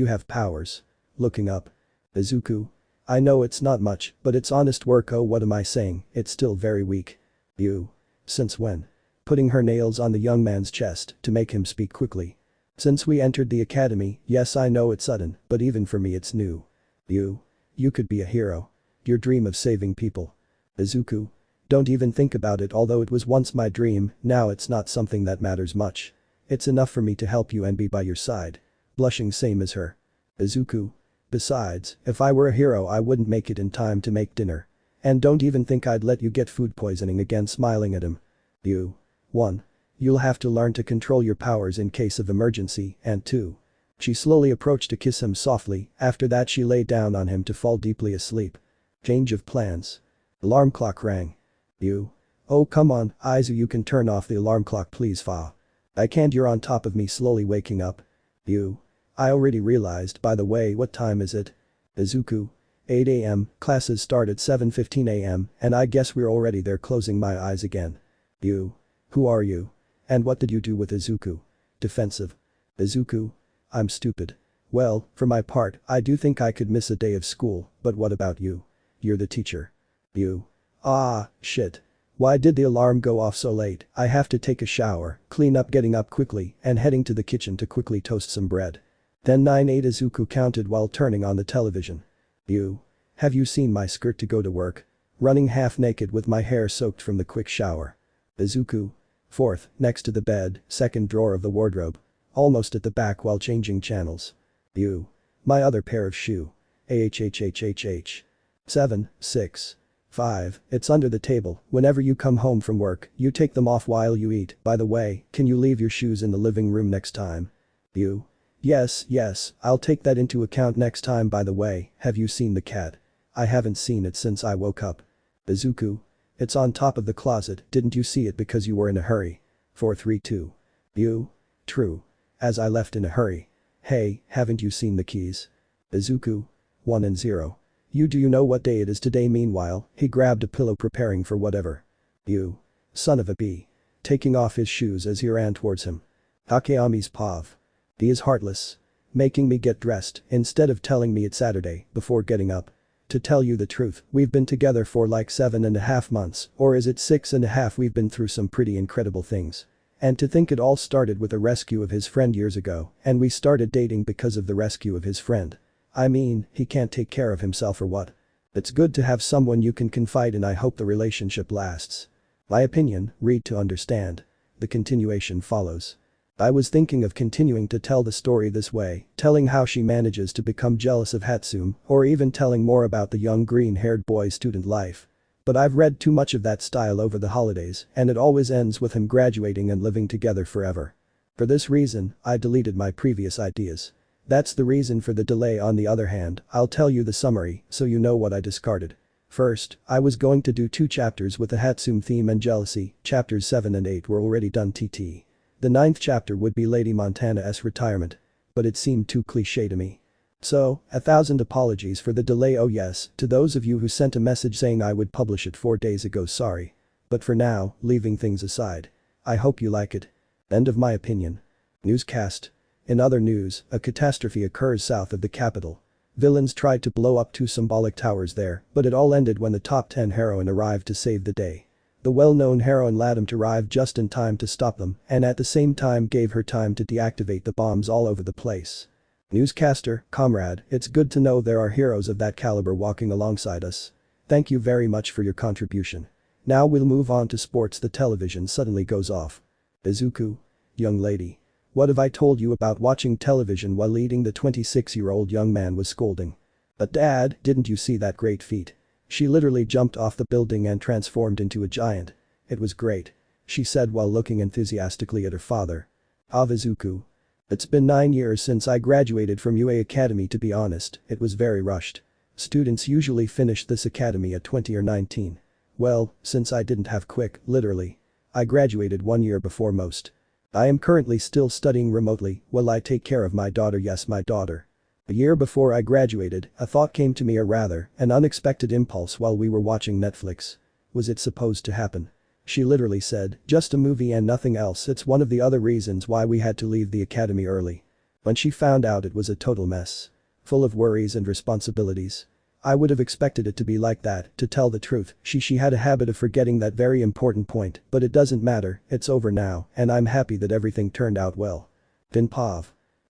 have powers. Looking up. Izuku. I know it's not much, but it's honest work. Oh, what am I saying, it's still very weak. You. Since when? Putting her nails on the young man's chest to make him speak quickly. Since we entered the academy, yes I know it's sudden, but even for me it's new. You could be a hero. Your dream of saving people. Izuku. Don't even think about it, although it was once my dream, now it's not something that matters much. It's enough for me to help you and be by your side. Blushing same as her. Izuku. Besides, if I were a hero I wouldn't make it in time to make dinner. And don't even think I'd let you get food poisoning again, smiling at him. 1. You'll have to learn to control your powers in case of emergency, and 2. She slowly approached to kiss him softly, after that she lay down on him to fall deeply asleep. Change of plans. Alarm clock rang. Oh come on, Izu, you can turn off the alarm clock please fa. I can't, you're on top of me, slowly waking up. I already realized, by the way, what time is it? Izuku. 8 AM, classes start at 7:15 AM, and I guess we're already there, closing my eyes again. Who are you? And what did you do with Izuku? Defensive. Izuku. I'm stupid. Well, for my part, I do think I could miss a day of school, but what about you? You're the teacher. Ah, shit. Why did the alarm go off so late? I have to take a shower, clean up, getting up quickly, and heading to the kitchen to quickly toast some bread. Then 9-8 Izuku counted while turning on the television. Have you seen my skirt to go to work? Running half naked with my hair soaked from the quick shower. Izuku. 4th, next to the bed, 2nd drawer of the wardrobe. Almost at the back while changing channels. My other pair of shoe. AHHHHH. 7, 6. 5, it's under the table, whenever you come home from work, you take them off while you eat. By the way, can you leave your shoes in the living room next time? Yes, I'll take that into account next time. By the way, have you seen the cat? I haven't seen it since I woke up. Izuku. It's on top of the closet, didn't you see it because you were in a hurry? 432. True. As I left in a hurry. Hey, haven't you seen the keys? Izuku. 1 and 0. Do you know what day it is today? Meanwhile, he grabbed a pillow preparing for whatever. Son of a bee. Taking off his shoes as he ran towards him. Akeami's pav. He is heartless. Making me get dressed instead of telling me it's Saturday before getting up. To tell you the truth, we've been together for like 7.5 months, or is it 6.5? We've been through some pretty incredible things. And to think it all started with a rescue of his friend years ago, and we started dating because of the rescue of his friend. I mean, he can't take care of himself or what? It's good to have someone you can confide in. I hope the relationship lasts. My opinion, read to understand. The continuation follows. I was thinking of continuing to tell the story this way, telling how she manages to become jealous of Hatsune, or even telling more about the young green-haired boy's student life. But I've read too much of that style over the holidays, and it always ends with him graduating and living together forever. For this reason, I deleted my previous ideas. That's the reason for the delay. On the other hand, I'll tell you the summary so you know what I discarded. First, I was going to do 2 chapters with the Hatsune theme and jealousy. Chapters 7 and 8 were already done. The 9th chapter would be Lady Montana's retirement. But it seemed too cliché to me. So, 1,000 apologies for the delay. Oh yes, to those of you who sent a message saying I would publish it 4 days ago, sorry. But for now, leaving things aside. I hope you like it. End of my opinion. Newscast. In other news, a catastrophe occurs south of the capital. Villains tried to blow up 2 symbolic towers there, but it all ended when the top 10 heroine arrived to save the day. The well-known heroine Ladam arrived just in time to stop them, and at the same time gave her time to deactivate the bombs all over the place. Newscaster, comrade, it's good to know there are heroes of that caliber walking alongside us. Thank you very much for your contribution. Now we'll move on to sports. The television suddenly goes off. Izuku. Young lady. What have I told you about watching television while eating? The 26-year-old young man was scolding. But dad, didn't you see that great feat? She literally jumped off the building and transformed into a giant. It was great. She said while looking enthusiastically at her father. Izuku. It's been 9 years since I graduated from UA Academy. To be honest, it was very rushed. Students usually finish this academy at 20 or 19. Well, since I didn't have quick, literally. I graduated 1 year before most. I am currently still studying remotely while I take care of my daughter. Yes, my daughter. A year before I graduated, a thought came to me, or rather, an unexpected impulse while we were watching Netflix. Was it supposed to happen? She literally said, just a movie and nothing else. It's one of the other reasons why we had to leave the academy early. When she found out, it was a total mess. Full of worries and responsibilities. I would have expected it to be like that, to tell the truth. She had a habit of forgetting that very important point, but it doesn't matter, it's over now, and I'm happy that everything turned out well. Vinpav.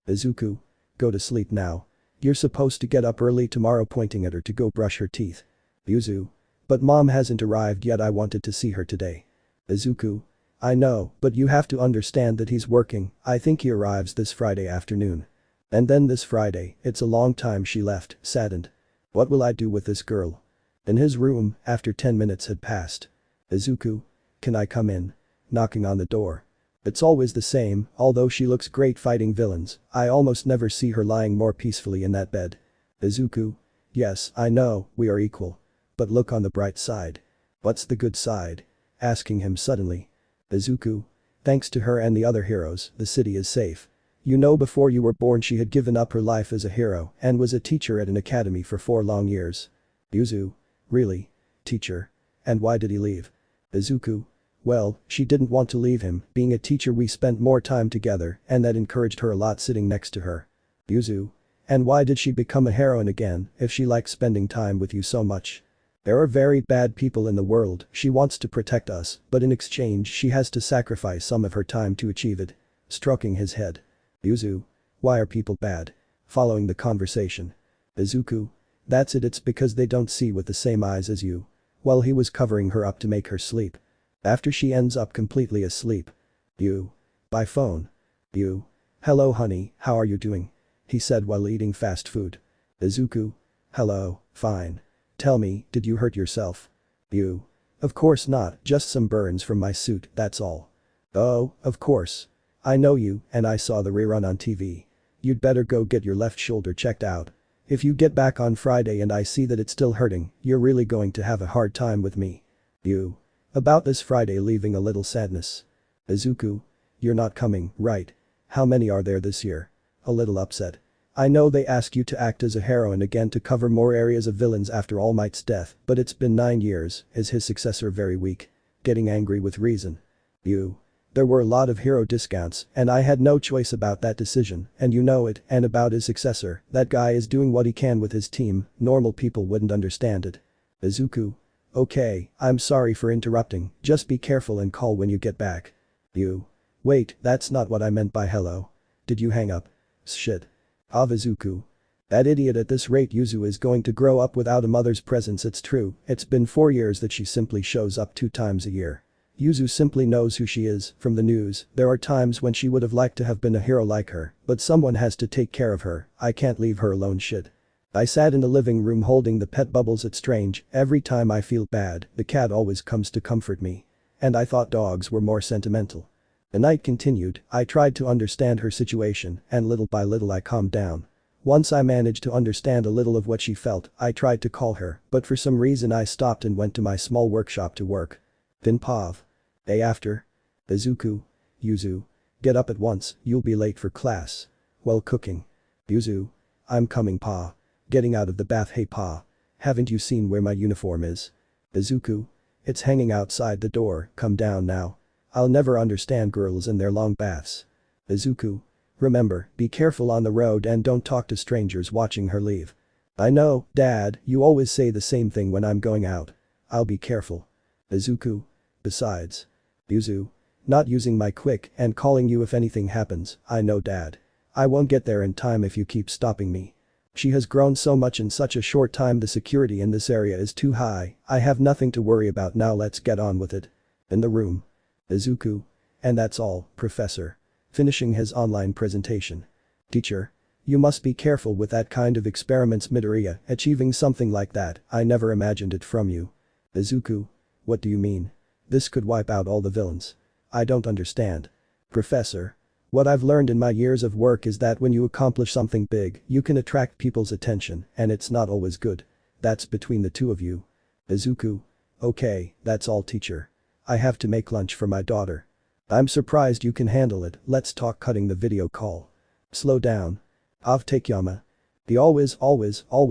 Izuku. Go to sleep now. You're supposed to get up early tomorrow, pointing at her to go brush her teeth. Yuzu. But mom hasn't arrived yet, I wanted to see her today. Izuku. I know, but you have to understand that he's working, I think he arrives this Friday afternoon. And then this Friday, it's a long time. She left, saddened. What will I do with this girl? In his room, after 10 minutes had passed. Izuku. Can I come in? Knocking on the door. It's always the same, although she looks great fighting villains, I almost never see her lying more peacefully in that bed. Izuku. Yes, I know, we are equal. But look on the bright side. What's the good side? Asking him suddenly. Izuku. Thanks to her and the other heroes, the city is safe. You know, before you were born she had given up her life as a hero and was a teacher at an academy for 4 long years. Yuzu. Really? Teacher? And why did he leave? Izuku. Well, she didn't want to leave him, being a teacher we spent more time together and that encouraged her a lot sitting next to her. Yuzu. And why did she become a heroine again if she likes spending time with you so much? There are very bad people in the world, she wants to protect us, but in exchange she has to sacrifice some of her time to achieve it. Stroking his head. Yuzu. Why are people bad? Following the conversation. Izuku. That's it, it's because they don't see with the same eyes as you. Well, he was covering her up to make her sleep. After she ends up completely asleep. You. By phone. You. Hello honey, how are you doing? He said while eating fast food. Izuku. Hello, fine. Tell me, did you hurt yourself? You. Of course not, just some burns from my suit, that's all. Oh, of course. I know you, and I saw the rerun on TV. You'd better go get your left shoulder checked out. If you get back on Friday and I see that it's still hurting, you're really going to have a hard time with me. You. About this Friday, leaving a little sadness. Izuku. You're not coming, right? How many are there this year? A little upset. I know they ask you to act as a heroine again to cover more areas of villains after Almight's death, but it's been 9 years, is his successor very weak? Getting angry with reason. You. There were a lot of hero discounts, and I had no choice about that decision, and you know it, and about his successor, that guy is doing what he can with his team, normal people wouldn't understand it. Izuku. Okay, I'm sorry for interrupting, just be careful and call when you get back. You. Wait, that's not what I meant by hello. Did you hang up? Shit. Izuku. That idiot, at this rate Yuzu is going to grow up without a mother's presence. It's true, it's been 4 years that she simply shows up 2 times a year. Yuzu simply knows who she is, from the news. There are times when she would have liked to have been a hero like her, but someone has to take care of her, I can't leave her alone. Shit. I sat in the living room holding the pet Bubbles. It's strange, every time I feel bad, the cat always comes to comfort me. And I thought dogs were more sentimental. The night continued, I tried to understand her situation, and little by little I calmed down. Once I managed to understand a little of what she felt, I tried to call her, but for some reason I stopped and went to my small workshop to work. Vinpav. Day after. Izuku. Yuzu. Get up at once, you'll be late for class. Well, cooking. Yuzu. I'm coming, Pa. Getting out of the bath. Hey Pa. Haven't you seen where my uniform is? Izuku. It's hanging outside the door, come down now. I'll never understand girls and their long baths. Izuku. Remember, be careful on the road and don't talk to strangers. Watching her leave. I know, Dad, you always say the same thing when I'm going out. I'll be careful. Izuku. Besides. Yuzu. Not using my quick and calling you if anything happens. I know, Dad. I won't get there in time if you keep stopping me. She has grown so much in such a short time. The security in this area is too high. I have nothing to worry about now. Let's get on with it. In the room. Izuku. And that's all, Professor. Finishing his online presentation. Teacher. You must be careful with that kind of experiments. Midoriya, achieving something like that, I never imagined it from you. Izuku. What do you mean? This could wipe out all the villains. I don't understand. Professor. What I've learned in my years of work is that when you accomplish something big, you can attract people's attention, and it's not always good. That's between the two of you. Izuku. Okay, that's all, teacher. I have to make lunch for my daughter. I'm surprised you can handle it. Let's talk. Cutting the video call. Slow down. Takeyama. He always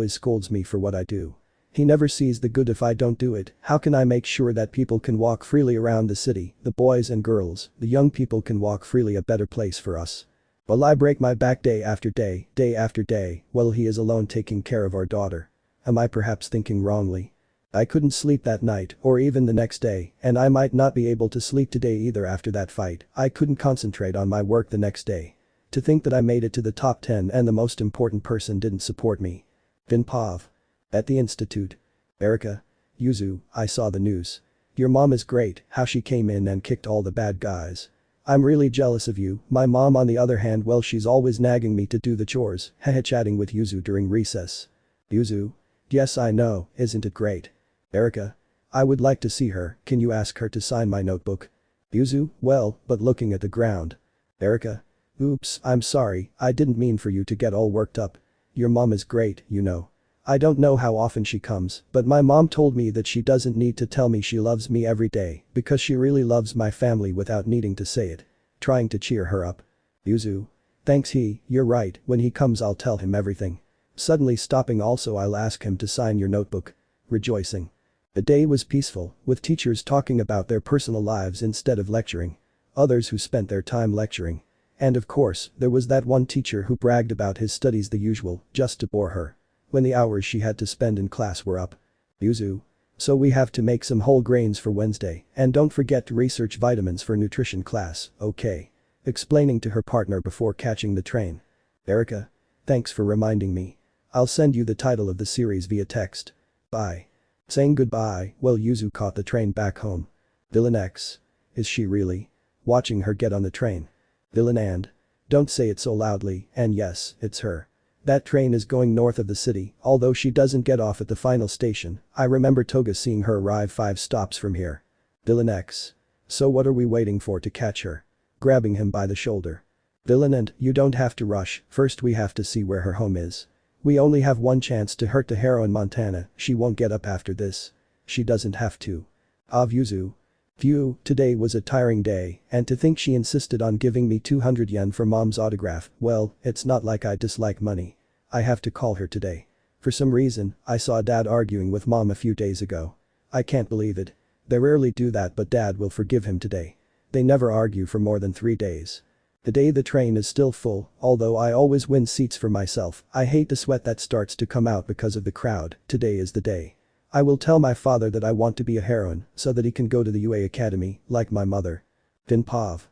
scolds me for what I do. He never sees the good if I don't do it. How can I make sure that people can walk freely around the city, the boys and girls, the young people can walk freely, a better place for us? Well, I break my back day after day after day, while he is alone taking care of our daughter. Am I perhaps thinking wrongly? I couldn't sleep that night or even the next day, and I might not be able to sleep today either after that fight. I couldn't concentrate on my work the next day. To think that I made it to the top 10 and the most important person didn't support me. Vinpov. At the institute. Erica. Yuzu, I saw the news. Your mom is great, how she came in and kicked all the bad guys. I'm really jealous of you. My mom on the other hand, well, she's always nagging me to do the chores, hehe, chatting with Yuzu during recess. Yuzu. Yes, I know, isn't it great? Erica. I would like to see her, can you ask her to sign my notebook? Yuzu, well, but looking at the ground. Erica. Oops, I'm sorry, I didn't mean for you to get all worked up. Your mom is great, you know. I don't know how often she comes, but my mom told me that she doesn't need to tell me she loves me every day because she really loves my family without needing to say it. Trying to cheer her up. Yuzu. Thanks, you're right, when he comes I'll tell him everything. Suddenly stopping, also I'll ask him to sign your notebook. Rejoicing. The day was peaceful, with teachers talking about their personal lives instead of lecturing. Others who spent their time lecturing. And of course, there was that one teacher who bragged about his studies the usual, just to bore her. When the hours she had to spend in class were up. Yuzu. So we have to make some whole grains for Wednesday, and don't forget to research vitamins for nutrition class, okay? Explaining to her partner before catching the train. Erica. Thanks for reminding me. I'll send you the title of the series via text. Bye. Saying goodbye, well, Yuzu caught the train back home. Villain X. Is she really? Watching her get on the train. Villain and. Don't say it so loudly, and yes, it's her. That train is going north of the city, although she doesn't get off at the final station. I remember Toga seeing her arrive 5 stops from here. Villain X. So what are we waiting for to catch her? Grabbing him by the shoulder. Villain and, you don't have to rush, first we have to see where her home is. We only have one chance to hurt the hero in Montana, she won't get up after this. She doesn't have to. Yuzu. Phew, today was a tiring day, and to think she insisted on giving me 200 yen for mom's autograph, well, it's not like I dislike money. I have to call her today. For some reason, I saw dad arguing with mom a few days ago. I can't believe it. They rarely do that, but dad will forgive him today. They never argue for more than 3 days. Today the train is still full, although I always win seats for myself. I hate the sweat that starts to come out because of the crowd. Today is the day. I will tell my father that I want to be a heroine so that he can go to the UA Academy, like my mother. Vinpov.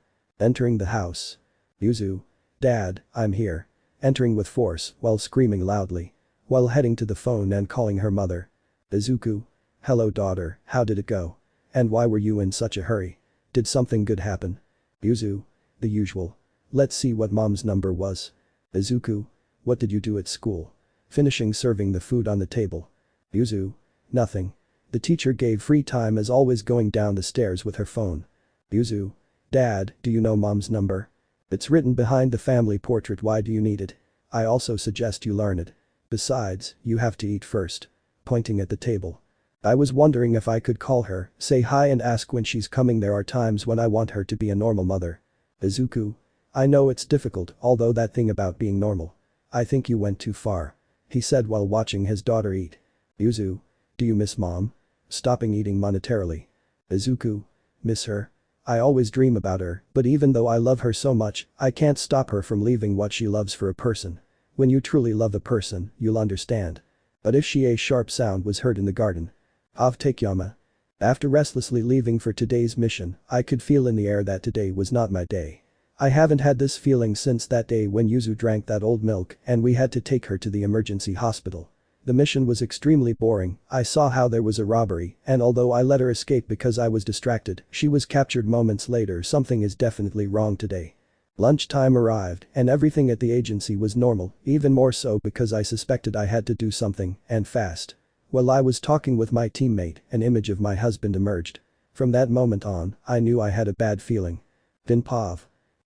Entering the house. Yuzu. Dad, I'm here. Entering with force while screaming loudly. While heading to the phone and calling her mother. Izuku. Hello daughter, how did it go? And why were you in such a hurry? Did something good happen? Yuzu. The usual. Let's see what mom's number was. Izuku. What did you do at school? Finishing serving the food on the table. Yuzu. Nothing. The teacher gave free time as always, going down the stairs with her phone. Yuzu. Dad, do you know mom's number? It's written behind the family portrait, why do you need it? I also suggest you learn it. Besides, you have to eat first. Pointing at the table. I was wondering if I could call her, say hi and ask when she's coming. There are times when I want her to be a normal mother. Izuku. I know it's difficult, although that thing about being normal. I think you went too far. He said while watching his daughter eat. Yuzu. Do you miss mom? Stopping eating monetarily. Izuku. Miss her? I always dream about her, but even though I love her so much, I can't stop her from leaving what she loves for a person. When you truly love a person, you'll understand. But if she, a sharp sound was heard in the garden. Of Takeyama. After restlessly leaving for today's mission, I could feel in the air that today was not my day. I haven't had this feeling since that day when Yuzu drank that old milk and we had to take her to the emergency hospital. The mission was extremely boring. I saw how there was a robbery, and although I let her escape because I was distracted, she was captured moments later. Something is definitely wrong today. Lunchtime arrived, and everything at the agency was normal, even more so because I suspected I had to do something, and fast. While I was talking with my teammate, an image of my husband emerged. From that moment on, I knew I had a bad feeling. Vinpov.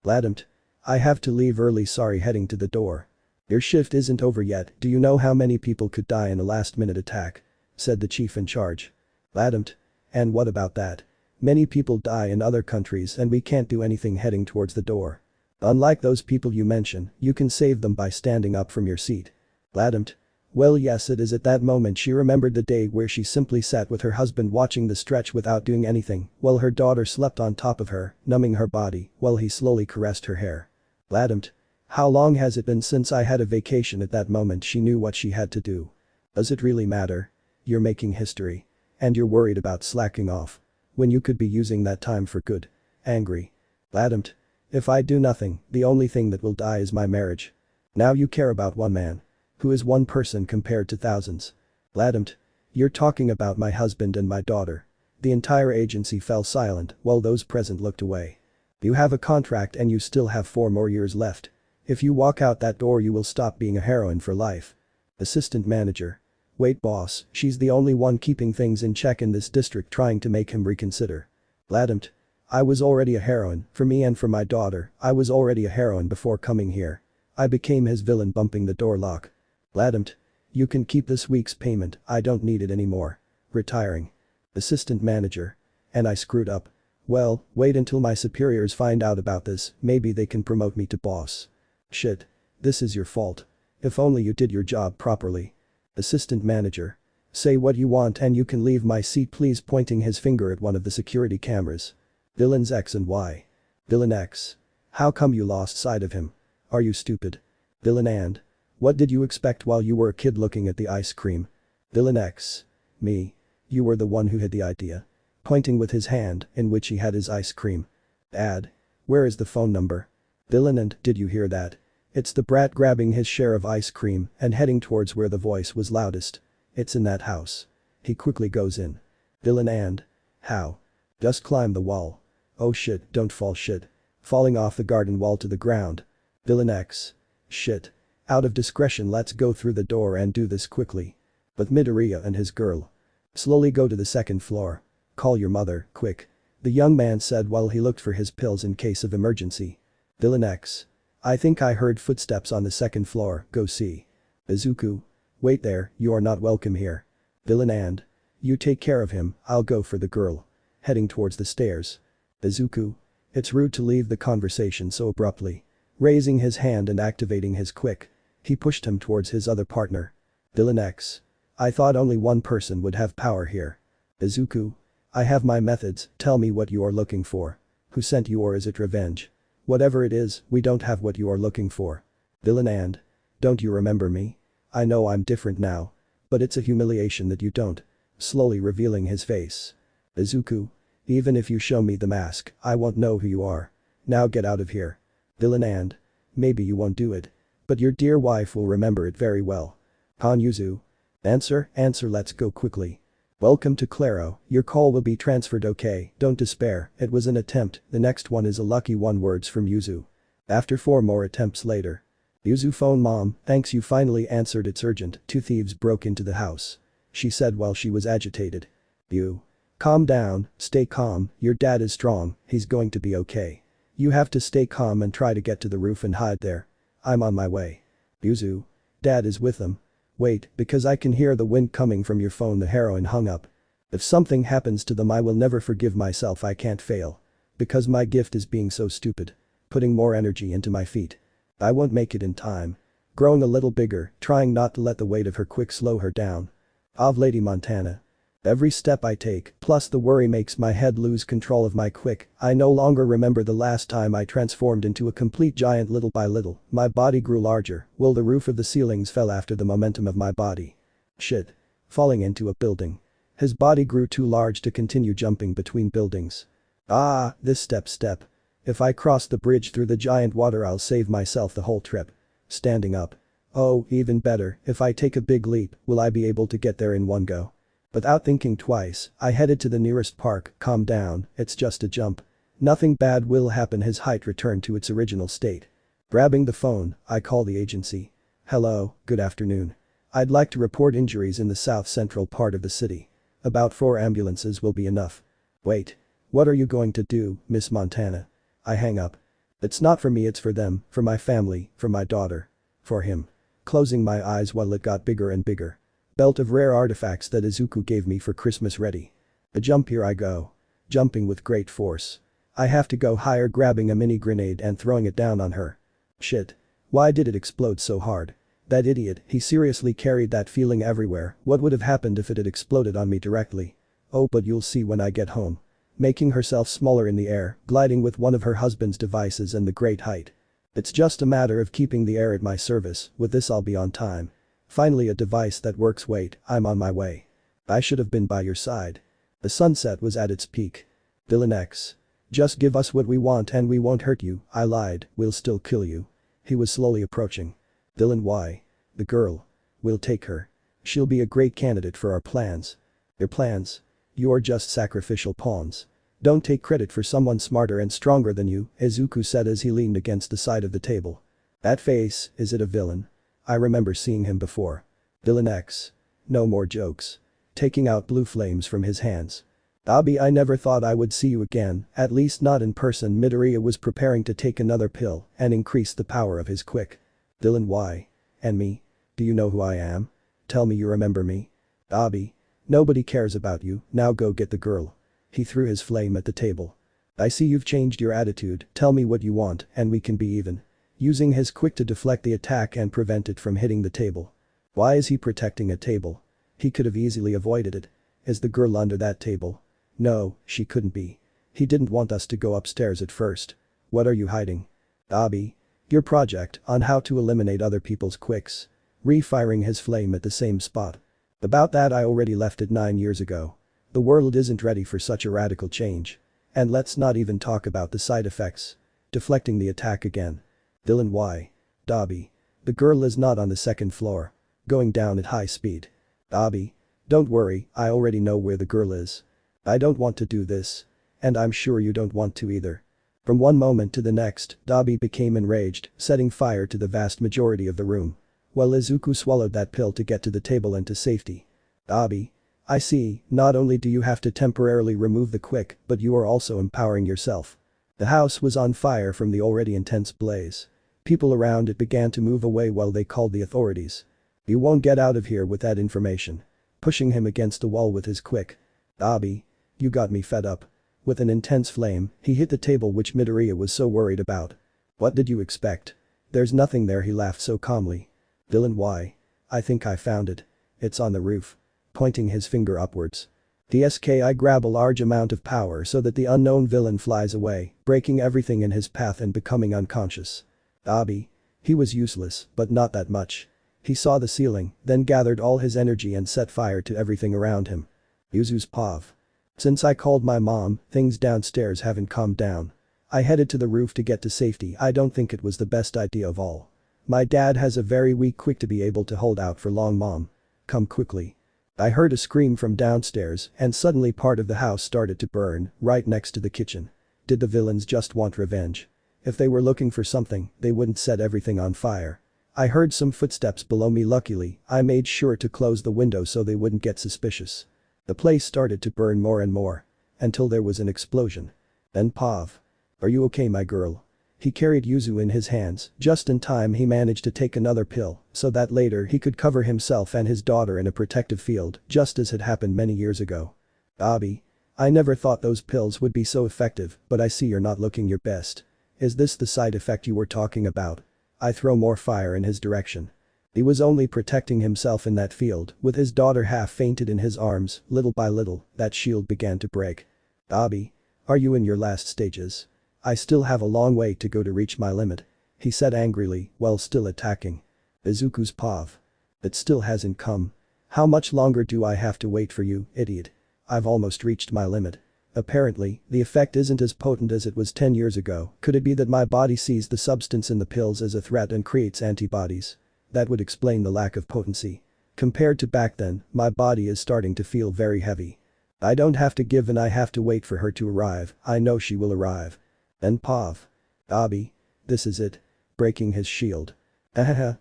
Ladampt. I have to leave early, sorry, heading to the door. Your shift isn't over yet, do you know how many people could die in a last-minute attack? Said the chief in charge. Ladampt. And what about that? Many people die in other countries and we can't do anything, heading towards the door. Unlike those people you mention, you can save them by standing up from your seat. Bladammed. Well yes, it is. At that moment she remembered the day where she simply sat with her husband watching the stretch without doing anything while her daughter slept on top of her, numbing her body while he slowly caressed her hair. Bladammed. How long has it been since I had a vacation? At that moment she knew what she had to do. Does it really matter? You're making history. And you're worried about slacking off. When you could be using that time for good. Angry. Bladammed. If I do nothing, the only thing that will die is my marriage. Now you care about one man. Who is one person compared to thousands? Bladammed. You're talking about my husband and my daughter. The entire agency fell silent while those present looked away. You have a contract and you still have 4 more years left. If you walk out that door you will stop being a heroine for life. Assistant manager. Wait boss, she's the only one keeping things in check in this district, trying to make him reconsider. Bladammed. I was already a heroine, for me and for my daughter, I was already a heroine before coming here. I became his villain, bumping the door lock. Bladammed. You can keep this week's payment, I don't need it anymore. Retiring. Assistant manager. And I screwed up. Well, wait until my superiors find out about this, maybe they can promote me to boss. Shit. This is your fault. If only you did your job properly. Assistant manager. Say what you want and you can leave my seat please, pointing his finger at one of the security cameras. Villains X and Y. Villain X. How come you lost sight of him? Are you stupid? Villain and. What did you expect while you were a kid looking at the ice cream? Villain X. Me. You were the one who had the idea. Pointing with his hand, in which he had his ice cream. Add. Where is the phone number? Villain and. Did you hear that? It's the brat grabbing his share of ice cream and heading towards where the voice was loudest. It's in that house. He quickly goes in. Villain and. How? Just climb the wall. Oh shit, don't fall. Shit. Falling off the garden wall to the ground. Villain X. Shit. Out of discretion, let's go through the door and do this quickly. But Midoriya and his girl. Slowly go to the 2nd floor. Call your mother, quick. The young man said while he looked for his pills in case of emergency. Villain X. I think I heard footsteps on the 2nd floor, go see. Izuku. Wait there, you are not welcome here. Villain and. You take care of him, I'll go for the girl. Heading towards the stairs. Izuku. It's rude to leave the conversation so abruptly. Raising his hand and activating his quick. He pushed him towards his other partner. Villain X. I thought only one person would have power here. Izuku. I have my methods, tell me what you are looking for. Who sent you, or is it revenge? Whatever it is, we don't have what you are looking for. Villain and. Don't you remember me? I know I'm different now. But it's a humiliation that you don't. Slowly revealing his face. Izuku. Even if you show me the mask, I won't know who you are. Now get out of here. Villain and. Maybe you won't do it. But your dear wife will remember it very well. Yuzu. Answer, let's go quickly. Welcome to Claro, your call will be transferred. Okay, don't despair, it was an attempt, the next one is a lucky one. Words from Yuzu. After 4 more attempts later. Yuzu phone. Mom, thanks, you finally answered, it's urgent, 2 thieves broke into the house. She said while she was agitated. You. Calm down, stay calm, your dad is strong, he's going to be okay. You have to stay calm and try to get to the roof and hide there. I'm on my way. Yuzu. Dad is with them. Wait, because I can hear the wind coming from your phone. The heroine hung up. If something happens to them I will never forgive myself. I can't fail. Because my gift is being so stupid. Putting more energy into my feet. I won't make it in time. Growing a little bigger, trying not to let the weight of her quick slow her down. Of Lady Montana. Every step I take, plus the worry makes my head lose control of my quick. I no longer remember the last time I transformed into a complete giant. Little by little, my body grew larger, while the roof of the ceilings fell after the momentum of my body. Shit. Falling into a building. His body grew too large to continue jumping between buildings. Ah, this step. If I cross the bridge through the giant water I'll save myself the whole trip. Standing up. Oh, even better, if I take a big leap, will I be able to get there in one go? Without thinking twice, I headed to the nearest park. Calm down, it's just a jump. Nothing bad will happen. His height returned to its original state. Grabbing the phone, I call the agency. Hello, good afternoon. I'd like to report injuries in the south central part of the city. About 4 ambulances will be enough. Wait. What are you going to do, Miss Montana? I hang up. It's not for me, it's for them, for my family, for my daughter. For him. Closing my eyes while it got bigger and bigger. Belt of rare artifacts that Izuku gave me for Christmas ready. A jump, here I go. Jumping with great force. I have to go higher, grabbing a mini grenade and throwing it down on her. Shit. Why did it explode so hard? That idiot, he seriously carried that feeling everywhere. What would have happened if it had exploded on me directly? Oh, but you'll see when I get home. Making herself smaller in the air, gliding with one of her husband's devices and the great height. It's just a matter of keeping the air at my service, with this I'll be on time. Finally a device that works. Wait, I'm on my way. I should have been by your side. The sunset was at its peak. Villain X. Just give us what we want and we won't hurt you. I lied, we'll still kill you. He was slowly approaching. Villain Y. The girl. We'll take her. She'll be a great candidate for our plans. Your plans? You're just sacrificial pawns. Don't take credit for someone smarter and stronger than you, Izuku said as he leaned against the side of the table. That face, is it a villain? I remember seeing him before. Villain X. No more jokes. Taking out blue flames from his hands. Abi, I never thought I would see you again, at least not in person. Midoriya was preparing to take another pill and increase the power of his quick. Villain Y. And me? Do you know who I am? Tell me you remember me. Abi. Nobody cares about you, now go get the girl. He threw his flame at the table. I see you've changed your attitude, tell me what you want and we can be even. Using his quick to deflect the attack and prevent it from hitting the table. Why is he protecting a table? He could have easily avoided it. Is the girl under that table? No, she couldn't be. He didn't want us to go upstairs at first. What are you hiding? Abi. Your project on how to eliminate other people's quicks. Refiring his flame at the same spot. About that I already left it 9 years ago. The world isn't ready for such a radical change. And let's not even talk about the side effects. Deflecting the attack again. Villain Y. Dobby. The girl is not on the second floor. Going down at high speed. Dobby. Don't worry, I already know where the girl is. I don't want to do this. And I'm sure you don't want to either. From one moment to the next, Dobby became enraged, setting fire to the vast majority of the room. While Izuku swallowed that pill to get to the table and to safety. Dobby. I see, not only do you have to temporarily remove the quick, but you are also empowering yourself. The house was on fire from the already intense blaze. People around it began to move away while they called the authorities. You won't get out of here with that information. Pushing him against the wall with his quick. Dobby. You got me fed up. With an intense flame, he hit the table which Midoriya was so worried about. What did you expect? There's nothing there, he laughed so calmly. Villain Y. I think I found it. It's on the roof. Pointing his finger upwards. I grab a large amount of power so that the unknown villain flies away, breaking everything in his path and becoming unconscious. Dobby. He was useless, but not that much. He saw the ceiling, then gathered all his energy and set fire to everything around him. Yuzu's pav. Since I called my mom, things downstairs haven't calmed down. I headed to the roof to get to safety. I don't think it was the best idea of all. My dad has a very weak quick to be able to hold out for long. Mom. Come quickly. I heard a scream from downstairs and suddenly part of the house started to burn, right next to the kitchen. Did the villains just want revenge? If they were looking for something, they wouldn't set everything on fire. I heard some footsteps below me. Luckily, I made sure to close the window so they wouldn't get suspicious. The place started to burn more and more. Until there was an explosion. Then Pav. Are you okay, my girl? He carried Yuzu in his hands, just in time he managed to take another pill, so that later he could cover himself and his daughter in a protective field, just as had happened many years ago. Dobby. I never thought those pills would be so effective, but I see you're not looking your best. Is this the side effect you were talking about? I throw more fire in his direction. He was only protecting himself in that field, with his daughter half fainted in his arms. Little by little, that shield began to break. Dobby. Are you in your last stages? I still have a long way to go to reach my limit. He said angrily, while still attacking. Izuku's pav. It still hasn't come. How much longer do I have to wait for you, idiot? I've almost reached my limit. Apparently, the effect isn't as potent as it was 10 years ago. Could it be that my body sees the substance in the pills as a threat and creates antibodies? That would explain the lack of potency. Compared to back then, my body is starting to feel very heavy. I don't have to give and I have to wait for her to arrive. I know she will arrive. Then Pav. Dobby. This is it. Breaking his shield.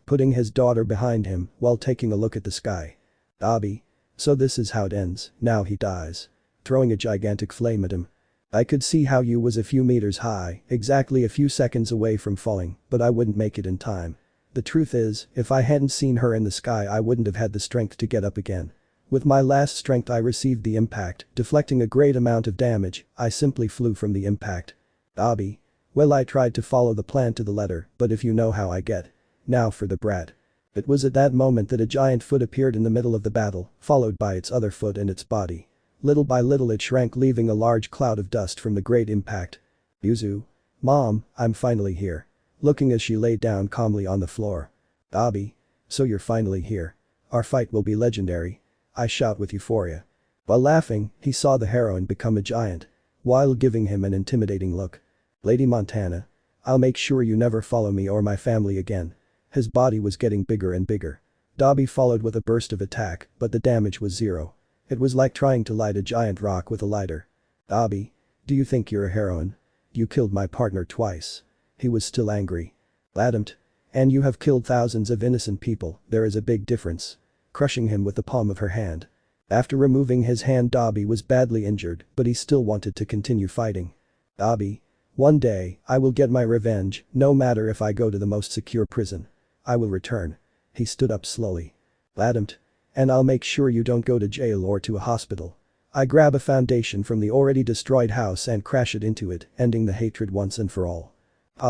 Putting his daughter behind him while taking a look at the sky. Dobby. So this is how it ends, now he dies. Throwing a gigantic flame at him. I could see how you was a few meters high, exactly a few seconds away from falling, but I wouldn't make it in time. The truth is, if I hadn't seen her in the sky I wouldn't have had the strength to get up again. With my last strength I received the impact, deflecting a great amount of damage. I simply flew from the impact. Dobby. Well, I tried to follow the plan to the letter, but if you know how I get. Now for the brat. It was at that moment that a giant foot appeared in the middle of the battle, followed by its other foot and its body. Little by little it shrank, leaving a large cloud of dust from the great impact. Yuzu. Mom, I'm finally here. Looking as she laid down calmly on the floor. Abi. So you're finally here. Our fight will be legendary. I shout with euphoria. While laughing, he saw the heroine become a giant. While giving him an intimidating look. Lady Montana. I'll make sure you never follow me or my family again. His body was getting bigger and bigger. Dobby followed with a burst of attack, but the damage was zero. It was like trying to light a giant rock with a lighter. Dobby. Do you think you're a heroine? You killed my partner twice. He was still angry. Adamant. And you have killed thousands of innocent people, there is a big difference. Crushing him with the palm of her hand. After removing his hand, Dobby was badly injured, but he still wanted to continue fighting. Dobby. One day, I will get my revenge, no matter if I go to the most secure prison. I will return. He stood up slowly. Adamant. And I'll make sure you don't go to jail or to a hospital. I grab a foundation from the already destroyed house and crash it into it, ending the hatred once and for all.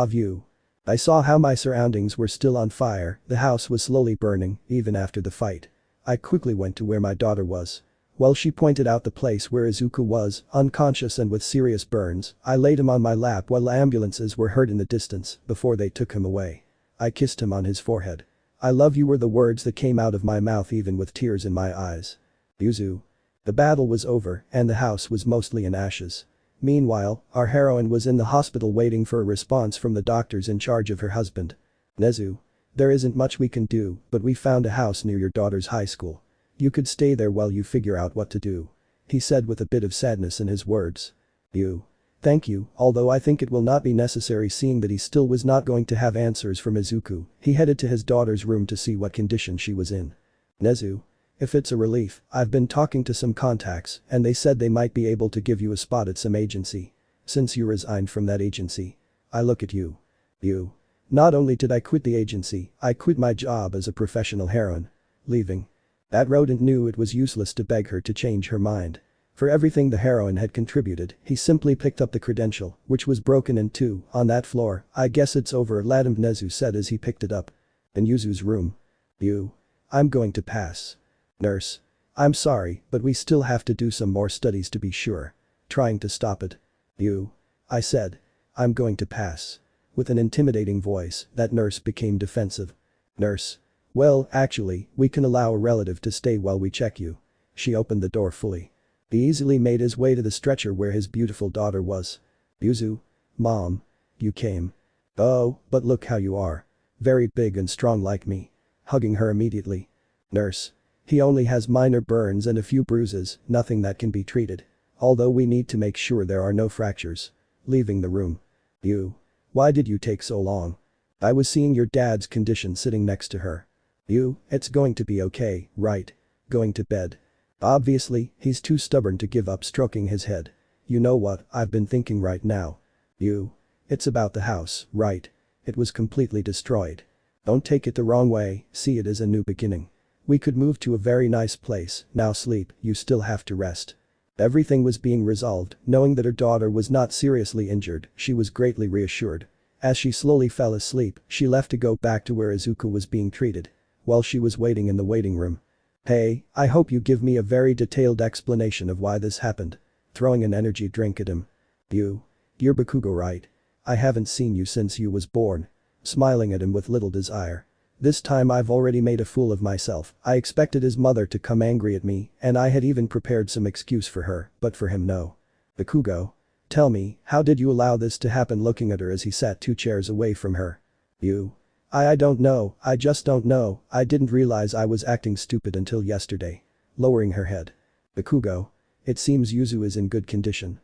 View. I saw how my surroundings were still on fire, the house was slowly burning, even after the fight. I quickly went to where my daughter was. While she pointed out the place where Izuku was, unconscious and with serious burns, I laid him on my lap while ambulances were heard in the distance, before they took him away. I kissed him on his forehead. I love you were the words that came out of my mouth even with tears in my eyes. Yuzu. The battle was over, and the house was mostly in ashes. Meanwhile, our heroine was in the hospital waiting for a response from the doctors in charge of her husband. Nezu. There isn't much we can do, but we found a house near your daughter's high school. You could stay there while you figure out what to do. He said with a bit of sadness in his words. Thank you, although I think it will not be necessary seeing that he still was not going to have answers from Izuku. He headed to his daughter's room to see what condition she was in. Nezu. If it's a relief, I've been talking to some contacts and they said they might be able to give you a spot at some agency. Since you resigned from that agency. I look at you. Not only did I quit the agency, I quit my job as a professional heroine. Leaving. That rodent knew it was useless to beg her to change her mind. For everything the heroine had contributed, he simply picked up the credential, which was broken in two, on that floor. I guess it's over, Ladam Nezu said as he picked it up. In Yuzu's room. I'm going to pass. Nurse. I'm sorry, but we still have to do some more studies to be sure. Trying to stop it. I said. I'm going to pass. With an intimidating voice, that nurse became defensive. Nurse. Well, actually, we can allow a relative to stay while we check you. She opened the door fully. He easily made his way to the stretcher where his beautiful daughter was. Yuzu. Mom. You came. Oh, but look how you are. Very big and strong like me. Hugging her immediately. Nurse. He only has minor burns and a few bruises, nothing that can be treated. Although we need to make sure there are no fractures. Leaving the room. Why did you take so long? I was seeing your dad's condition sitting next to her. It's going to be okay, right? Going to bed. Obviously, he's too stubborn to give up, stroking his head. You know what I've been thinking right now? It's about the house, right? It was completely destroyed. Don't take it the wrong way, see it as a new beginning. We could move to a very nice place, now sleep, you still have to rest. Everything was being resolved, knowing that her daughter was not seriously injured, she was greatly reassured. As she slowly fell asleep, she left to go back to where Izuku was being treated. While she was waiting in the waiting room. Hey, I hope you give me a very detailed explanation of why this happened. Throwing an energy drink at him. You're Bakugo, right? I haven't seen you since you was born. Smiling at him with little desire. This time I've already made a fool of myself. I expected his mother to come angry at me, and I had even prepared some excuse for her, but for him no. Bakugo. Tell me, how did you allow this to happen? Looking at her as he sat 2 chairs away from her. I don't know, I just don't know, I didn't realize I was acting stupid until yesterday. Lowering her head. Bakugo. It seems Yuzu is in good condition.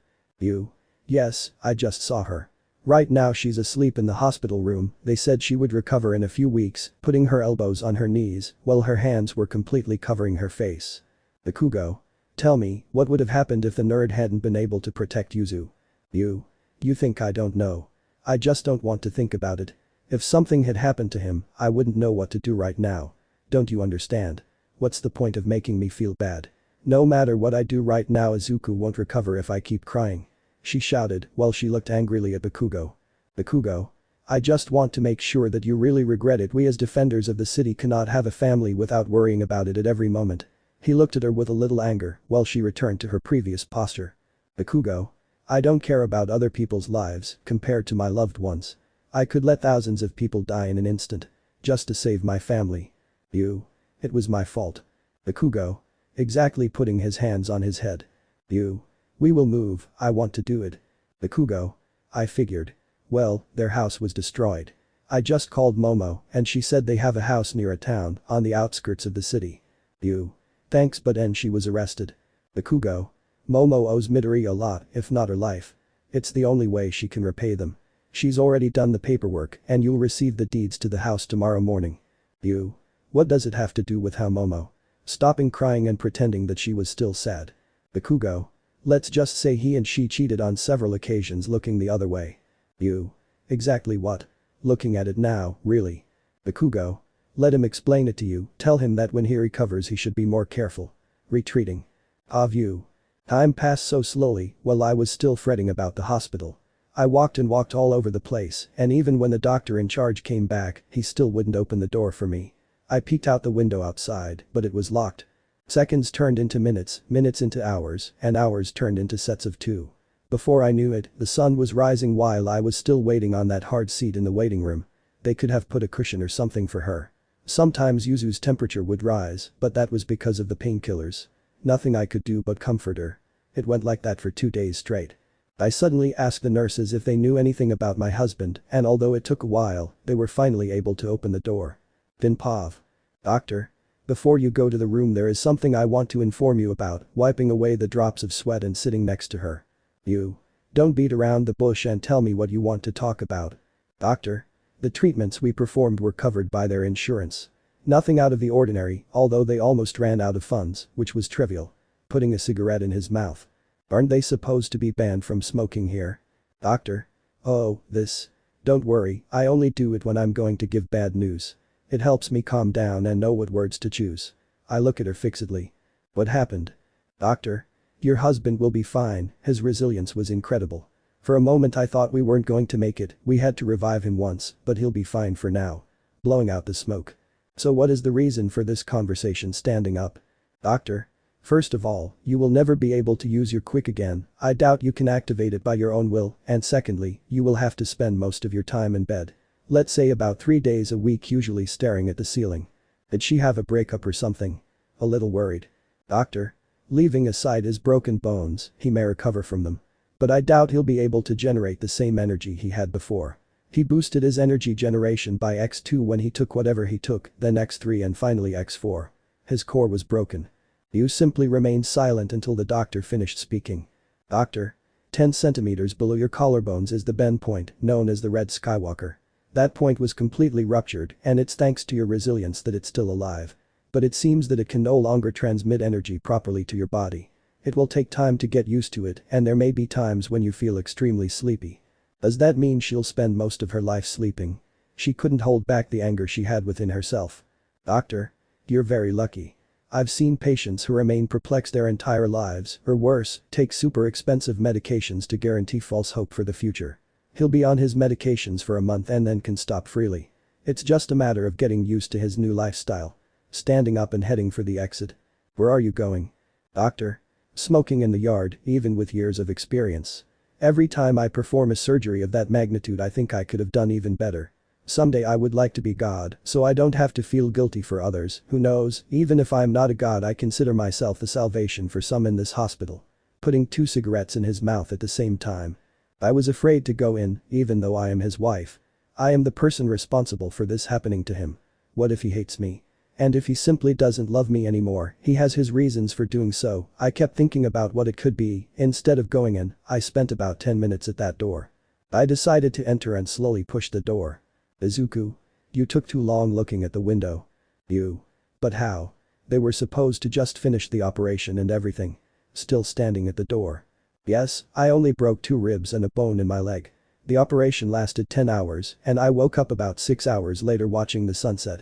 Yes, I just saw her. Right now she's asleep in the hospital room, they said she would recover in a few weeks, putting her elbows on her knees, while her hands were completely covering her face. Bakugo. Tell me, what would have happened if the nerd hadn't been able to protect Yuzu? You think I don't know? I just don't want to think about it. If something had happened to him, I wouldn't know what to do right now. Don't you understand? What's the point of making me feel bad? No matter what I do right now, Izuku won't recover if I keep crying. She shouted while she looked angrily at Bakugo. Bakugo. I just want to make sure that you really regret it. We as defenders of the city cannot have a family without worrying about it at every moment." He looked at her with a little anger while she returned to her previous posture. "Bakugo. I don't care about other people's lives compared to my loved ones. I could let thousands of people die in an instant just to save my family. It was my fault." Bakugo. Exactly, putting his hands on his head. We will move, I want to do it." Bakugo. "I figured. Well, their house was destroyed. I just called Momo and she said they have a house near a town on the outskirts of the city." "Thanks, but and she was arrested." Bakugo. "Momo owes Midori a lot, if not her life. It's the only way she can repay them. She's already done the paperwork and you'll receive the deeds to the house tomorrow morning." What does it have to do with how Momo?" Stopping crying and pretending that she was still sad. Bakugo. "Let's just say he and she cheated on several occasions looking the other way." Exactly what? Looking at it now, really. Bakugo. "Let him explain it to you, tell him that when he recovers he should be more careful." Retreating. Time passed so slowly while I was still fretting about the hospital. I walked and walked all over the place and even when the doctor in charge came back, he still wouldn't open the door for me. I peeked out the window outside, but it was locked. Seconds turned into minutes, minutes into hours, and hours turned into sets of 2. Before I knew it, the sun was rising while I was still waiting on that hard seat in the waiting room. They could have put a cushion or something for her. Sometimes Yuzu's temperature would rise, but that was because of the painkillers. Nothing I could do but comfort her. It went like that for 2 days straight. I suddenly asked the nurses if they knew anything about my husband, and although it took a while, they were finally able to open the door. Vinpov. "Doctor. Before you go to the room there is something I want to inform you about," wiping away the drops of sweat and sitting next to her. Don't beat around the bush and tell me what you want to talk about." "Doctor. The treatments we performed were covered by their insurance. Nothing out of the ordinary, although they almost ran out of funds, which was trivial." Putting a cigarette in his mouth. "Aren't they supposed to be banned from smoking here?" "Doctor. Oh, this. Don't worry, I only do it when I'm going to give bad news. It helps me calm down and know what words to choose." I look at her fixedly. "What happened?" "Doctor. Your husband will be fine, his resilience was incredible. For a moment I thought we weren't going to make it, we had to revive him once, but he'll be fine for now." Blowing out the smoke. "So what is the reason for this conversation?" Standing up. "Doctor. First of all, you will never be able to use your Quick again, I doubt you can activate it by your own will, and secondly, you will have to spend most of your time in bed. Let's say about 3 days a week usually staring at the ceiling." "Did she have a breakup or something?" A little worried. "Doctor. Leaving aside his broken bones, he may recover from them. But I doubt he'll be able to generate the same energy he had before. He boosted his energy generation by x2 when he took whatever he took, then x3 and finally x4. His core was broken." You simply remained silent until the doctor finished speaking. "Doctor. 10 centimeters below your collarbones is the bend point, known as the Red Skywalker. That point was completely ruptured and it's thanks to your resilience that it's still alive. But it seems that it can no longer transmit energy properly to your body. It will take time to get used to it and there may be times when you feel extremely sleepy." "Does that mean she'll spend most of her life sleeping?" She couldn't hold back the anger she had within herself. "Doctor. You're very lucky. I've seen patients who remain perplexed their entire lives, or worse, take super expensive medications to guarantee false hope for the future. He'll be on his medications for a month and then can stop freely. It's just a matter of getting used to his new lifestyle." Standing up and heading for the exit. "Where are you going?" "Doctor. Smoking in the yard, even with years of experience. Every time I perform a surgery of that magnitude I think I could have done even better. Someday I would like to be God, so I don't have to feel guilty for others, who knows, even if I'm not a god I consider myself the salvation for some in this hospital." Putting 2 cigarettes in his mouth at the same time. "I was afraid to go in, even though I am his wife. I am the person responsible for this happening to him. What if he hates me? And if he simply doesn't love me anymore, he has his reasons for doing so." I kept thinking about what it could be. Instead of going in, I spent about 10 minutes at that door. I decided to enter and slowly push the door. "Izuku. You took too long looking at the window." "But how? They were supposed to just finish the operation and everything." Still standing at the door. "Yes, I only broke 2 ribs and a bone in my leg. The operation lasted 10 hours and I woke up about 6 hours later watching the sunset."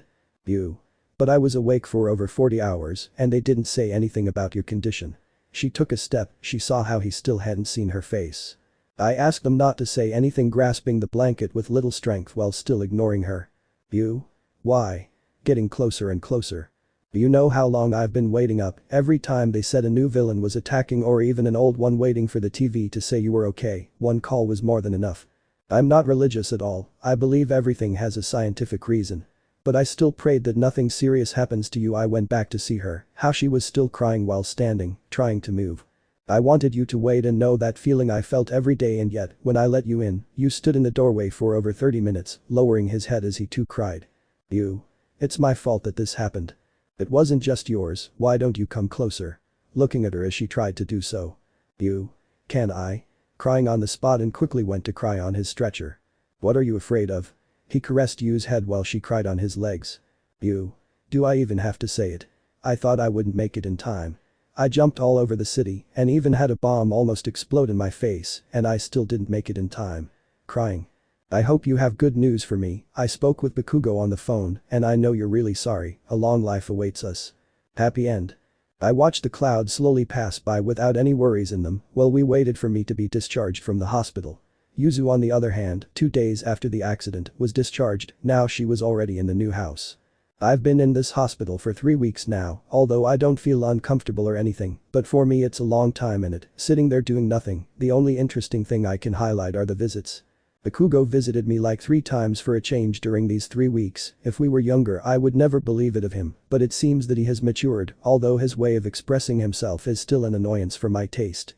"But I was awake for over 40 hours and they didn't say anything about your condition." She took a step, she saw how he still hadn't seen her face. I asked him not to say anything, grasping the blanket with little strength while still ignoring her. You? Why? Getting closer and closer. You know how long I've been waiting up every time they said a new villain was attacking, or even an old one waiting for the TV to say you were okay. One call was more than enough. I'm not religious at all, I believe everything has a scientific reason. But I still prayed that nothing serious happens to you. I went back to see her, how she was still crying while standing, trying to move. I wanted you to wait and know that feeling I felt every day, and yet, when I let you in, you stood in the doorway for over 30 minutes, lowering his head as he too cried. You. It's my fault that this happened. It wasn't just yours, why don't you come closer? Looking at her as she tried to do so. You. Can I? Crying on the spot and quickly went to cry on his stretcher. What are you afraid of? He caressed Yu's head while she cried on his legs. You. Do I even have to say it? I thought I wouldn't make it in time. I jumped all over the city and even had a bomb almost explode in my face, and I still didn't make it in time. Crying. I hope you have good news for me. I spoke with Bakugo on the phone and I know you're really sorry. A long life awaits us. Happy end. I watched the clouds slowly pass by without any worries in them while we waited for me to be discharged from the hospital. Yuzu, on the other hand, 2 days after the accident, was discharged. Now she was already in the new house. I've been in this hospital for 3 weeks now, although I don't feel uncomfortable or anything, but for me it's a long time in it, sitting there doing nothing. The only interesting thing I can highlight are the visits. Bakugo visited me like 3 times for a change during these 3 weeks. If we were younger I would never believe it of him, but it seems that he has matured, although his way of expressing himself is still an annoyance for my taste.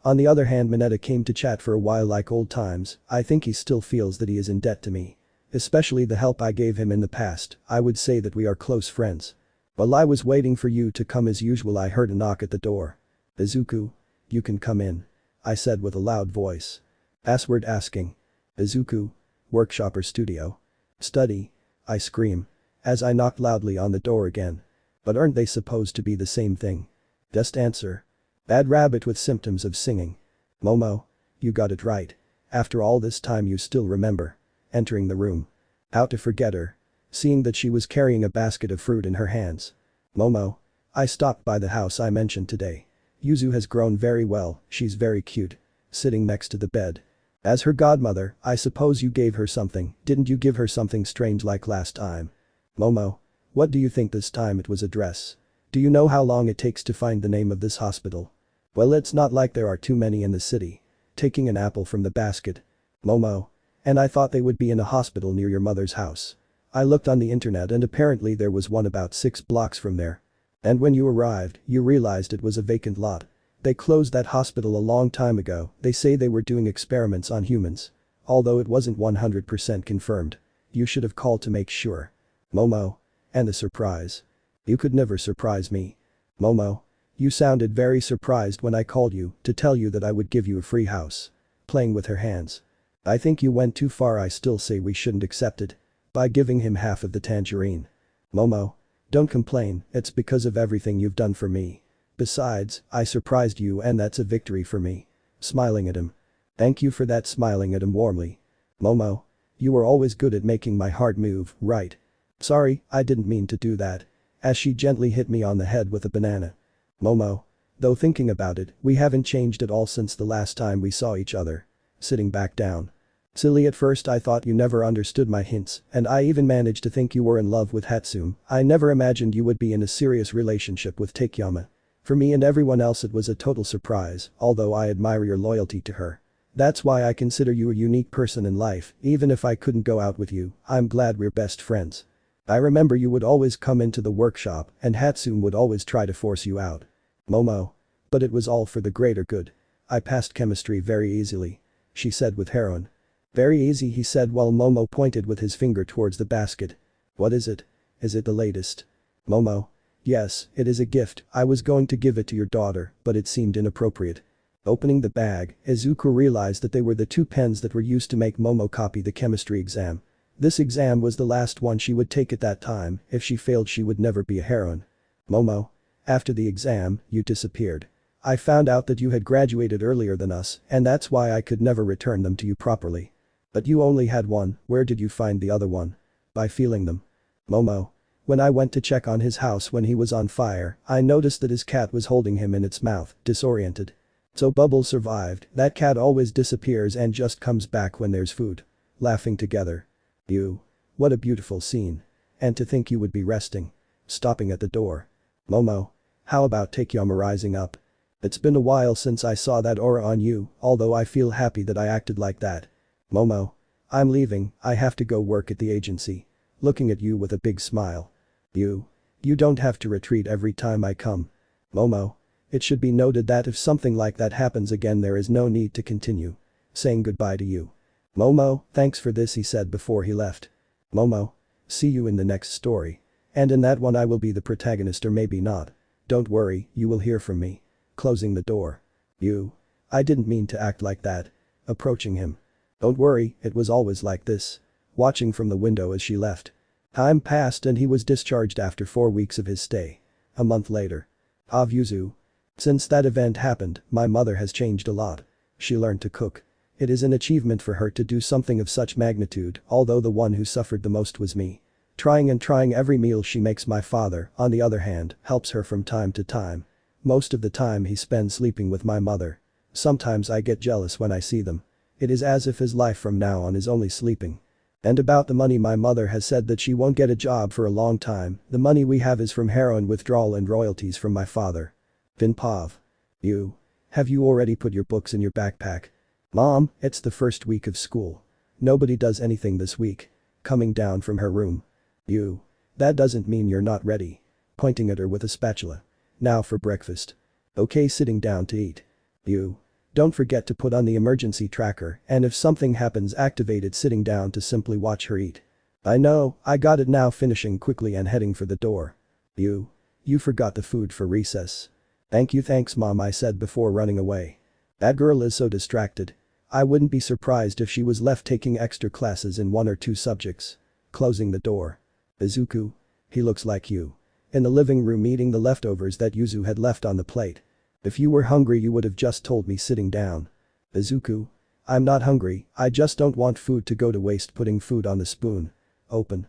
On the other hand, Mineta came to chat for a while like old times. I think he still feels that he is in debt to me. Especially the help I gave him in the past. I would say that we are close friends. While I was waiting for you to come as usual, I heard a knock at the door. Izuku? You can come in. I said with a loud voice. Password asking. Izuku? Workshop or studio? Study. I scream. As I knocked loudly on the door again. But aren't they supposed to be the same thing? Just answer. Bad rabbit with symptoms of singing. Momo. You got it right. After all this time you still remember. Entering the room. How to forget her. Seeing that she was carrying a basket of fruit in her hands. Momo. I stopped by the house I mentioned today. Yuzu has grown very well, she's very cute. Sitting next to the bed. As her godmother, I suppose you gave her something, didn't you give her something strange like last time? Momo. What do you think this time it was a dress? Do you know how long it takes to find the name of this hospital? Well, it's not like there are too many in the city. Taking an apple from the basket. Momo. And I thought they would be in a hospital near your mother's house. I looked on the internet and apparently there was one about 6 blocks from there. And when you arrived, you realized it was a vacant lot. They closed that hospital a long time ago. They say they were doing experiments on humans. Although it wasn't 100% confirmed. You should have called to make sure. Momo. And the surprise. You could never surprise me. Momo. You sounded very surprised when I called you to tell you that I would give you a free house. Playing with her hands. I think you went too far. I still say we shouldn't accept it. By giving him half of the tangerine. Momo. Don't complain, it's because of everything you've done for me. Besides, I surprised you and that's a victory for me. Smiling at him. Thank you for that. Smiling at him warmly. Momo. You were always good at making my heart move, right? Sorry, I didn't mean to do that. As she gently hit me on the head with a banana. Momo. Though thinking about it, we haven't changed at all since the last time we saw each other. Sitting back down. Silly, at first I thought you never understood my hints, and I even managed to think you were in love with Hatsune. I never imagined you would be in a serious relationship with Takeyama. For me and everyone else it was a total surprise, although I admire your loyalty to her. That's why I consider you a unique person in life. Even if I couldn't go out with you, I'm glad we're best friends. I remember you would always come into the workshop and Hatsune would always try to force you out. Momo. But it was all for the greater good. I passed chemistry very easily. She said with heroin. Very easy, he said while Momo pointed with his finger towards the basket. What is it? Is it the latest? Momo. Yes, it is a gift. I was going to give it to your daughter, but it seemed inappropriate. Opening the bag, Izuku realized that they were the 2 pens that were used to make Momo copy the chemistry exam. This exam was the last one she would take at that time. If she failed she would never be a heroine. Momo. After the exam, you disappeared. I found out that you had graduated earlier than us, and that's why I could never return them to you properly. But you only had one. Where did you find the other one? By feeling them. Momo. When I went to check on his house when he was on fire, I noticed that his cat was holding him in its mouth, disoriented. So Bubbles survived, that cat always disappears and just comes back when there's food. Laughing together. You. What a beautiful scene. And to think you would be resting. Stopping at the door. Momo. How about Takeyomi rising up? It's been a while since I saw that aura on you, although I feel happy that I acted like that. Momo. I'm leaving, I have to go work at the agency. Looking at you with a big smile. You. You don't have to retreat every time I come. Momo. It should be noted that if something like that happens again there is no need to continue. Saying goodbye to you. Momo, thanks for this, he said before he left. Momo. See you in the next story. And in that one I will be the protagonist or maybe not. Don't worry, you will hear from me. Closing the door. You. I didn't mean to act like that. Approaching him. Don't worry, it was always like this. Watching from the window as she left. Time passed and he was discharged after 4 weeks of his stay. A month later. Yuzu. Since that event happened, my mother has changed a lot. She learned to cook. It is an achievement for her to do something of such magnitude, although the one who suffered the most was me. Trying every meal she makes. My father, on the other hand, helps her from time to time. Most of the time he spends sleeping with my mother. Sometimes I get jealous when I see them. It is as if his life from now on is only sleeping. And about the money, my mother has said that she won't get a job for a long time. The money we have is from heroin withdrawal and royalties from my father. Vinpav. You. Have you already put your books in your backpack? Mom, it's the first week of school. Nobody does anything this week. Coming down from her room. You. That doesn't mean you're not ready. Pointing at her with a spatula. Now for breakfast. Okay, sitting down to eat. You. Don't forget to put on the emergency tracker and if something happens activate it. Sitting down to simply watch her eat. I know, I got it now. Finishing quickly and heading for the door. You. You forgot the food for recess. Thank you, thanks mom, I said before running away. That girl is so distracted. I wouldn't be surprised if she was left taking extra classes in 1 or 2 subjects. Closing the door. Izuku. He looks like you. In the living room eating the leftovers that Yuzu had left on the plate. If you were hungry you would have just told me. Sitting down. Izuku. I'm not hungry, I just don't want food to go to waste. Putting food on the spoon. Open.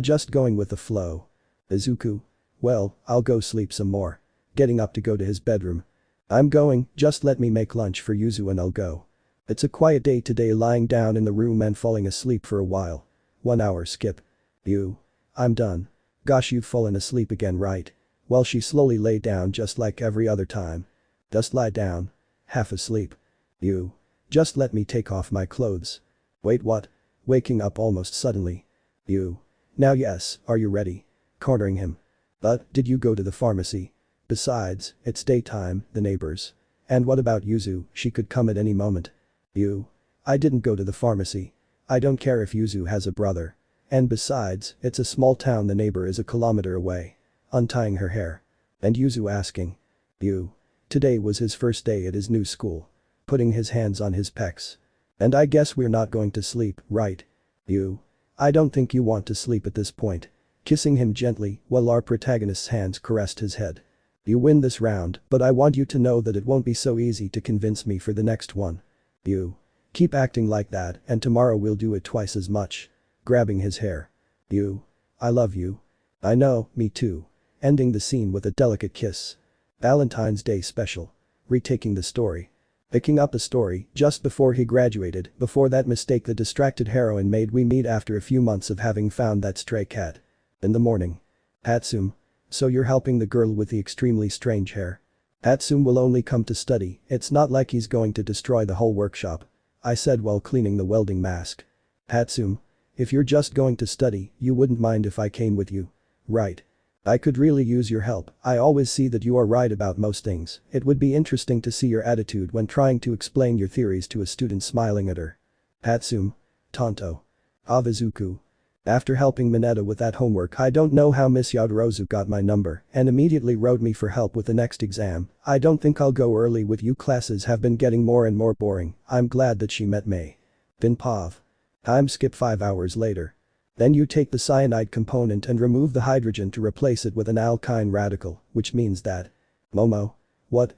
Just going with the flow. Izuku. Well, I'll go sleep some more. Getting up to go to his bedroom. I'm going, just let me make lunch for Yuzu and I'll go. It's a quiet day today. Lying down in the room and falling asleep for a while. 1 hour skip. You. I'm done. Gosh, you've fallen asleep again, right? Well, she slowly lay down just like every other time. Just lie down. Half asleep. You. Just let me take off my clothes. Wait, what? Waking up almost suddenly. You. Now yes, are you ready? Cornering him. But, did you go to the pharmacy? Besides, it's daytime, the neighbors. And what about Yuzu, she could come at any moment. You. I didn't go to the pharmacy. I don't care if Yuzu has a brother. And besides, it's a small town, the neighbor is a kilometer away. Untying her hair. And Yuzu asking. You. Today was his first day at his new school. Putting his hands on his pecs. And I guess we're not going to sleep, right? You. I don't think you want to sleep at this point. Kissing him gently while our protagonist's hands caressed his head. You win this round, but I want you to know that it won't be so easy to convince me for the next one. You. Keep acting like that and tomorrow we'll do it twice as much. Grabbing his hair. You. I love you. I know, me too. Ending the scene with a delicate kiss. Valentine's Day special. Retaking the story. Picking up the story just before he graduated, before that mistake the distracted heroine made. We meet after a few months of having found that stray cat. In the morning. Hatsum. So you're helping the girl with the extremely strange hair. Hatsum will only come to study, it's not like he's going to destroy the whole workshop. I said while cleaning the welding mask. Hatsum. If you're just going to study, you wouldn't mind if I came with you. Right. I could really use your help. I always see that you are right about most things. It would be interesting to see your attitude when trying to explain your theories to a student. Smiling at her. Hatsum. Tonto. Izuku. After helping Mineta with that homework, I don't know how Miss Yaoyorozu got my number and immediately wrote me for help with the next exam. I don't think I'll go early with you, classes have been getting more and more boring. I'm glad that she met May. Vinpav. Time skip 5 hours later. Then you take the cyanide component and remove the hydrogen to replace it with an alkyne radical, which means that. Momo. What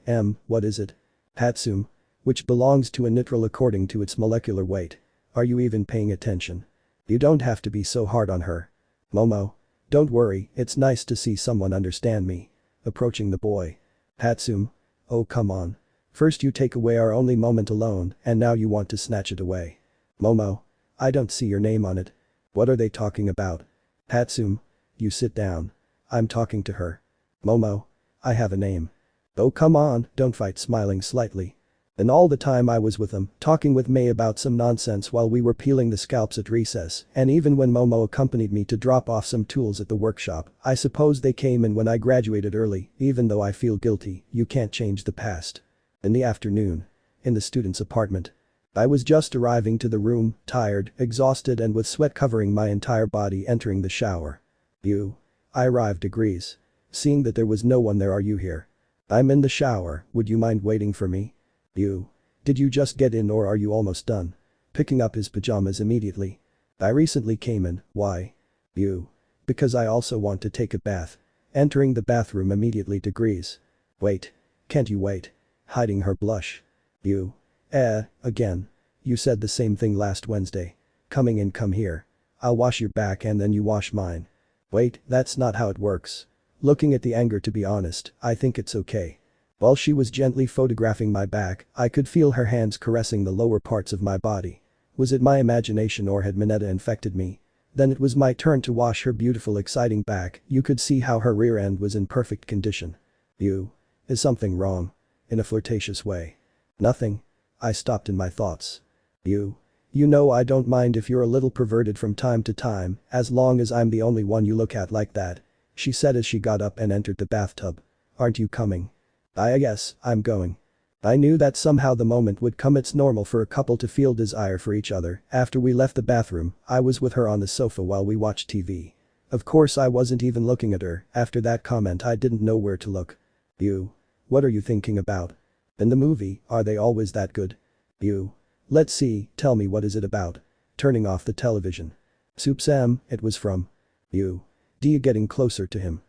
is it? Hatsum. Which belongs to a nitrile according to its molecular weight. Are you even paying attention? You don't have to be so hard on her. Momo. Don't worry, it's nice to see someone understand me. Approaching the boy. Hatsum. Oh come on. First you take away our only moment alone, and now you want to snatch it away. Momo. I don't see your name on it. What are they talking about? Hatsum. You sit down. I'm talking to her. Momo. I have a name. Oh come on, don't fight, smiling slightly. And all the time I was with them, talking with May about some nonsense while we were peeling the scalps at recess, and even when Momo accompanied me to drop off some tools at the workshop, I suppose they came in when I graduated early, even though I feel guilty, you can't change the past. In the afternoon. In the student's apartment. I was just arriving to the room, tired, exhausted and with sweat covering my entire body, entering the shower. You. I arrived agrees. Seeing that there was no one there. Are you here? I'm in the shower, would you mind waiting for me? You. Did you just get in or are you almost done? Picking up his pajamas immediately. I recently came in, why? You. Because I also want to take a bath. Entering the bathroom immediately to Grease. Wait. Can't you wait? Hiding her blush. You. Again. You said the same thing last Wednesday. Coming in, come here. I'll wash your back and then you wash mine. Wait, that's not how it works. Looking at the anger, to be honest, I think it's okay. While she was gently photographing my back, I could feel her hands caressing the lower parts of my body. Was it my imagination or had Mineta infected me? Then it was my turn to wash her beautiful exciting back. You could see how her rear end was in perfect condition. You. Is something wrong? In a flirtatious way. Nothing. I stopped in my thoughts. You. You know I don't mind if you're a little perverted from time to time, as long as I'm the only one you look at like that. She said as she got up and entered the bathtub. Aren't you coming? Yes, I'm going. I knew that somehow the moment would come. It's normal for a couple to feel desire for each other. After we left the bathroom, I was with her on the sofa while we watched TV. Of course I wasn't even looking at her. After that comment I didn't know where to look. You. What are you thinking about? In the movie, are they always that good? You. Let's see, tell me, what is it about? Turning off the television. Sam, it was from. You. You getting closer to him.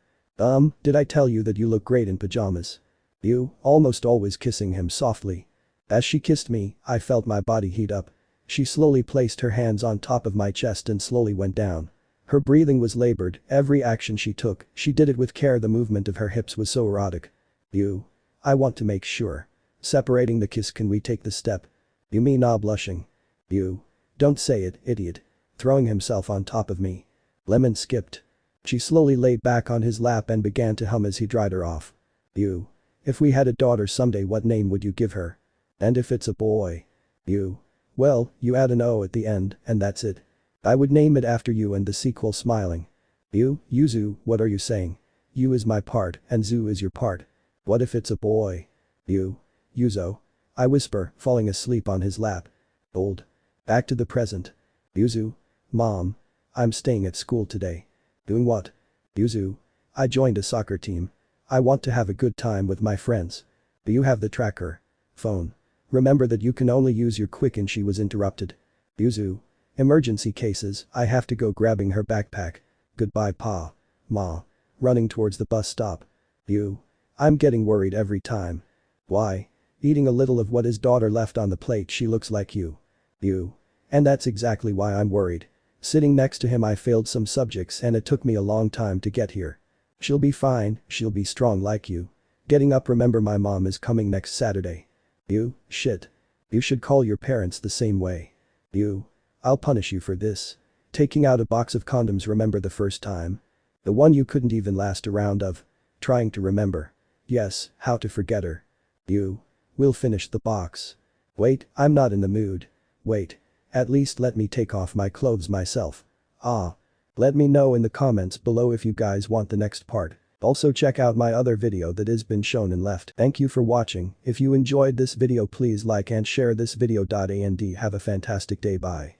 Did I tell you that you look great in pajamas? You, almost always kissing him softly. As she kissed me, I felt my body heat up. She slowly placed her hands on top of my chest and slowly went down. Her breathing was labored, every action she took, she did it with care. The movement of her hips was so erotic. You. I want to make sure. Separating the kiss, can we take the step? You mean blushing? You. Don't say it, idiot. Throwing himself on top of me. Lemon skipped. She slowly lay back on his lap and began to hum as he dried her off. You. If we had a daughter someday, what name would you give her? And if it's a boy? You. Well, you add an O at the end, and that's it. I would name it after you. And the sequel, smiling. You, Yuzu, what are you saying? You is my part, and Zu is your part. What if it's a boy? You. Yuzo. I whisper, falling asleep on his lap. Old. Back to the present. Yuzu. Mom. I'm staying at school today. Doing what? Yuzu. I joined a soccer team. I want to have a good time with my friends. Do you have the tracker? Phone. Remember that you can only use your quick. And she was interrupted. Yuzu. Emergency cases, I have to go. Grabbing her backpack. Goodbye Pa. Ma. Running towards the bus stop. You. I'm getting worried every time. Why? Eating a little of what his daughter left on the plate. She looks like you. You. And that's exactly why I'm worried. Sitting next to him, I failed some subjects and it took me a long time to get here. She'll be fine, she'll be strong like you. Getting up, remember my mom is coming next Saturday. You, shit. You should call your parents the same way. You. I'll punish you for this. Taking out a box of condoms, remember the first time? The one you couldn't even last a round of. Trying to remember. Yes, how to forget her. You. We'll finish the box. Wait, I'm not in the mood. Wait. At least let me take off my clothes myself. Let me know in the comments below if you guys want the next part. Also check out my other video that has been shown and left. Thank you for watching. If you enjoyed this video, please like and share this video. And have a fantastic day. Bye.